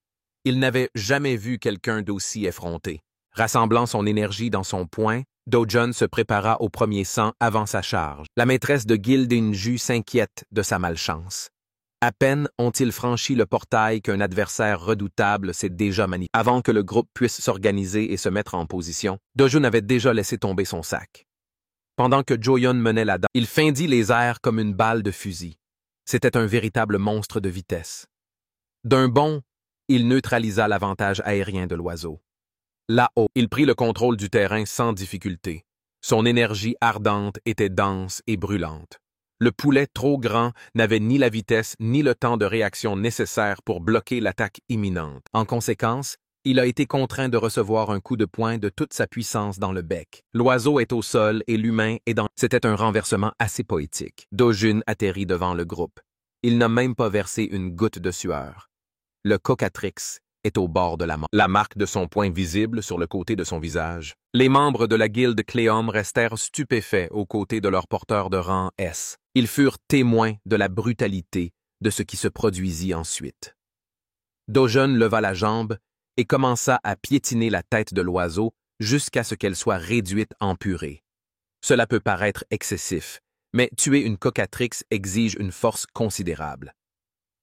Ils n'avaient jamais vu quelqu'un d'aussi effronté. Rassemblant son énergie dans son poing, Do-jun se prépara au premier sang avant sa charge. La maîtresse de guilde In-ju s'inquiète de sa malchance. À peine ont-ils franchi le portail qu'un adversaire redoutable s'est déjà manifesté. Avant que le groupe puisse s'organiser et se mettre en position, Dojun avait déjà laissé tomber son sac. Pendant que Joyeon menait la danse, il feindit les airs comme une balle de fusil. C'était un véritable monstre de vitesse. D'un bond, il neutralisa l'avantage aérien de l'oiseau. Là-haut, il prit le contrôle du terrain sans difficulté. Son énergie ardente était dense et brûlante. Le poulet trop grand n'avait ni la vitesse ni le temps de réaction nécessaire pour bloquer l'attaque imminente. En conséquence, il a été contraint de recevoir un coup de poing de toute sa puissance dans le bec. L'oiseau est au sol et l'humain est dans... C'était un renversement assez poétique. Dojun atterrit devant le groupe. Il n'a même pas versé une goutte de sueur. Le cocatrix est au bord de la mort. La marque de son poing visible sur le côté de son visage. Les membres de la guilde Cléum restèrent stupéfaits aux côtés de leur porteur de rang S. Ils furent témoins de la brutalité de ce qui se produisit ensuite. Dojun leva la jambe et commença à piétiner la tête de l'oiseau jusqu'à ce qu'elle soit réduite en purée. Cela peut paraître excessif, mais tuer une cocatrix exige une force considérable.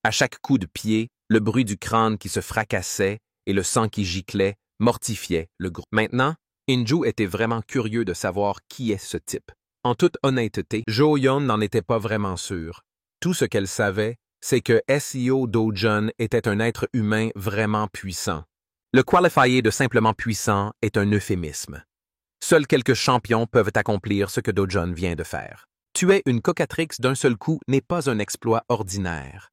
À chaque coup de pied, le bruit du crâne qui se fracassait et le sang qui giclait mortifiait le groupe. Maintenant, Inju était vraiment curieux de savoir qui est ce type. En toute honnêteté, Joyeon n'en était pas vraiment sûre. Tout ce qu'elle savait, c'est que SEO Dojun était un être humain vraiment puissant. Le qualifier de simplement puissant est un euphémisme. Seuls quelques champions peuvent accomplir ce que Dojun vient de faire. Tuer une cocatrix d'un seul coup n'est pas un exploit ordinaire.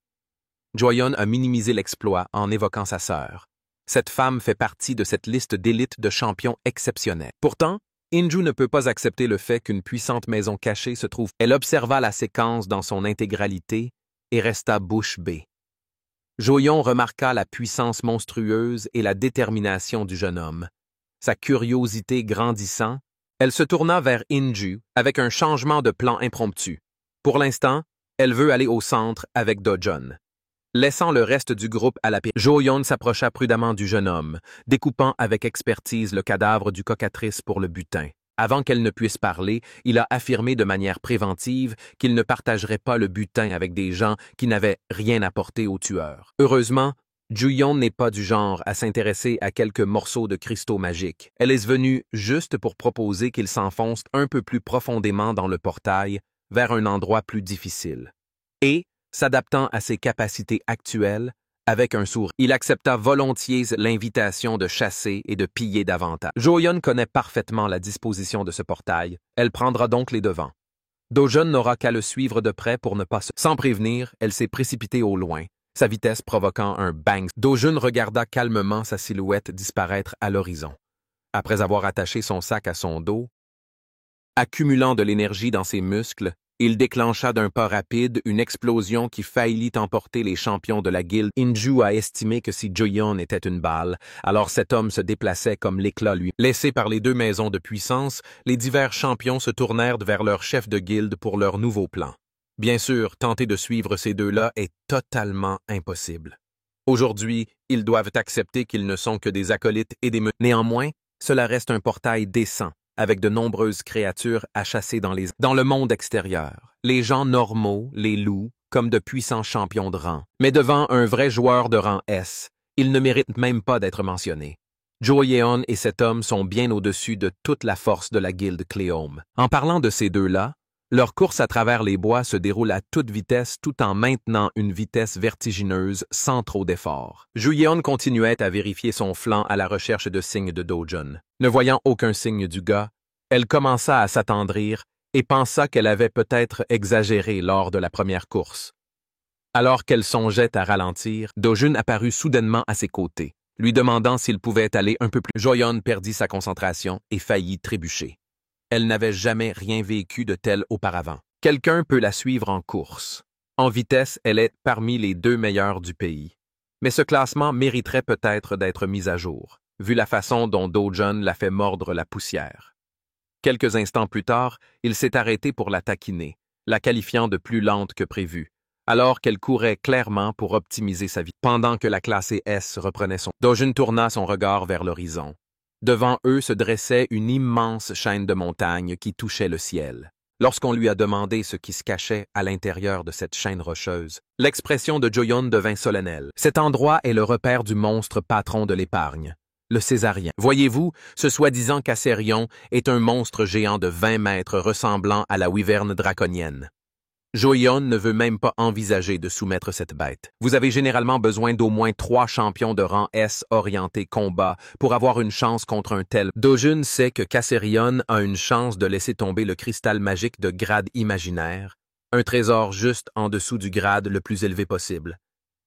Joyeon a minimisé l'exploit en évoquant sa sœur. Cette femme fait partie de cette liste d'élite de champions exceptionnels. Pourtant, Inju ne peut pas accepter le fait qu'une puissante maison cachée se trouve. Elle observa la séquence dans son intégralité et resta bouche bée. Joyeon remarqua la puissance monstrueuse et la détermination du jeune homme. Sa curiosité grandissant, elle se tourna vers Inju avec un changement de plan impromptu. Pour l'instant, elle veut aller au centre avec Dojun. Laissant le reste du groupe à la pire, Joyeon s'approcha prudemment du jeune homme, découpant avec expertise le cadavre du cocatrice pour le butin. Avant qu'elle ne puisse parler, il a affirmé de manière préventive qu'il ne partagerait pas le butin avec des gens qui n'avaient rien apporté au tueur. Heureusement, Joyeon n'est pas du genre à s'intéresser à quelques morceaux de cristaux magiques. Elle est venue juste pour proposer qu'il s'enfonce un peu plus profondément dans le portail, vers un endroit plus difficile. Et, s'adaptant à ses capacités actuelles, avec un sourire, il accepta volontiers l'invitation de chasser et de piller davantage. Joyeon connaît parfaitement la disposition de ce portail. Elle prendra donc les devants. Dojun n'aura qu'à le suivre de près pour ne pas se... Sans prévenir, elle s'est précipitée au loin, sa vitesse provoquant un bang. Dojun regarda calmement sa silhouette disparaître à l'horizon. Après avoir attaché son sac à son dos, accumulant de l'énergie dans ses muscles, il déclencha d'un pas rapide une explosion qui faillit emporter les champions de la guilde. Inju a estimé que si Joyeon était une balle, alors cet homme se déplaçait comme l'éclat lui. Laissés par les deux maisons de puissance, les divers champions se tournèrent vers leur chef de guilde pour leur nouveau plan. Bien sûr, tenter de suivre ces deux-là est totalement impossible. Aujourd'hui, ils doivent accepter qu'ils ne sont que des acolytes et des... Néanmoins, cela reste un portail décent, avec de nombreuses créatures à chasser dans le monde extérieur. Les gens normaux les louent comme de puissants champions de rang. Mais devant un vrai joueur de rang S, il ne mérite même pas d'être mentionné. Joyeon et cet homme sont bien au-dessus de toute la force de la guilde Cléum. En parlant de ces deux-là, leur course à travers les bois se déroule à toute vitesse tout en maintenant une vitesse vertigineuse sans trop d'efforts. Joyeon continuait à vérifier son flanc à la recherche de signes de Dojun. Ne voyant aucun signe du gars, elle commença à s'attendrir et pensa qu'elle avait peut-être exagéré lors de la première course. Alors qu'elle songeait à ralentir, Dojun apparut soudainement à ses côtés, lui demandant s'il pouvait aller un peu plus. Joyeon perdit sa concentration et faillit trébucher. Elle n'avait jamais rien vécu de tel auparavant. Quelqu'un peut la suivre en course. En vitesse, elle est parmi les 2 meilleures du pays. Mais ce classement mériterait peut-être d'être mis à jour, vu la façon dont Dojun l'a fait mordre la poussière. Quelques instants plus tard, il s'est arrêté pour la taquiner, la qualifiant de plus lente que prévu, alors qu'elle courait clairement pour optimiser sa vie. Pendant que la classée S reprenait son... Dojun tourna son regard vers l'horizon. Devant eux se dressait une immense chaîne de montagnes qui touchait le ciel. Lorsqu'on lui a demandé ce qui se cachait à l'intérieur de cette chaîne rocheuse, l'expression de Joyon devint solennelle. Cet endroit est le repère du monstre patron de l'épargne, le Césarien. Voyez-vous, ce soi-disant Cassérion est un monstre géant de 20 mètres ressemblant à la wyverne draconienne. Joyon ne veut même pas envisager de soumettre cette bête. Vous avez généralement besoin d'au moins 3 champions de rang S orientés combat pour avoir une chance contre un tel. Dojun sait que Cassérion a une chance de laisser tomber le cristal magique de grade imaginaire, un trésor juste en dessous du grade le plus élevé possible.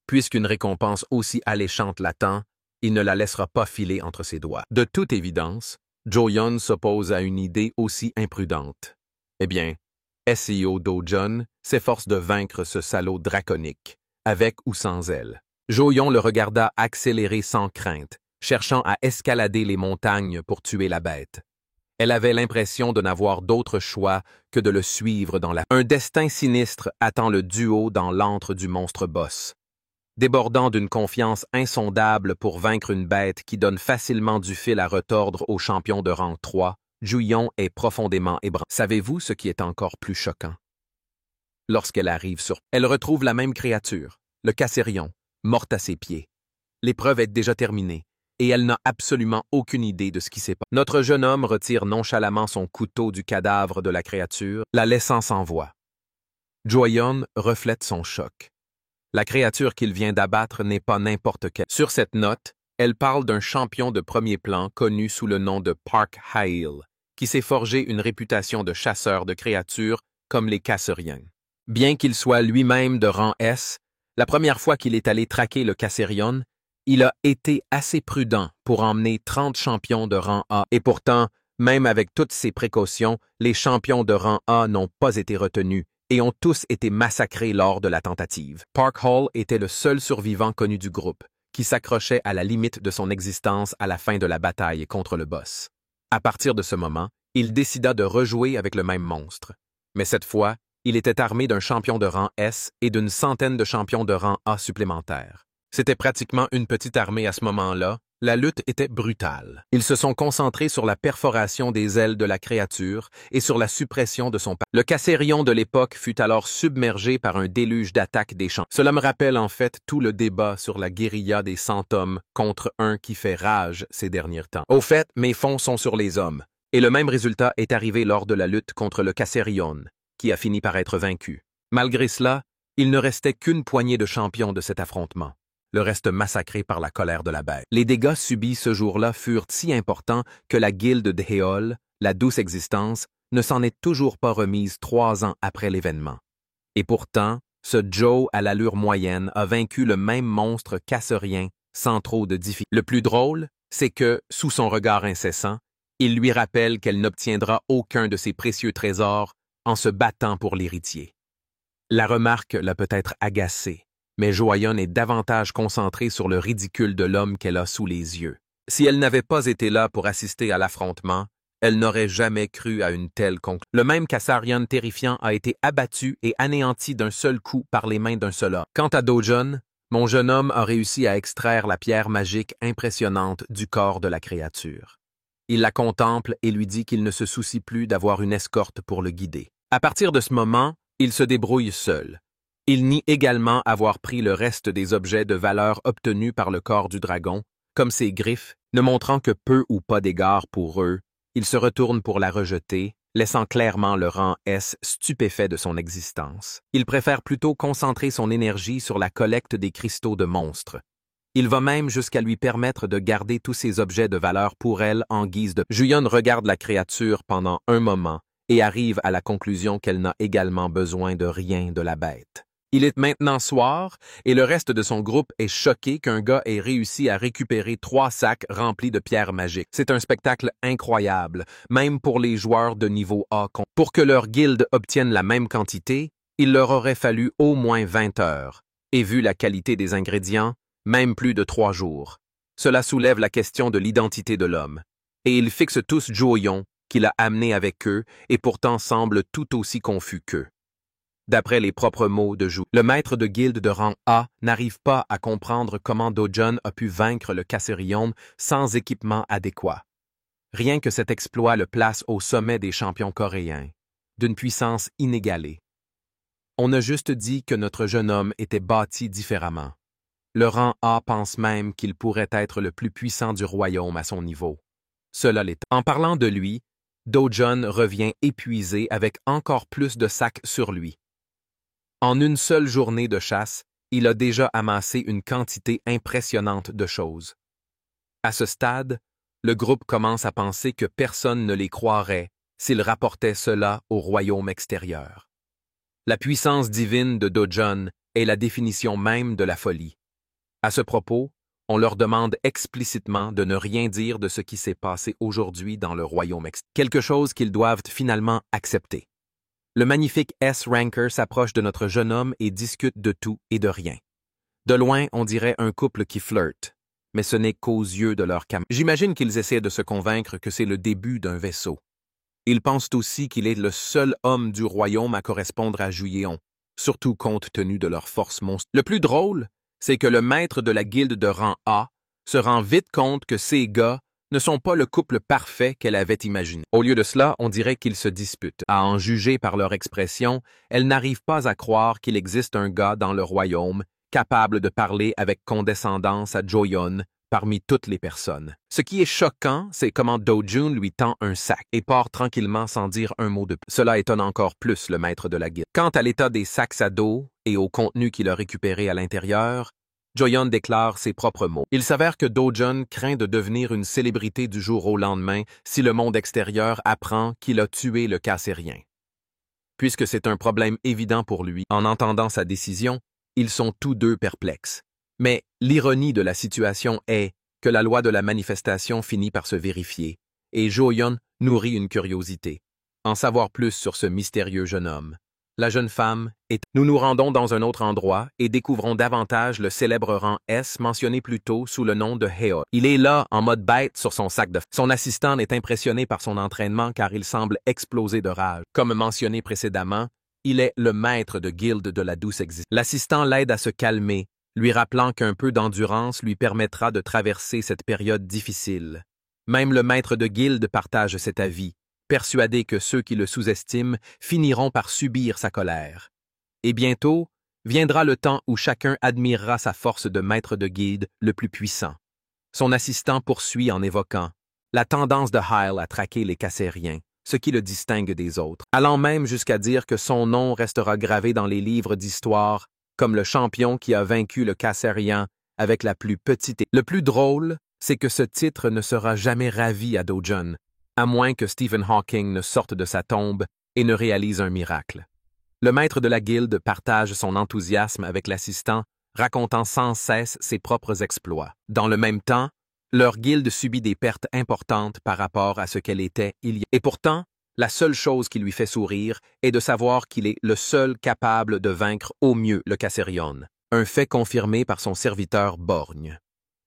Puisqu'une récompense aussi alléchante l'attend, il ne la laissera pas filer entre ses doigts. De toute évidence, Joyon s'oppose à une idée aussi imprudente. Eh bien, SEO Dojun s'efforce de vaincre ce salaud draconique, avec ou sans elle. Joyon le regarda accélérer sans crainte, cherchant à escalader les montagnes pour tuer la bête. Elle avait l'impression de n'avoir d'autre choix que de le suivre dans la... Un destin sinistre attend le duo dans l'antre du monstre boss. Débordant d'une confiance insondable pour vaincre une bête qui donne facilement du fil à retordre aux champions de rang 3, Joyon est profondément ébranlée. Savez-vous ce qui est encore plus choquant? Lorsqu'elle arrive elle retrouve la même créature, le Cassérion, morte à ses pieds. L'épreuve est déjà terminée, et elle n'a absolument aucune idée de ce qui s'est passé. Notre jeune homme retire nonchalamment son couteau du cadavre de la créature, la laissant sans voix. Joyon reflète son choc. La créature qu'il vient d'abattre n'est pas n'importe quelle. Sur cette note, elle parle d'un champion de premier plan connu sous le nom de Park Hail, qui s'est forgé une réputation de chasseur de créatures comme les Cassériens. Bien qu'il soit lui-même de rang S, la première fois qu'il est allé traquer le Cassérion, il a été assez prudent pour emmener 30 champions de rang A. Et pourtant, même avec toutes ces précautions, les champions de rang A n'ont pas été retenus et ont tous été massacrés lors de la tentative. Park Hall était le seul survivant connu du groupe, qui s'accrochait à la limite de son existence à la fin de la bataille contre le boss. À partir de ce moment, il décida de rejouer avec le même monstre. Mais cette fois, il était armé d'un champion de rang S et d'une centaine de champions de rang A supplémentaires. C'était pratiquement une petite armée à ce moment-là. La lutte était brutale. Ils se sont concentrés sur la perforation des ailes de la créature et sur la suppression de son pas. Le Cassérion de l'époque fut alors submergé par un déluge d'attaques des champs. Cela me rappelle en fait tout le débat sur la guérilla des 100 hommes contre un qui fait rage ces derniers temps. Au fait, mes fonds sont sur les hommes. Et le même résultat est arrivé lors de la lutte contre le Cassérion, qui a fini par être vaincu. Malgré cela, il ne restait qu'une poignée de champions de cet affrontement. Le reste massacré par la colère de la bête. Les dégâts subis ce jour-là furent si importants que la guilde de Héol, la douce existence, ne s'en est toujours pas remise 3 ans après l'événement. Et pourtant, ce Joe à l'allure moyenne a vaincu le même monstre cassérien sans trop de difficultés. Le plus drôle, c'est que, sous son regard incessant, il lui rappelle qu'elle n'obtiendra aucun de ses précieux trésors en se battant pour l'héritier. La remarque l'a peut-être agacé, mais Joyon est davantage concentrée sur le ridicule de l'homme qu'elle a sous les yeux. Si elle n'avait pas été là pour assister à l'affrontement, elle n'aurait jamais cru à une telle conclusion. Le même Cassérion terrifiant a été abattu et anéanti d'un seul coup par les mains d'un seul homme. Quant à Dojun, mon jeune homme a réussi à extraire la pierre magique impressionnante du corps de la créature. Il la contemple et lui dit qu'il ne se soucie plus d'avoir une escorte pour le guider. À partir de ce moment, il se débrouille seul. Il nie également avoir pris le reste des objets de valeur obtenus par le corps du dragon, comme ses griffes, ne montrant que peu ou pas d'égard pour eux. Il se retourne pour la rejeter, laissant clairement le rang S stupéfait de son existence. Il préfère plutôt concentrer son énergie sur la collecte des cristaux de monstres. Il va même jusqu'à lui permettre de garder tous ces objets de valeur pour elle en guise de... Joyon regarde la créature pendant un moment et arrive à la conclusion qu'elle n'a également besoin de rien de la bête. Il est maintenant soir et le reste de son groupe est choqué qu'un gars ait réussi à récupérer 3 sacs remplis de pierres magiques. C'est un spectacle incroyable, même pour les joueurs de niveau A. Pour que leur guilde obtienne la même quantité, il leur aurait fallu au moins 20 heures. Et vu la qualité des ingrédients, même plus de 3 jours. Cela soulève la question de l'identité de l'homme. Et ils fixent tous Joyon, qu'il a amené avec eux, et pourtant semble tout aussi confus qu'eux. D'après les propres mots de Jou, le maître de guilde de rang A n'arrive pas à comprendre comment Dojun a pu vaincre le Cassérion sans équipement adéquat. Rien que cet exploit le place au sommet des champions coréens. d'une puissance inégalée. On a juste dit que notre jeune homme était bâti différemment. Le rang A pense même qu'il pourrait être le plus puissant du royaume à son niveau. Cela l'est. En parlant de lui, Do-Jun revient épuisé avec encore plus de sacs sur lui. En une seule journée de chasse, il a déjà amassé une quantité impressionnante de choses. À ce stade, le groupe commence à penser que personne ne les croirait s'ils rapportaient cela au royaume extérieur. La puissance divine de Do-Jun est la définition même de la folie. À ce propos, on leur demande explicitement de ne rien dire de ce qui s'est passé aujourd'hui dans le royaume extérieur, quelque chose qu'ils doivent finalement accepter. Le magnifique S-Ranker s'approche de notre jeune homme et discute de tout et de rien. De loin, on dirait un couple qui flirte, mais ce n'est qu'aux yeux de leur camarade. J'imagine qu'ils essaient de se convaincre que c'est le début d'un vaisseau. Ils pensent aussi qu'il est le seul homme du royaume à correspondre à Juyeon, surtout compte tenu de leur force monstre. Le plus drôle, c'est que le maître de la guilde de rang A se rend vite compte que ces gars ne sont pas le couple parfait qu'elle avait imaginé. Au lieu de cela, on dirait qu'ils se disputent. À en juger par leur expression, elles n'arrivent pas à croire qu'il existe un gars dans le royaume capable de parler avec condescendance à Joyeon parmi toutes les personnes. Ce qui est choquant, c'est comment Do-Jun lui tend un sac et part tranquillement sans dire un mot de plus. Cela étonne encore plus le maître de la guilde. Quant à l'état des sacs à dos et au contenu qu'il a récupéré à l'intérieur, Joyeon déclare ses propres mots. Il s'avère que Do-Jun craint de devenir une célébrité du jour au lendemain si le monde extérieur apprend qu'il a tué le Cassérien. Puisque c'est un problème évident pour lui, en entendant sa décision, ils sont tous deux perplexes. Mais l'ironie de la situation est que la loi de la manifestation finit par se vérifier, et Joyeon nourrit une curiosité, en savoir plus sur ce mystérieux jeune homme. La jeune femme est... Nous nous rendons dans un autre endroit et découvrons davantage le célèbre rang S mentionné plus tôt sous le nom de Heo. Il est là, en mode bête, sur son sac de... Son assistant est impressionné par son entraînement car il semble exploser de rage. Comme mentionné précédemment, il est le maître de guilde de la douce existence. L'assistant l'aide à se calmer, lui rappelant qu'un peu d'endurance lui permettra de traverser cette période difficile. Même le maître de guilde partage cet avis, persuadé que ceux qui le sous-estiment finiront par subir sa colère. Et bientôt, viendra le temps où chacun admirera sa force de maître de guilde le plus puissant. Son assistant poursuit en évoquant la tendance de Hyle à traquer les Cassériens, ce qui le distingue des autres, allant même jusqu'à dire que son nom restera gravé dans les livres d'histoire comme le champion qui a vaincu le Cassérien avec la plus petite... Le plus drôle, c'est que ce titre ne sera jamais ravi à Do-Jun, à moins que Stephen Hawking ne sorte de sa tombe et ne réalise un miracle. Le maître de la guilde partage son enthousiasme avec l'assistant, racontant sans cesse ses propres exploits. Dans le même temps, leur guilde subit des pertes importantes par rapport à ce qu'elle était il y a... Et pourtant, la seule chose qui lui fait sourire est de savoir qu'il est le seul capable de vaincre au mieux le Cassérion, un fait confirmé par son serviteur borgne.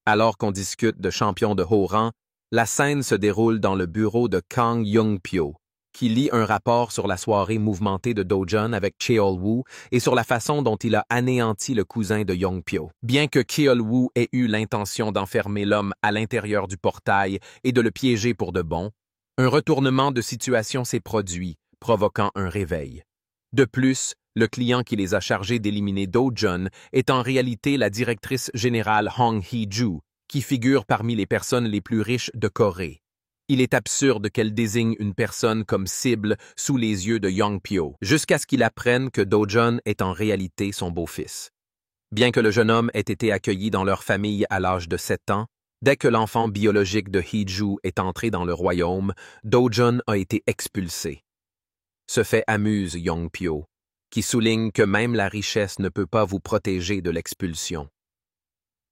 Alors qu'on discute de champions de haut rang, la scène se déroule dans le bureau de Kang Young-pyo, qui lit un rapport sur la soirée mouvementée de Do-Jun avec Cheol-woo et sur la façon dont il a anéanti le cousin de Young-pyo. Bien que Cheol-woo ait eu l'intention d'enfermer l'homme à l'intérieur du portail et de le piéger pour de bon, un retournement de situation s'est produit, provoquant un réveil. De plus, le client qui les a chargés d'éliminer Do-Jun est en réalité la directrice générale Hong Hee-ju, qui figure parmi les personnes les plus riches de Corée. Il est absurde qu'elle désigne une personne comme cible sous les yeux de Young-pyo, jusqu'à ce qu'il apprenne que Do-Jun est en réalité son beau-fils. Bien que le jeune homme ait été accueilli dans leur famille à l'âge de 7 ans, dès que l'enfant biologique de Hee-ju est entré dans le royaume, Do-Jun a été expulsé. Ce fait amuse Young-pyo, qui souligne que même la richesse ne peut pas vous protéger de l'expulsion.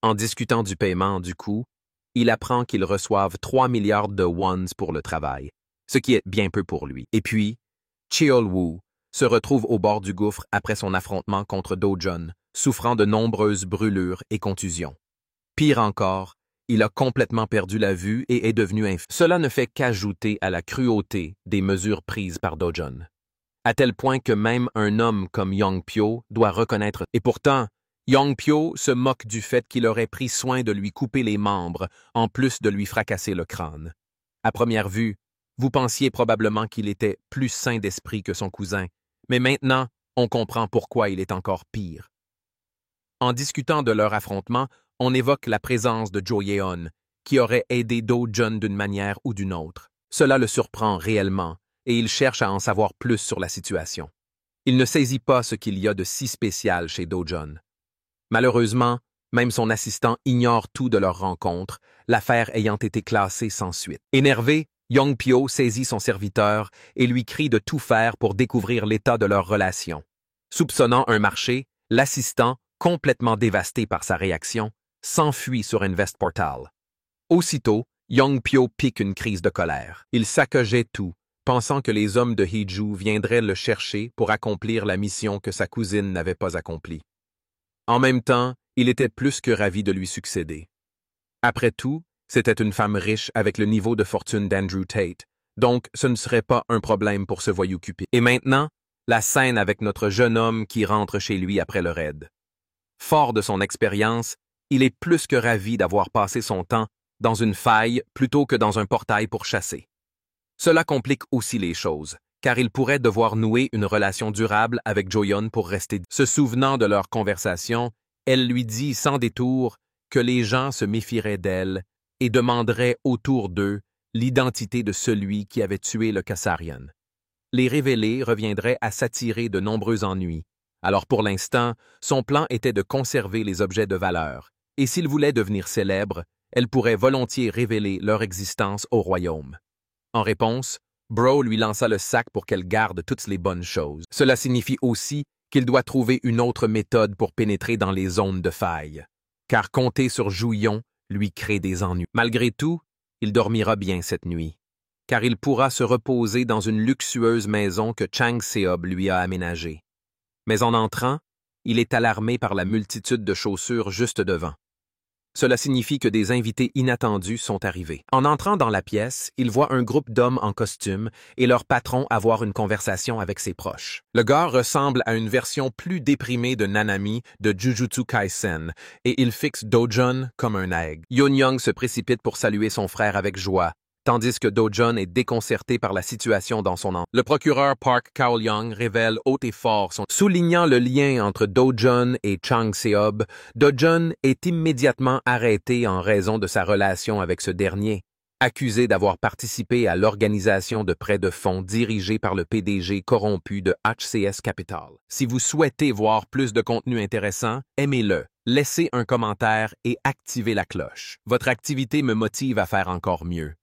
En discutant du paiement, du coup, il apprend qu'ils reçoivent 3 milliards de wons pour le travail, ce qui est bien peu pour lui. Et puis, Cheol-woo se retrouve au bord du gouffre après son affrontement contre Do-Jun, souffrant de nombreuses brûlures et contusions. Pire encore, il a complètement perdu la vue et est devenu infirme. Cela ne fait qu'ajouter à la cruauté des mesures prises par Do-Jun, à tel point que même un homme comme Young-pyo doit reconnaître. Et pourtant, Young-pyo se moque du fait qu'il aurait pris soin de lui couper les membres, en plus de lui fracasser le crâne. À première vue, Vous pensiez probablement qu'il était plus sain d'esprit que son cousin, mais maintenant, on comprend pourquoi il est encore pire. En discutant de leur affrontement, on évoque la présence de Jo Yeon, qui aurait aidé Do-jun d'une manière ou d'une autre. Cela le surprend réellement, et il cherche à en savoir plus sur la situation. Il ne saisit pas ce qu'il y a de si spécial chez Do-jun. Malheureusement, même son assistant ignore tout de leur rencontre, l'affaire ayant été classée sans suite. Énervé, Yong-pyo saisit son serviteur et lui crie de tout faire pour découvrir l'état de leur relation. Soupçonnant un marché, l'assistant, complètement dévasté par sa réaction, s'enfuit sur Invest Portal. Aussitôt, Yong-pyo pique une crise de colère. Il saccageait tout, pensant que les hommes de Hee-ju viendraient le chercher pour accomplir la mission que sa cousine n'avait pas accomplie. En même temps, il était plus que ravi de lui succéder. Après tout, c'était une femme riche avec le niveau de fortune d'Andrew Tate, donc ce ne serait pas un problème pour ce voyou cupide. Et maintenant, la scène avec notre jeune homme qui rentre chez lui après le raid. Fort de son expérience, il est plus que ravi d'avoir passé son temps dans une faille plutôt que dans un portail pour chasser. Cela complique aussi les choses, car il pourrait devoir nouer une relation durable avec Jo-yeon pour rester. Se souvenant de leur conversation, elle lui dit sans détour que les gens se méfieraient d'elle et demanderaient autour d'eux l'identité de celui qui avait tué le Kassarian. Les révéler reviendrait à s'attirer de nombreux ennuis. Alors pour l'instant, son plan était de conserver les objets de valeur, et s'il voulait devenir célèbre, elle pourrait volontiers révéler leur existence au royaume. En réponse, Bro lui lança le sac pour qu'elle garde toutes les bonnes choses. Cela signifie aussi qu'il doit trouver une autre méthode pour pénétrer dans les zones de faille, car compter sur Jouyon lui crée des ennuis. Malgré tout, il dormira bien cette nuit, car il pourra se reposer dans une luxueuse maison que Chang Seob lui a aménagée. Mais en entrant, il est alarmé par la multitude de chaussures juste devant. Cela signifie que des invités inattendus sont arrivés. En entrant dans la pièce, il voit un groupe d'hommes en costume et leur patron avoir une conversation avec ses proches. Le gars ressemble à une version plus déprimée de Nanami de Jujutsu Kaisen et il fixe Do-jun comme un aigle. Yoon-young se précipite pour saluer son frère avec joie, tandis que Do-jun est déconcerté par la situation dans son entourage. Le procureur Park Kao-lyong révèle haut et fort son... Soulignant le lien entre Do-jun et Chang Seob, Do-jun est immédiatement arrêté en raison de sa relation avec ce dernier, accusé d'avoir participé à l'organisation de prêts de fonds dirigée par le PDG corrompu de HCS Capital. Si vous souhaitez voir plus de contenu intéressant, aimez-le, laissez un commentaire et activez la cloche. Votre activité me motive à faire encore mieux.